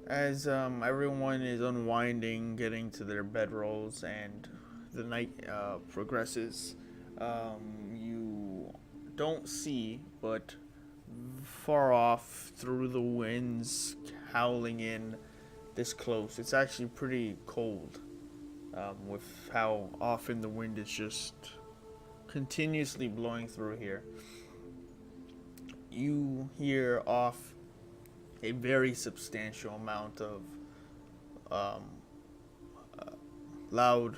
As everyone is unwinding, getting to their bedrolls, and the night progresses, you don't see, but far off through the winds howling in this close, it's actually pretty cold, with how often the wind is just continuously blowing through here. You hear off a very substantial amount of loud,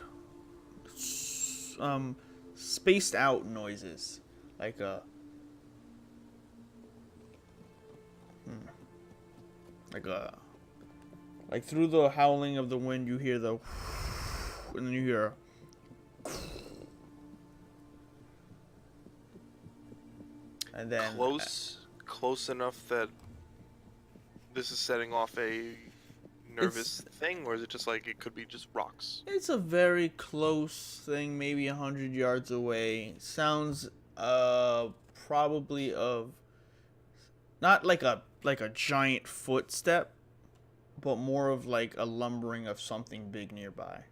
spaced out noises, like a like through the howling of the wind you hear the and then you hear and then close enough that this is setting off a nervous thing, or is it just like it could be just rocks? it's a very close thing, maybe 100 yards away. Sounds probably of not like a giant footstep, but more of like a lumbering of something big nearby,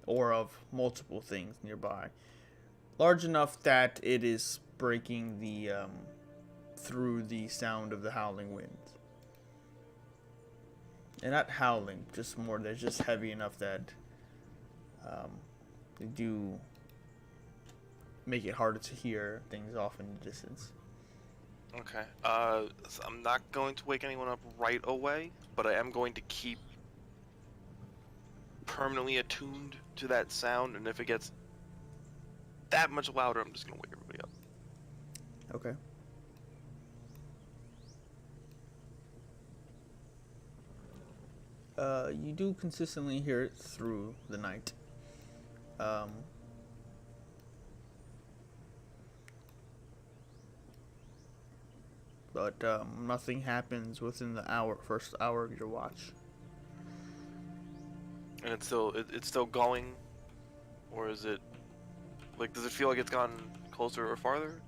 or of multiple things nearby, large enough that it is breaking the through the sound of the howling wind. And not howling, just more, they're just heavy enough that they do make it harder to hear things off in the distance. Okay. So I'm not going to wake anyone up right away, but I am going to keep permanently attuned to that sound, and if it gets that much louder, I'm just gonna wake everybody up. Okay. You do consistently hear it through the night. But nothing happens within the first hour of your watch. And it's still going, or is it like, does it feel like it's gone closer or farther?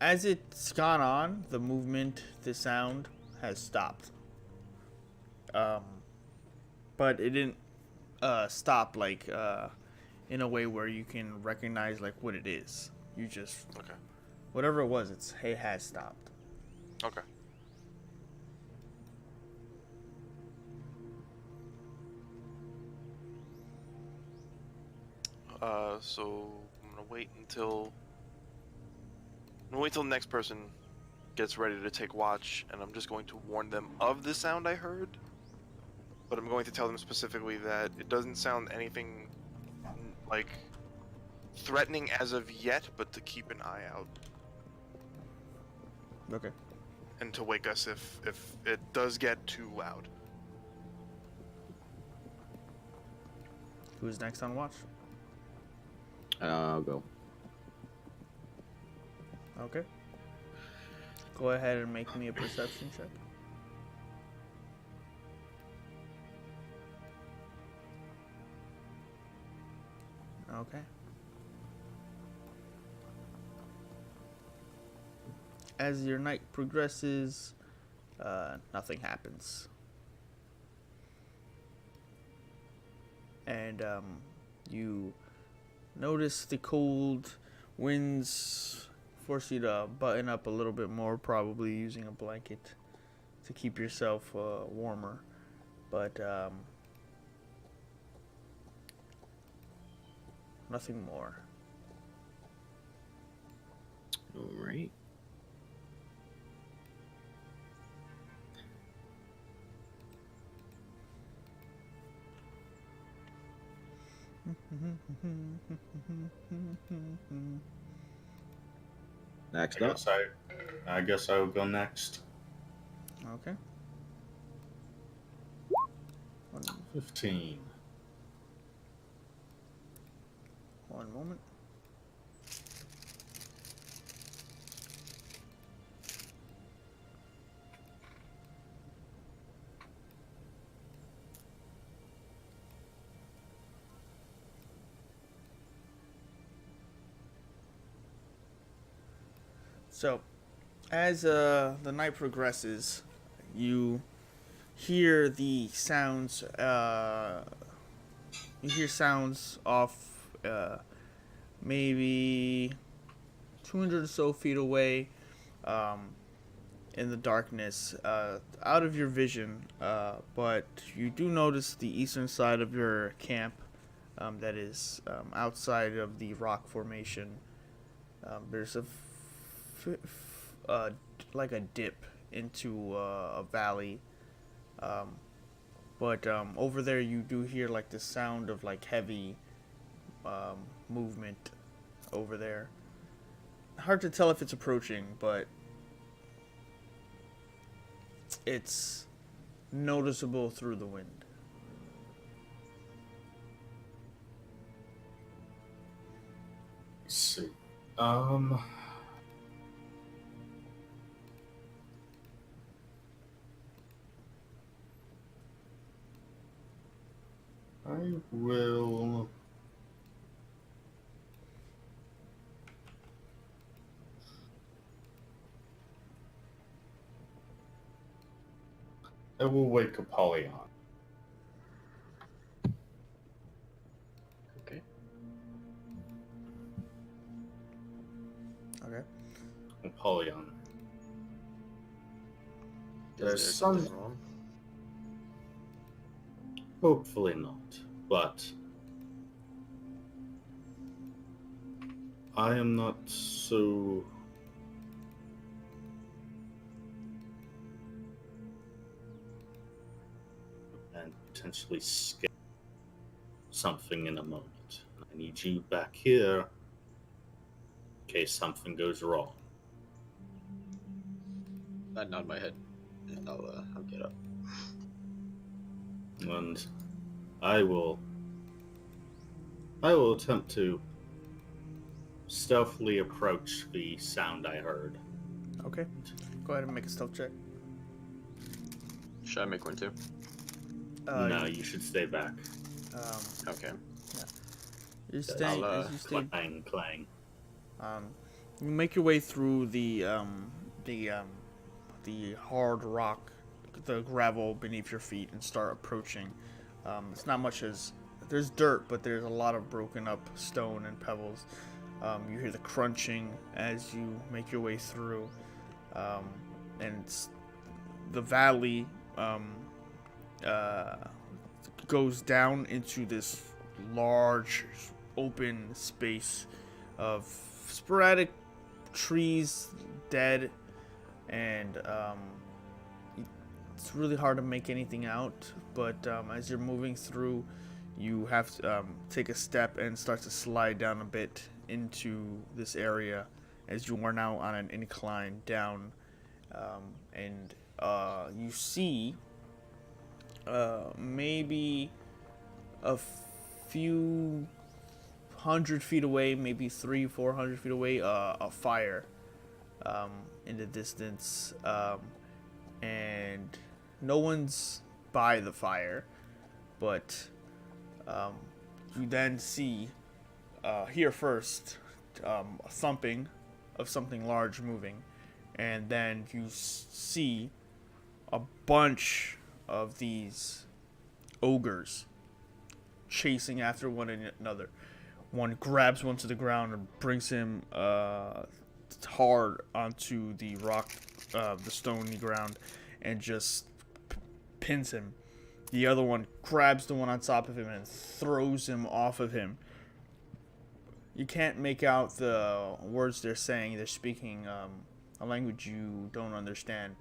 As it's gone on, the movement, the sound has stopped. But it didn't stop like in a way where you can recognize like what it is. You just Okay. whatever it was, it has stopped. Okay. So I'm gonna wait until the next person gets ready to take watch, and I'm just going to warn them of the sound I heard. But I'm going to tell them specifically that it doesn't sound anything like threatening as of yet, but to keep an eye out. Okay. And to wake us if it does get too loud. Who's next on watch? I'll go. Okay. Go ahead and make me a perception check. Okay. As your night progresses, nothing happens. And you notice the cold winds force you to button up a little bit more, probably using a blanket to keep yourself warmer. But nothing more. All right. Next up. I guess I will go next. Okay. 15. One moment. So, as the night progresses, you hear the sounds. You hear sounds off, maybe 200 or so feet away, in the darkness, out of your vision, but you do notice the eastern side of your camp, that is outside of the rock formation. There's like a dip into a valley, but over there you do hear like the sound of like heavy movement over there. Hard to tell if it's approaching, but it's noticeable through the wind. Let's see. I will. I will wake Apollyon. Okay. Okay. Apollyon. Is There's there some. something wrong? Hopefully not, but I am not so. And potentially scare something in a moment. I need you back here in case something goes wrong. I nod my head, and I'll get up. And I will attempt to stealthily approach the sound I heard. Okay. Go ahead and make a stealth check. Should I make one too? No, you should stay back. Okay. You're staying. I'll, As you stay, Clang. you make your way through the hard rock, the gravel beneath your feet, and start approaching. It's not much as there's dirt, but there's a lot of broken up stone and pebbles. You hear the crunching as you make your way through, and the valley goes down into this large open space of sporadic trees, dead, and it's really hard to make anything out. But as you're moving through, you have to take a step and start to slide down a bit into this area as you are now on an incline down, and you see maybe a few 100 feet away, maybe 300-400 feet away, a fire in the distance, and no one's by the fire, but you then see, here first, a thumping of something large moving, and then you see a bunch of these ogres chasing after one another. One grabs one to the ground and brings him hard onto the rock, the stony ground, and just pins him. The other one grabs the one on top of him and throws him off of him. You can't make out the words they're saying. They're speaking a language you don't understand,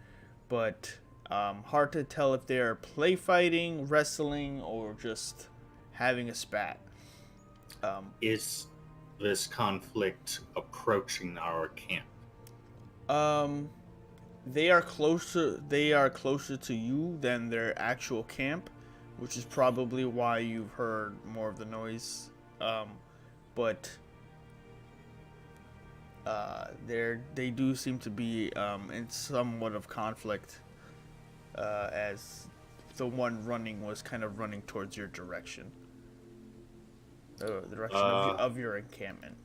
but hard to tell if they're play fighting, wrestling, or just having a spat. Is this conflict approaching our camp? They are closer to you than their actual camp, which is probably why you've heard more of the noise. But they do seem to be in somewhat of conflict, as the one running was kind of running towards your direction. The direction of your encampment.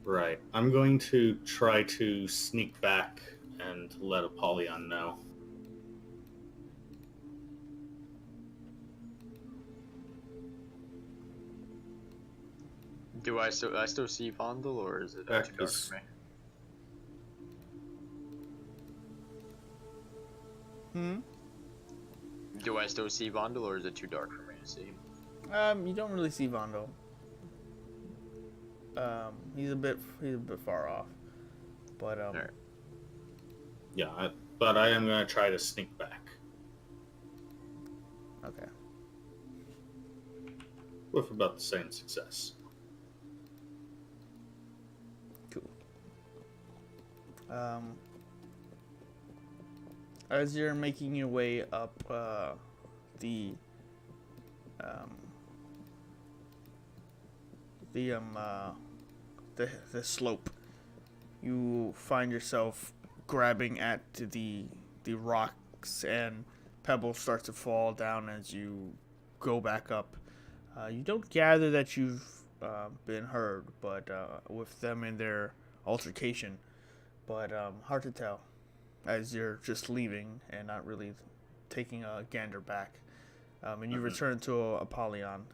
Right. I'm going to try to sneak back and let Apollyon know. Do I still see Fondle, or is it too dark Because- for me? Do I still see Fondle, or is it too dark for me to see? You don't really see Vondo. He's a bit far off, but Alright. Yeah, but I am going to try to sneak back. Okay. With about the same success. Cool. As you're making your way up the slope, you find yourself grabbing at the rocks, and pebbles start to fall down as you go back up. You don't gather that you've been heard, but with them in their altercation, but hard to tell as you're just leaving and not really taking a gander back. And you return to Apollyon.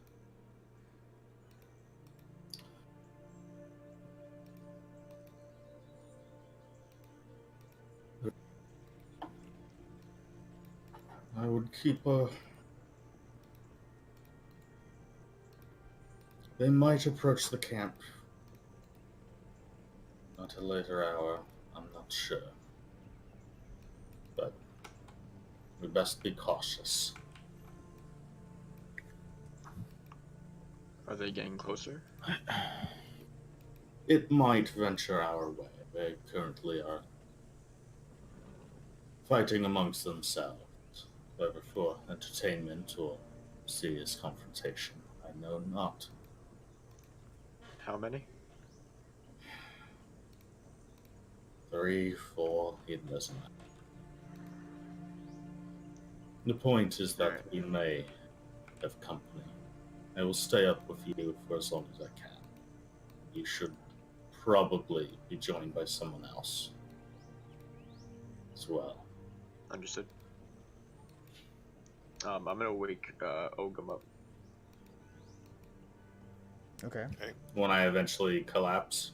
I would keep a... They might approach the camp. At a later hour, I'm not sure. But we best be cautious. Are they getting closer? It might venture our way. They currently are fighting amongst themselves, whether for entertainment or serious confrontation. I know not. How many? 3, 4, it doesn't matter. The point is that we may have company. I will stay up with you for as long as I can. You should probably be joined by someone else as well. Understood. I'm gonna wake Ogum up. Okay. When I eventually collapse.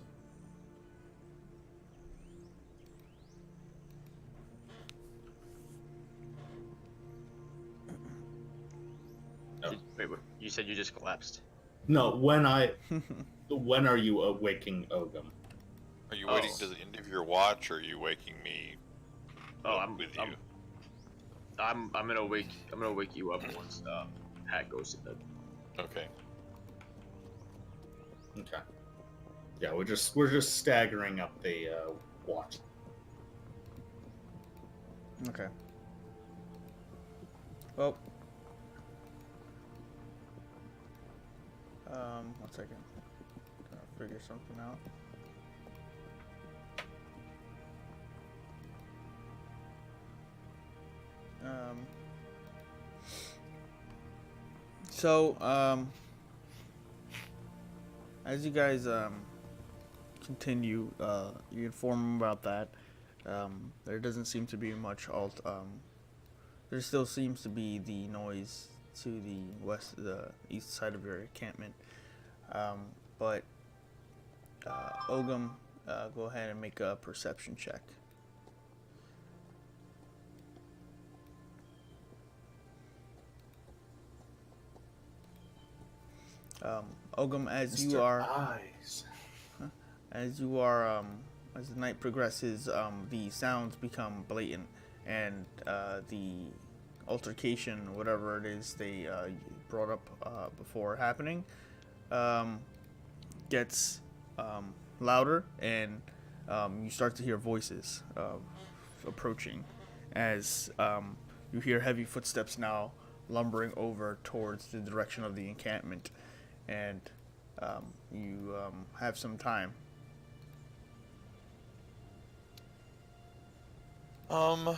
No. Wait, you said you just collapsed? No, when are you awaking Ogum? Are you waiting to the end of your watch, or are you waking me with you? I'm gonna wake you up once Hat goes to bed. Okay. Okay. Yeah, we're just staggering up the watch. Okay. Well, 1 second. Gotta figure something out. As you guys continue, you inform them about that. There doesn't seem to be much there still seems to be the noise to the east side of your encampment. But Ogum, go ahead and make a perception check. Ogum, as you are, Eyes. as the night progresses, the sounds become blatant, and the altercation, whatever it is they brought up before happening, gets louder, and you start to hear voices approaching as you hear heavy footsteps now lumbering over towards the direction of the encampment, and you have some time. I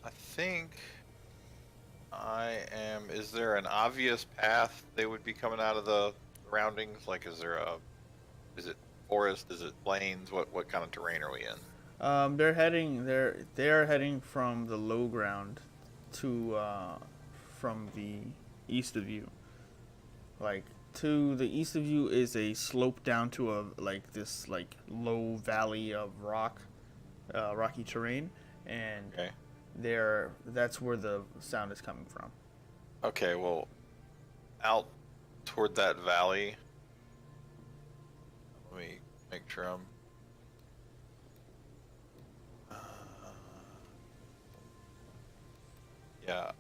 think I am. Is there an obvious path they would be coming out of the surroundings? Like, is it forest? Is it plains? What kind of terrain are we in? They're heading from the low ground to from the east of you, like to the east of you is a slope down to a this low valley of rocky terrain, and Okay. that's where the sound is coming from. Okay, well, out toward that valley. Let me make sure I'm. Yeah.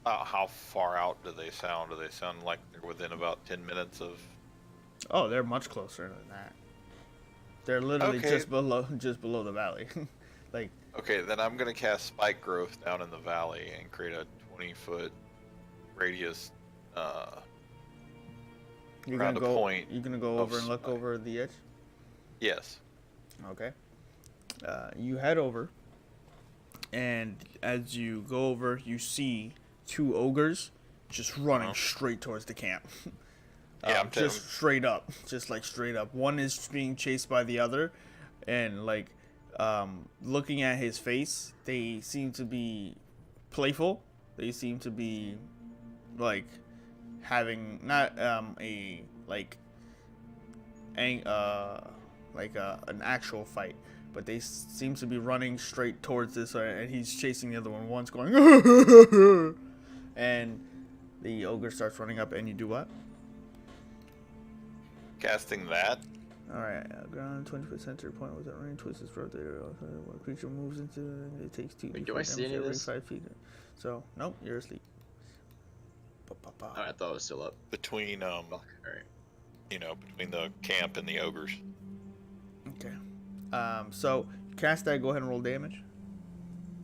How far out do they sound? Do they sound like they're within about 10 minutes of? Oh, they're much closer than that. They're literally Okay. just below the valley. Like, Okay, then I'm gonna cast Spike Growth down in the valley and create a 20-foot radius. you're Around gonna a go. point You're gonna go of over and look spike. over the edge. Yes. Okay. You head over, and as you go over, you see two ogres just running straight towards the camp. Yeah, I'm just straight up, straight up. One is being chased by the other, and looking at his face, they seem to be playful. They seem to be having not an actual fight, but they seem to be running straight towards this, and he's chasing the other one. One's going, and the ogre starts running up, and you do what? Casting that. Alright, ground 20% center point with a range, twist is rotated. When a creature moves into it, it takes 2 Wait, do I see any of every this? 5 feet. So, nope, you're asleep. I thought it was still up. Between Fuck. All right. between the camp and the ogres. Okay. So, cast that, go ahead and roll damage.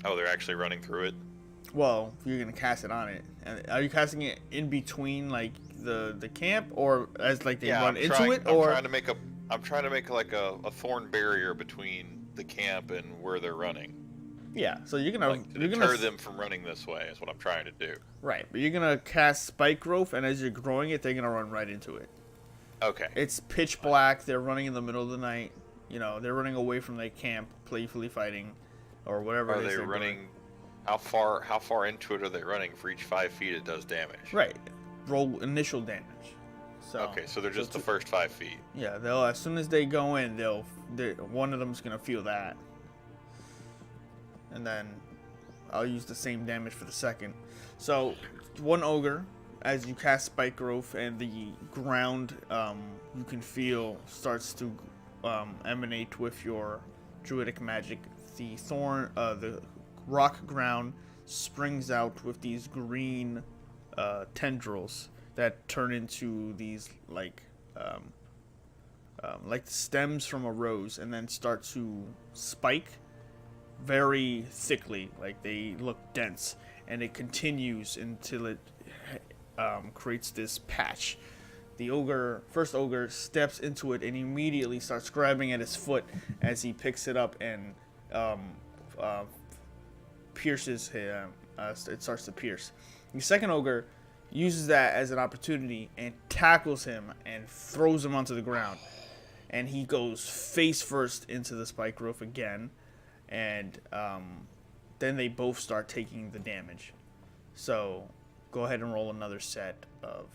Oh, they're actually running through it. Well, you're gonna cast it on it. And are you casting it in between the camp, or as they run into it, or I'm trying to make like a thorn barrier between the camp and where they're running. yeah? So you're gonna Deter them from running this way is what I'm trying to do. right, but you're gonna cast spike growth, and as you're growing it, they're gonna run right into it. Okay. It's pitch black. They're running in the middle of the night. They're running away from their camp, playfully fighting, or whatever. Are it is they they're running? doing. How far into it are they running? For each 5 feet, it does damage. Right. Roll initial damage. So Okay, so they're just the first 5 feet. yeah, they'll as soon as they go in, one of them's gonna feel that, and then I'll use the same damage for the second. So one ogre, as you cast spike growth, and the ground you can feel starts to emanate with your druidic magic. The rock ground springs out with these green tendrils that turn into these like stems from a rose, and then start to spike very thickly, like they look dense, and it continues until it creates this patch. The first ogre steps into it and immediately starts grabbing at his foot as he picks it up and pierces him. It starts to pierce. The second ogre uses that as an opportunity and tackles him and throws him onto the ground. And he goes face first into the spike growth again. And then they both start taking the damage. So go ahead and roll another set of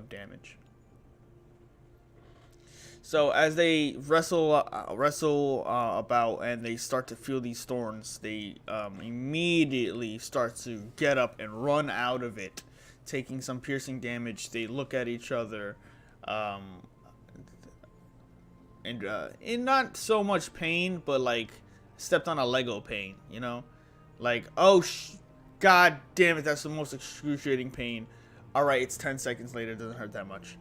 damage. So as they wrestle about and they start to feel these thorns, they immediately start to get up and run out of it, taking some piercing damage. They look at each other, and in not so much pain, but like stepped on a Lego pain, like, oh god damn it, that's the most excruciating pain. All right, it's 10 seconds later, it doesn't hurt that much.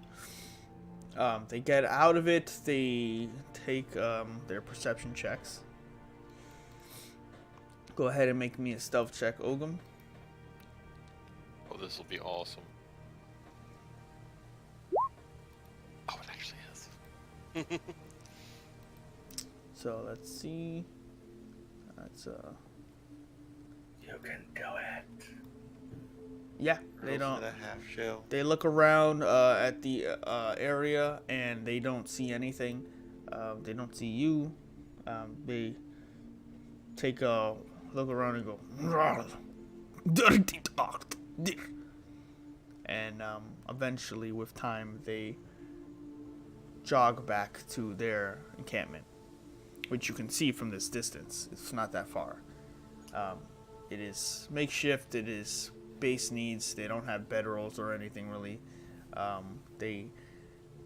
They get out of it. They take their perception checks. Go ahead and make me a stealth check, Ogum. Oh, this will be awesome. Oh, it actually is. So let's see. That's You can do it. yeah. They don't. A half shell. They look around at the area and they don't see anything. They don't see you. They take a look around and go, And eventually, with time, they jog back to their encampment, which you can see from this distance. It's not that far. It is makeshift. It is base needs. They don't have bedrolls or anything really. They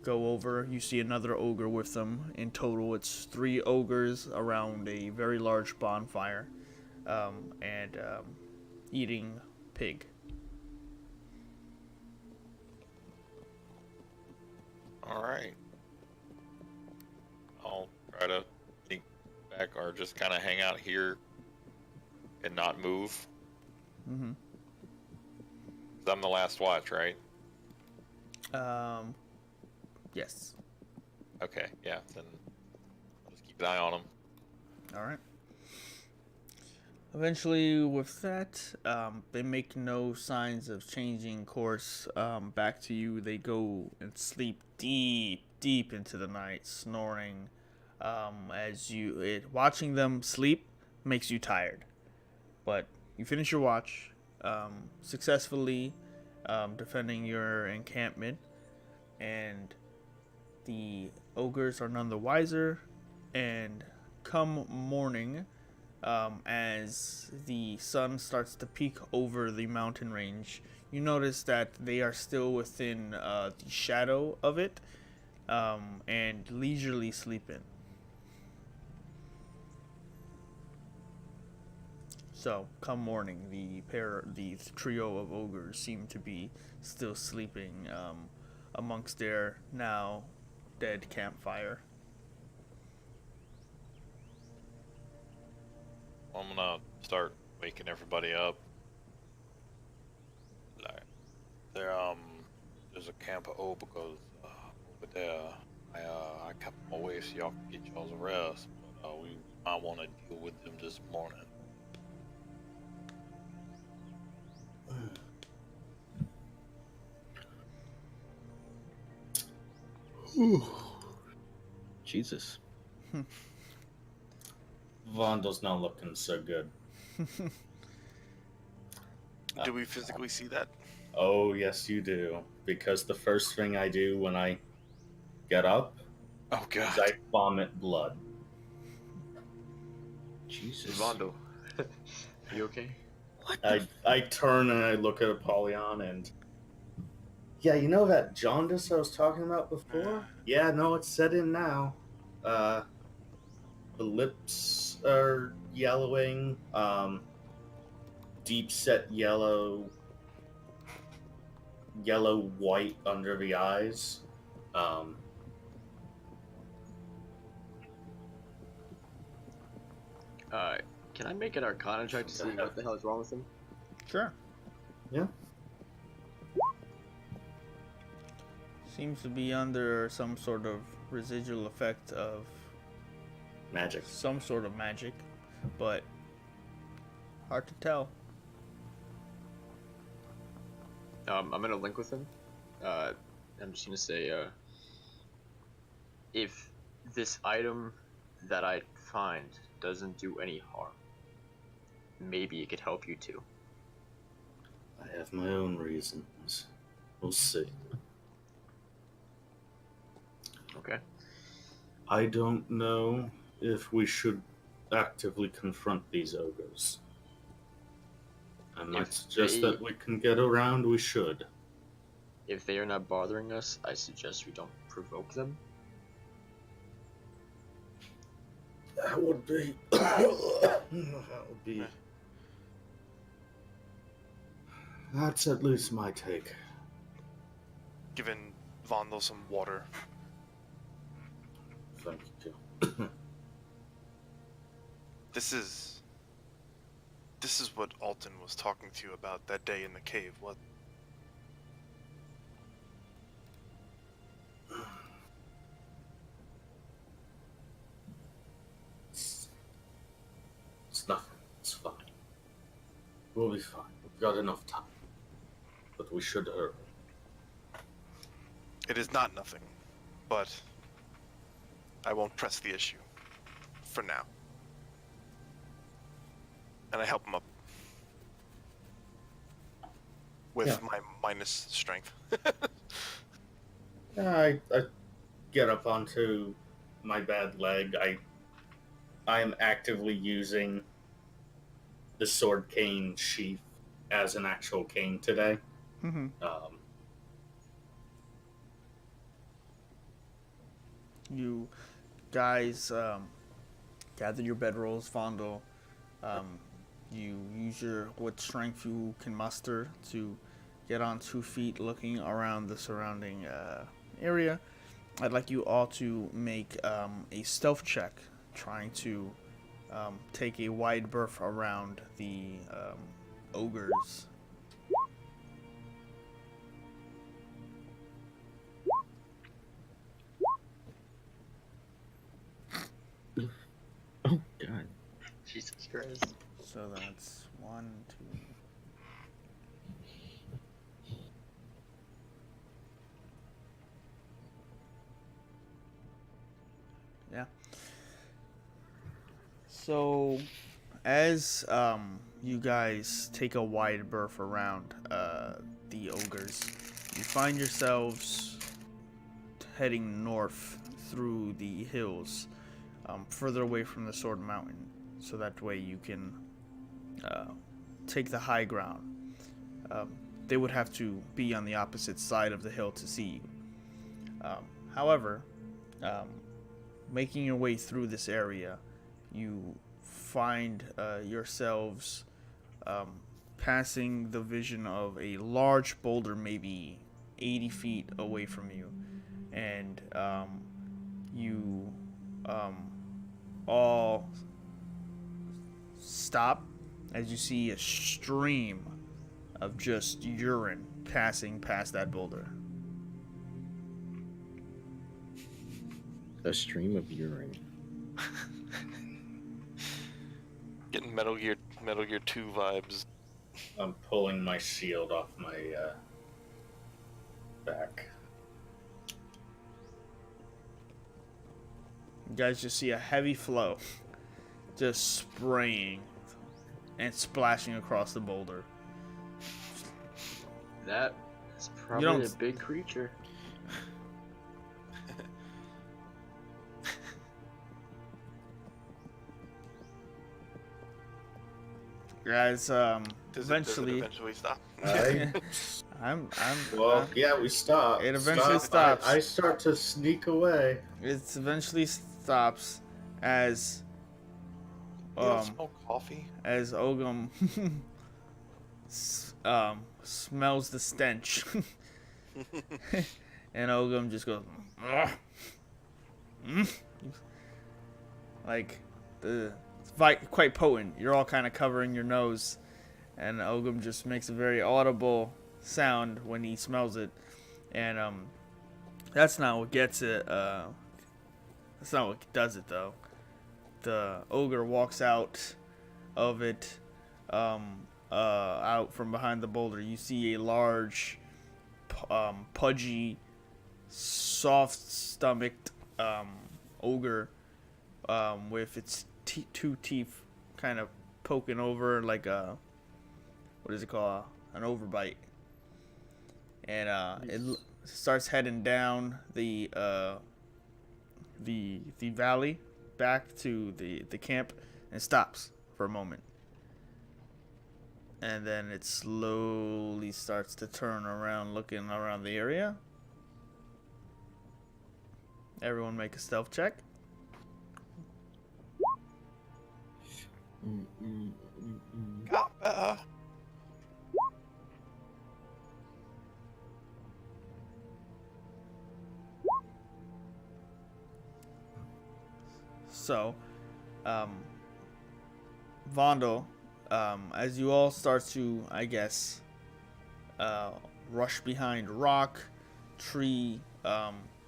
go over. You see another ogre with them. In total, it's 3 ogres around a very large bonfire, and eating pig. All right. I'll try to think back or just kind of hang out here and not move. Mm-hmm. 'Cause I'm the last watch, right? Yes. Okay, yeah, then I'll just keep an eye on them. All right. Eventually, with that, they make no signs of changing course back to you. They go and sleep deep into the night, snoring. Watching them sleep makes you tired, but you finish your watch successfully, defending your encampment, and the ogres are none the wiser. And come morning, as the sun starts to peek over the mountain range, you notice that they are still within the shadow of it, and leisurely sleeping. So, come morning, the trio of ogres seem to be still sleeping amongst their now dead campfire. I'm gonna start waking everybody up. Like, there's a camp of ogres over there. I kept them away so y'all can get y'all's rest, but we might want to deal with them this morning. Jesus. Fondle's not looking so good. Do we physically see that? Oh, yes, you do. Because the first thing I do when I get up Oh is god. I vomit blood. Jesus. Fondle, are you okay? I turn and I look at Apollyon and... Yeah, you know that jaundice I was talking about before? Yeah, no, it's set in now. The lips are yellowing, deep set yellow white under the eyes. Can I make an Arcana check to see what the hell is wrong with him? Sure. Yeah. Seems to be under some sort of residual effect of Magic. some sort of magic, but hard to tell. I'm gonna link with him. I'm just gonna say, if this item that I find doesn't do any harm, maybe it could help you too. I have my own reasons. We'll see. Okay. I don't know if we should actively confront these ogres. I might suggest that we can get around, we should. If they are not bothering us, I suggest we don't provoke them. That would be... that would be... That's at least my take. Giving Fondle some water. Thank you. This is what Alton was talking to you about that day in the cave. What? It's nothing. It's fine. We'll be fine. We've got enough time. But we should hurry. It is not nothing, but I won't press the issue for now. And I help him up. with my minus strength. I get up onto my bad leg. I am actively using the sword cane sheath as an actual cane today. Mm-hmm. You guys gather your bedrolls, Fondle. You use what strength you can muster to get on 2 feet, looking around the surrounding area. I'd like you all to make a stealth check, trying to take a wide berth around the ogres. Oh God. Jesus Christ. So that's 1, 2. Yeah. So, as you guys take a wide berth around the ogres, you find yourselves heading north through the hills, further away from the Sword Mountain, so that way you can take the high ground. They would have to be on the opposite side of the hill to see you. However, making your way through this area, you find yourselves passing the vision of a large boulder, maybe 80 feet away from you, and you all stop as you see a stream of just urine passing past that boulder. A stream of urine. Getting Metal Gear 2 vibes. I'm pulling my shield off my back. You guys just see a heavy flow just spraying and splashing across the boulder. That is don't- probably a big creature. Guys, Does eventually, it eventually stop? Yeah, we stop. It eventually Stop. stops. I start to sneak away. it eventually stops as You don't smoke coffee? as Ogum smells the stench, and Ogum just goes, "Ugh." Like it's quite potent. You're all kind of covering your nose, and Ogum just makes a very audible sound when he smells it, and that's not what gets it. That's not what does it though. The ogre walks out of it, out from behind the boulder. You see a large, pudgy, soft-stomached ogre with its 2 teeth kind of poking over like a, what is it called? An overbite. And it starts heading down the valley back to the camp and stops for a moment. And then it slowly starts to turn around, looking around the area. Everyone make a stealth check. Got better. So, Fondle, as you all start to, I guess, rush behind rock, tree,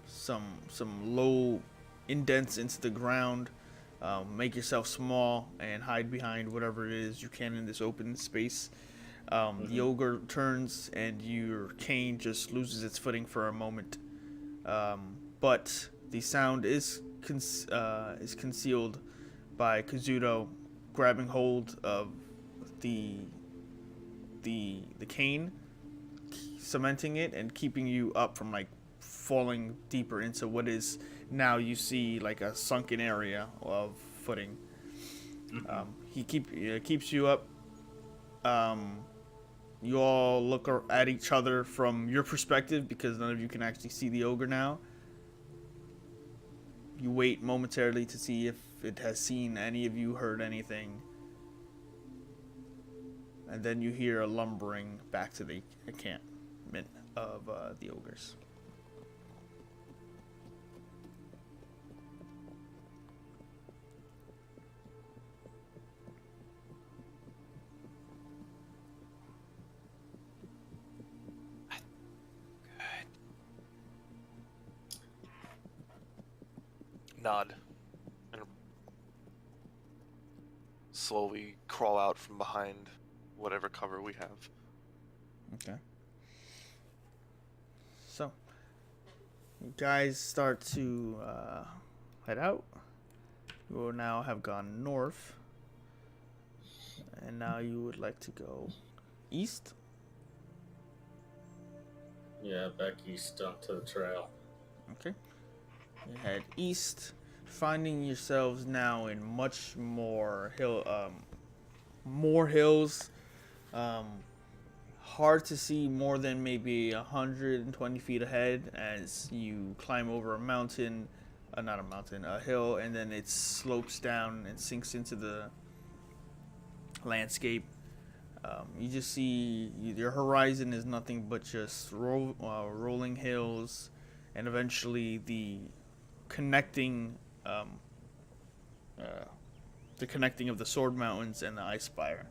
some low indents into the ground, make yourself small and hide behind whatever it is you can in this open space. The ogre turns and your cane just loses its footing for a moment, but the sound is concealed by Kazuto grabbing hold of the cane cementing it and keeping you up from like falling deeper into what is now you see like a sunken area of footing. He keeps you up. You all look at each other from your perspective because none of you can actually see the ogre now. You wait momentarily to see if it has seen any of you, heard anything. And then you hear a lumbering back to the encampment of the ogres. Nod. And slowly crawl out from behind whatever cover we have. Okay. So, you guys start to head out. You will now have gone north. And now you would like to go east. Yeah, back east onto the trail. Okay. You head east, finding yourselves now in much more more hills. Hard to see more than maybe 120 feet ahead as you climb over a mountain, a hill, and then it slopes down and sinks into the landscape. You just see your horizon is nothing but just rolling hills, and eventually the connecting of the Sword Mountains and the Ice Spire.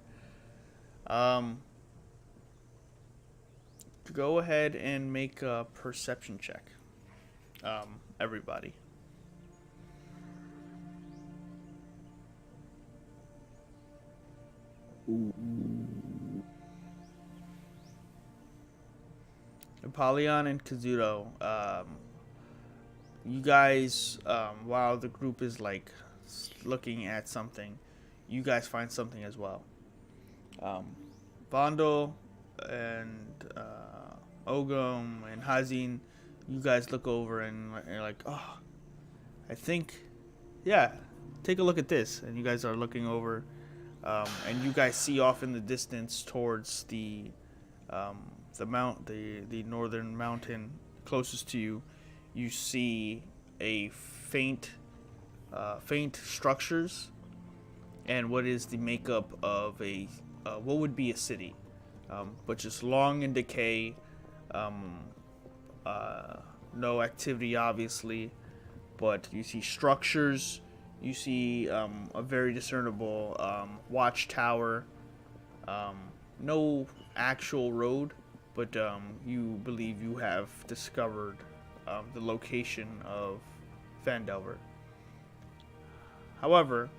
Go ahead and make a perception check. Everybody. Apollyon and Kazuto, you guys, while the group is like looking at something, you guys find something as well. Fondle and Ogum and Hazin, you guys look over and you're like, oh, I think, yeah, take a look at this. And you guys are looking over, and you guys see off in the distance towards the northern mountain closest to you. You see a faint structures and what is the makeup of a what would be a city, but just long in decay. No activity, obviously, but you see structures. You see a very discernible watchtower. No actual road, but you believe you have discovered the location of Phandelver. However,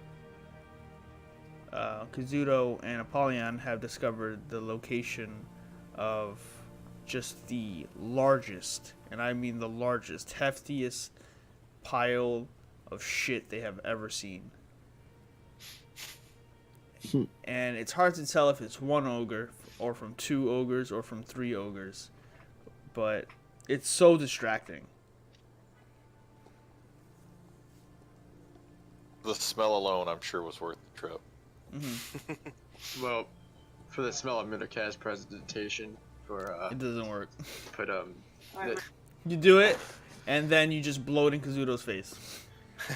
Kazuto and Apollyon have discovered the location of just the largest, and I mean the largest, heftiest pile of shit they have ever seen. And it's hard to tell if it's one ogre, or from two ogres, or from three ogres. But it's so distracting. The smell alone, I'm sure, was worth the trip. Mm-hmm. Well, for the smell, I'm gonna cast presentation for It doesn't work. But You do it, and then you just blow it in Kazuto's face.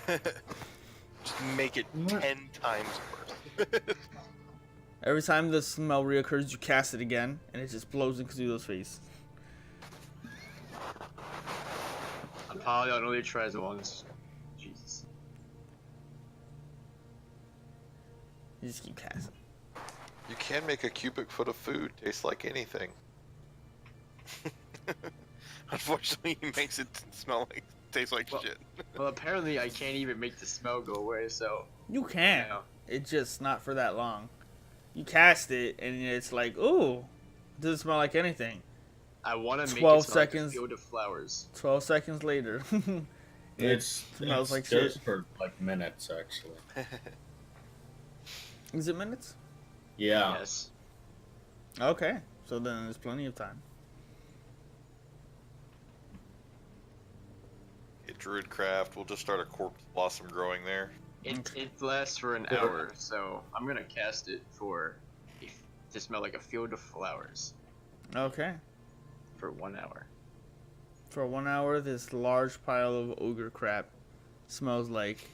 Just make it 10 times worse. Every time the smell reoccurs, you cast it again, and it just blows in Kazuto's face. Apollyon only tries once. Jesus. You just keep casting. You can make a cubic foot of food taste like anything. Unfortunately, he makes it taste like shit. Well, apparently I can't even make the smell go away, so... You can. Yeah. It's just not for that long. You cast it, and it's like, ooh, it doesn't smell like anything. I want to make it 12 smell seconds. like a field of flowers. 12 seconds later. It smells like goes shit. for like minutes, actually. Is it minutes? Yeah. Yes. Okay, so then there's plenty of time. Druidcraft. We'll just start a corpse blossom growing there. It lasts for an hour, so I'm gonna cast it to smell like a field of flowers Okay. for 1 hour. For 1 hour, this large pile of ogre crap smells like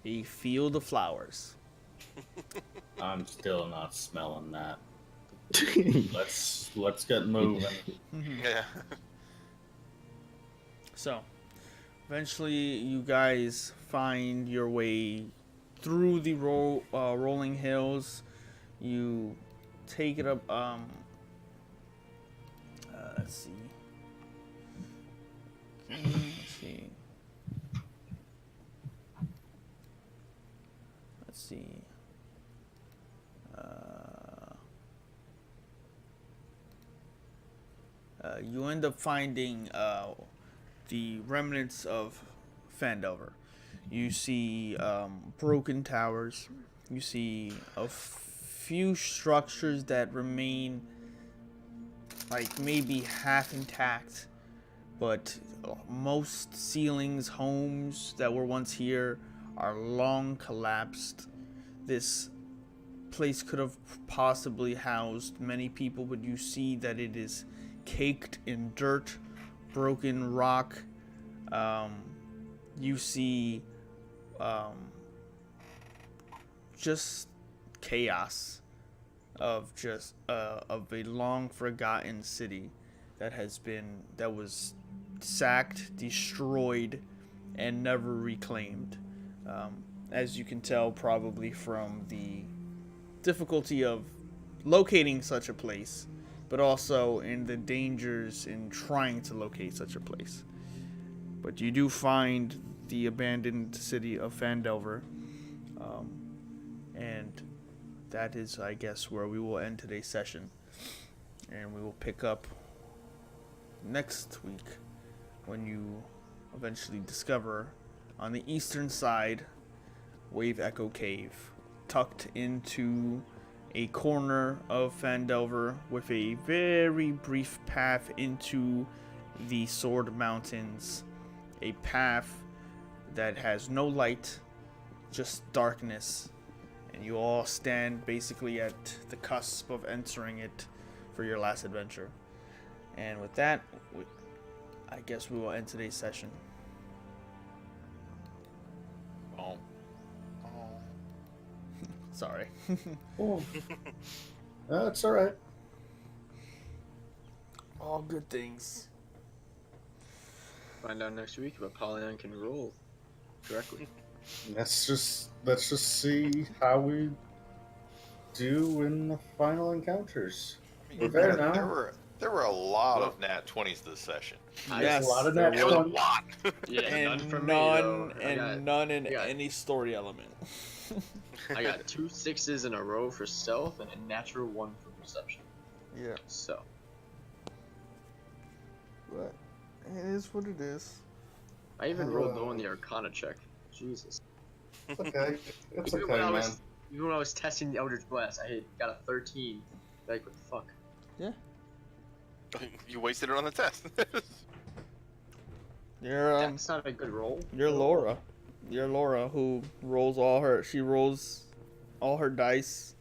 a field of flowers. I'm still not smelling that. Let's get moving. Yeah. So, eventually, you guys find your way through the rolling hills. You take it up. Let's see. Let's see. You end up finding the remnants of Phandelver. You see broken towers. You see a few structures that remain like maybe half intact, but most ceilings, homes that were once here are long collapsed. This place could have possibly housed many people, but you see that it is caked in dirt, broken rock. You see just chaos of a long forgotten city that was sacked, destroyed, and never reclaimed. As you can tell probably from the difficulty of locating such a place, but also in the dangers in trying to locate such a place. But you do find the abandoned city of Phandelver, and that is, I guess, where we will end today's session. And we will pick up next week when you eventually discover on the eastern side Wave Echo Cave, tucked into a corner of Phandelver with a very brief path into the Sword Mountains. A path that has no light, just darkness. And you all stand basically at the cusp of entering it for your last adventure. And with that, I guess we will end today's session. Oh. Sorry. Oh. That's all right. All good things. Find out next week if Apollyon can roll correctly. Let's just see how we do in the final encounters. We're there now. There were a lot of nat 20s this session. Yes, a lot of there nat It was a 20s. lot. Yeah, and none for me, none, though. and none in any story element. I got 2 6s in a row for stealth and a natural 1 for perception. Yeah, So, but it is what it is. I even rolled low on the Arcana check. Jesus. It's okay. It's Even okay, when I man. was Even when I was testing the Eldritch Blast, I got a 13. Like, what the fuck? You wasted it on the test. That's not a good roll. You're Laura. You're Laura, who rolls all her dice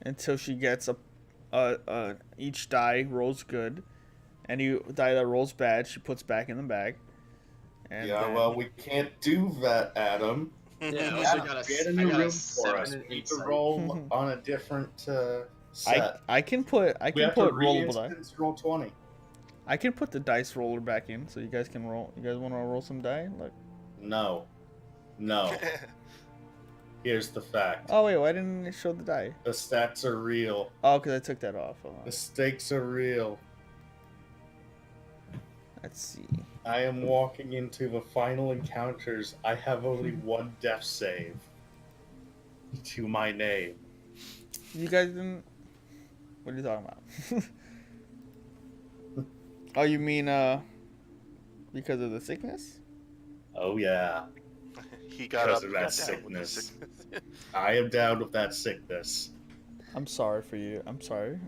until she gets each die rolls good. Any die that rolls bad, she puts back in the bag. And Yeah, then- well, we can't do that, Adam. Yeah, I also got Get a I new got a room for us. 7 and We need 8 to sight. roll on a different set. I can put we have rollable to die. re-instance roll 20. I can put the dice roller back in, so you guys can roll. You guys want to roll some die? Look. No. Here's the fact. Oh wait, why didn't it show the die? The stats are real. Oh, because I took that off. Hold on. The stakes are real. Let's see. I am walking into the final encounters. I have only one death save to my name. You guys didn't. What are you talking about? Oh, you mean because of the sickness? Oh yeah, He got Because up. of He that got down with the sickness. I am down with that sickness. I'm sorry for you. I'm sorry.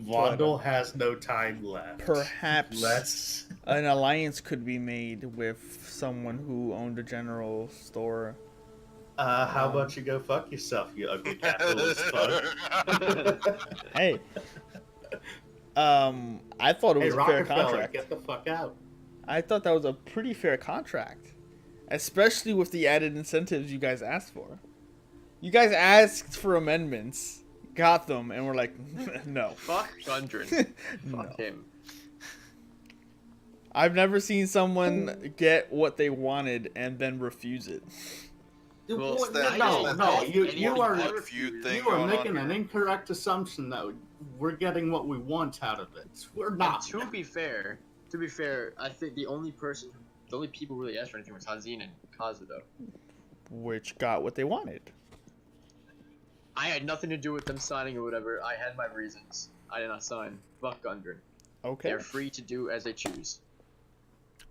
Vondel has no time left. Perhaps Let's. an alliance could be made with someone who owned a general store. How about you go fuck yourself, you ugly capitalist fuck? Hey, I thought it Hey, was a fair Rockefeller, contract. get the fuck out. I thought that was a pretty fair contract, especially with the added incentives you guys asked for. You guys asked for amendments, got them, and we're like, no. Fuck Gundren. Fuck him. I've never seen someone get what they wanted and then refuse it. Well, No, you are going making an incorrect assumption that we're getting what we want out of it. We're not. To be fair, I think the only people really asked for anything was Hazin and Kazuto. Which got what they wanted. I had nothing to do with them signing or whatever. I had my reasons. I did not sign. Fuck Gundren. Okay. They're free to do as they choose.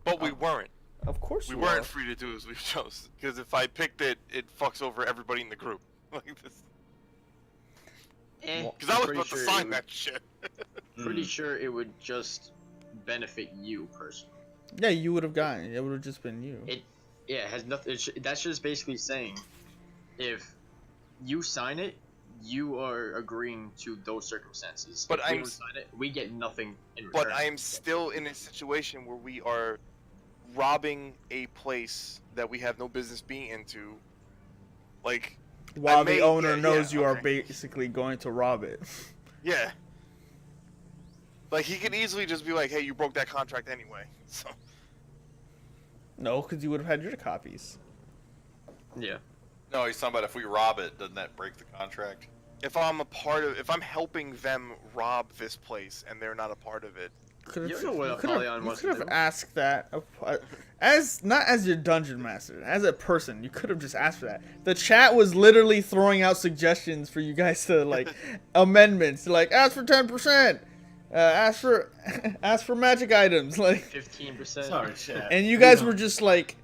But we weren't. Of course We you weren't are. free to do as we chose. Because if I picked it, it fucks over everybody in the group. Like this. Because I was about to sign that shit. Pretty sure it would just benefit you personally. Yeah, you would have gotten it. It would have just been you. Yeah, it has nothing. That's just basically saying, if you sign it, you are agreeing to those circumstances. But if we don't sign it, we get nothing in return. But I am still in a situation where we are robbing a place that we have no business being into. Like, While the owner knows you are basically going to rob it. Yeah. Like, he could easily just be like, hey, you broke that contract anyway. So. No, because you would have had your copies. Yeah. No, he's talking about if we rob it, doesn't that break the contract? If I'm helping them rob this place and they're not a part of it. You don't know what Apollyon wants to You could have do. asked that, not as your dungeon master, as a person. You could have just asked for that. The chat was literally throwing out suggestions for you guys to like amendments, like ask for 10%, ask for magic items, like 15%. Sorry, chat. and you guys were just like,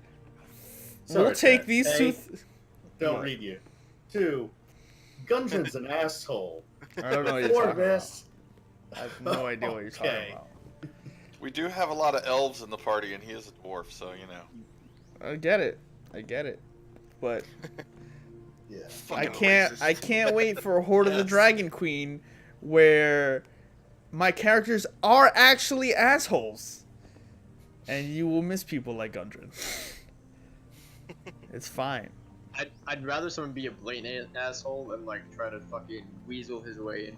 we'll Sorry, take chat. these A, two. Don't read you. 2, Gundren's an asshole. I don't know what you're For talking this. about. I have no idea what you're talking Okay. about. We do have a lot of elves in the party, and he is a dwarf, so you know. I get it, but Yeah. I Fucking can't. racist. I can't wait for Horde of the Dragon Queen, where my characters are actually assholes, and you will miss people like Gundren. It's fine. I'd rather someone be a blatant asshole than like try to fucking weasel his way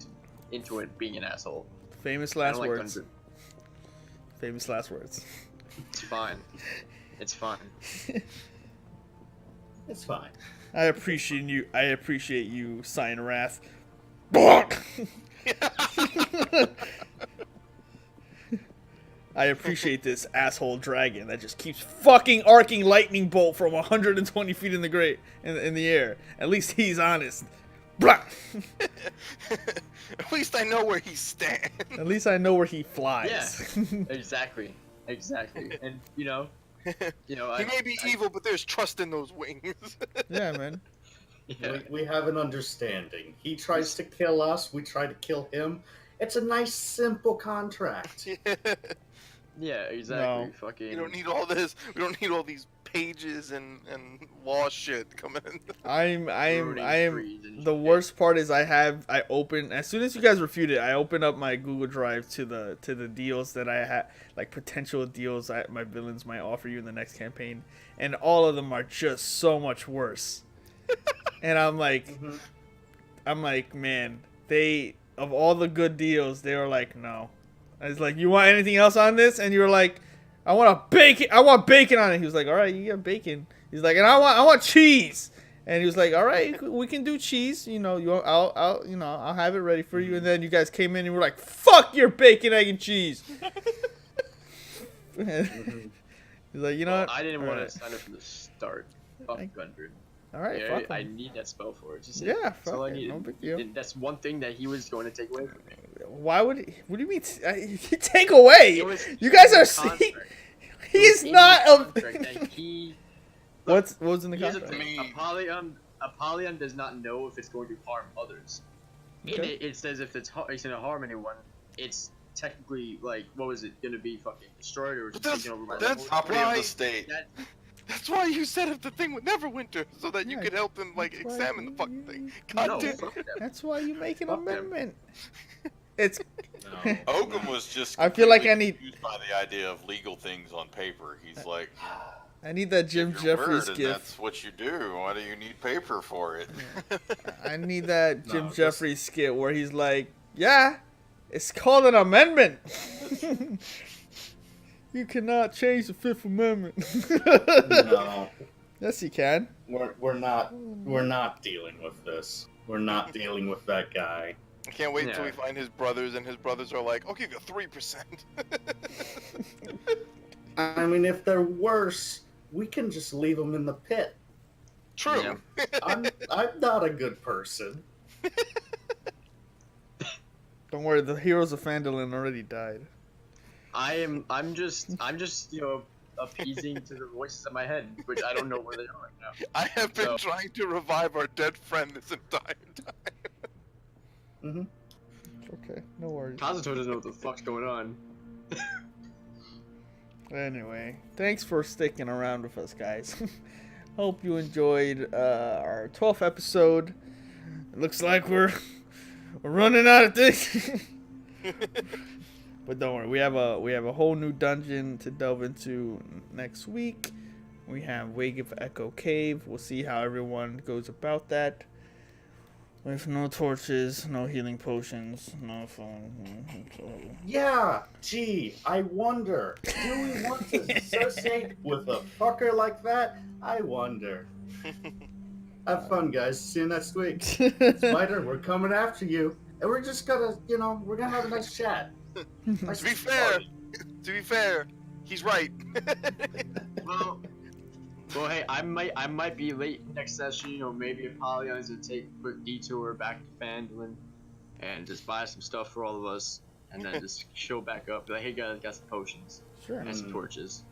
into it being an asshole. Famous I last don't like words. Gundren. Famous last words. It's fine. It's fine. It's fine. I appreciate you, Sign Wrath. I appreciate this asshole dragon that just keeps fucking arcing lightning bolt from 120 feet in the air. At least he's honest. Blah. At least I know where he stands. At least I know where he flies. Yeah. Exactly. And He I may be evil, but there's trust in those wings. Yeah, man. Yeah. We have an understanding. He tries to kill us, we try to kill him. It's a nice, simple contract. Yeah, exactly. No. Fucking. We don't need all this. We don't need all these pages and law shit coming in. I am. trees and The shit. worst part is I open as soon as you guys refute it. I open up my Google Drive to the deals that I had, like potential deals that my villains might offer you in the next campaign, and all of them are just so much worse. And I'm like, man, of all the good deals, they were like, no. I was like, you want anything else on this? And you were like, I want bacon on it. He was like, all right, you get bacon. He's like, and I want cheese. And he was like, all right, we can do cheese. I'll have it ready for you. And then you guys came in and were like, fuck your bacon, egg, and cheese. He's like, you know what? I didn't All want right. to sign up from the start. Fuck Gundren. All right, Yeah, fuck I him. need that spell for it. Just Yeah, that's all fuck I it, needed. no big deal. And that's one thing that he was going to take away from me. Why would he? What do you mean? Take away? It was You guys in are. the contract. He It was is in not the a. contract that he. What was in the Here's the contract? thing. Apollyon does not know if it's going to harm others. In Okay. it says if it's going to harm anyone, it's technically like, what was it gonna be fucking destroyed or But just taken over by that's the Property of the why- state. That's why you set up the thing with Neverwinter, so that you Yeah, could help him like that's why examine the you- fucking thing. you- God No, damn. fuck them. That's why you make an Fuck them. amendment. It's. No. Ogun was just. I feel like completely I need- confused by the idea of legal things on paper. He's like, I need that Jim "Give your Jeffries word, and gift. that's what you do. Why do you need paper for it?" I need that No, Jim this- Jeffries skit where he's like, "Yeah, it's called an amendment. You cannot change the Fifth Amendment." No, Yes, you can. we're not dealing with this. We're not dealing with that guy. I can't wait until Yeah. we find his brothers, and his brothers are like, "I'll give you 3%." I mean, if they're worse, we can just leave them in the pit. True. Yeah. I'm not a good person. Don't worry, the Heroes of Phandalin already died. I'm just appeasing to the voices in my head, which I don't know where they are right now. I have been So- trying to revive our dead friend this entire time. Hmm. Okay, no worries. Kazuto doesn't know what the fuck's going on. Anyway, thanks for sticking around with us, guys. Hope you enjoyed our 12th episode. It looks like we're running out of things. But don't worry, we have a whole new dungeon to delve into next week. We have Wake of Echo Cave. We'll see how everyone goes about that. With no torches, no healing potions, no phone. Yeah, gee, I wonder, do we want to associate with a fucker like that? I wonder. Have fun, guys. See you next week. Spider, we're coming after you. And we're just gonna, we're gonna have a nice chat. Nice To be fair, party. to be fair, he's right. Well, hey, I might be late next session. Maybe Apollyon to take a quick detour back to Phandalin and just buy some stuff for all of us, and then just show back up. Be like, hey guys, got some potions Sure. and some torches.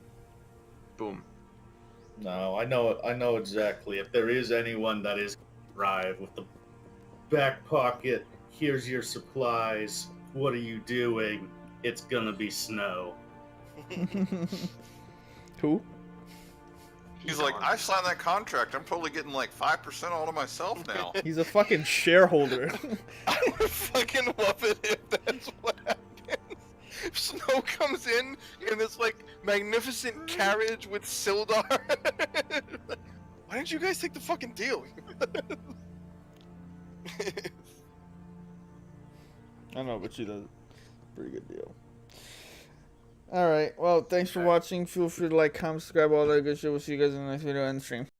Boom. No, I know exactly. If there is anyone that is arrive with the back pocket, here's your supplies. What are you doing? It's gonna be Snow. Who? He's like, "I signed that contract. I'm totally getting like 5% all to myself now." He's a fucking shareholder. I would fucking love it if that's what happens. If Snow comes in this like magnificent carriage with Sildar. Why didn't you guys take the fucking deal? I know, but she does a pretty good deal. Alright, well, thanks for watching. Feel free to like, comment, subscribe, all that good shit. We'll see you guys in the next video and stream.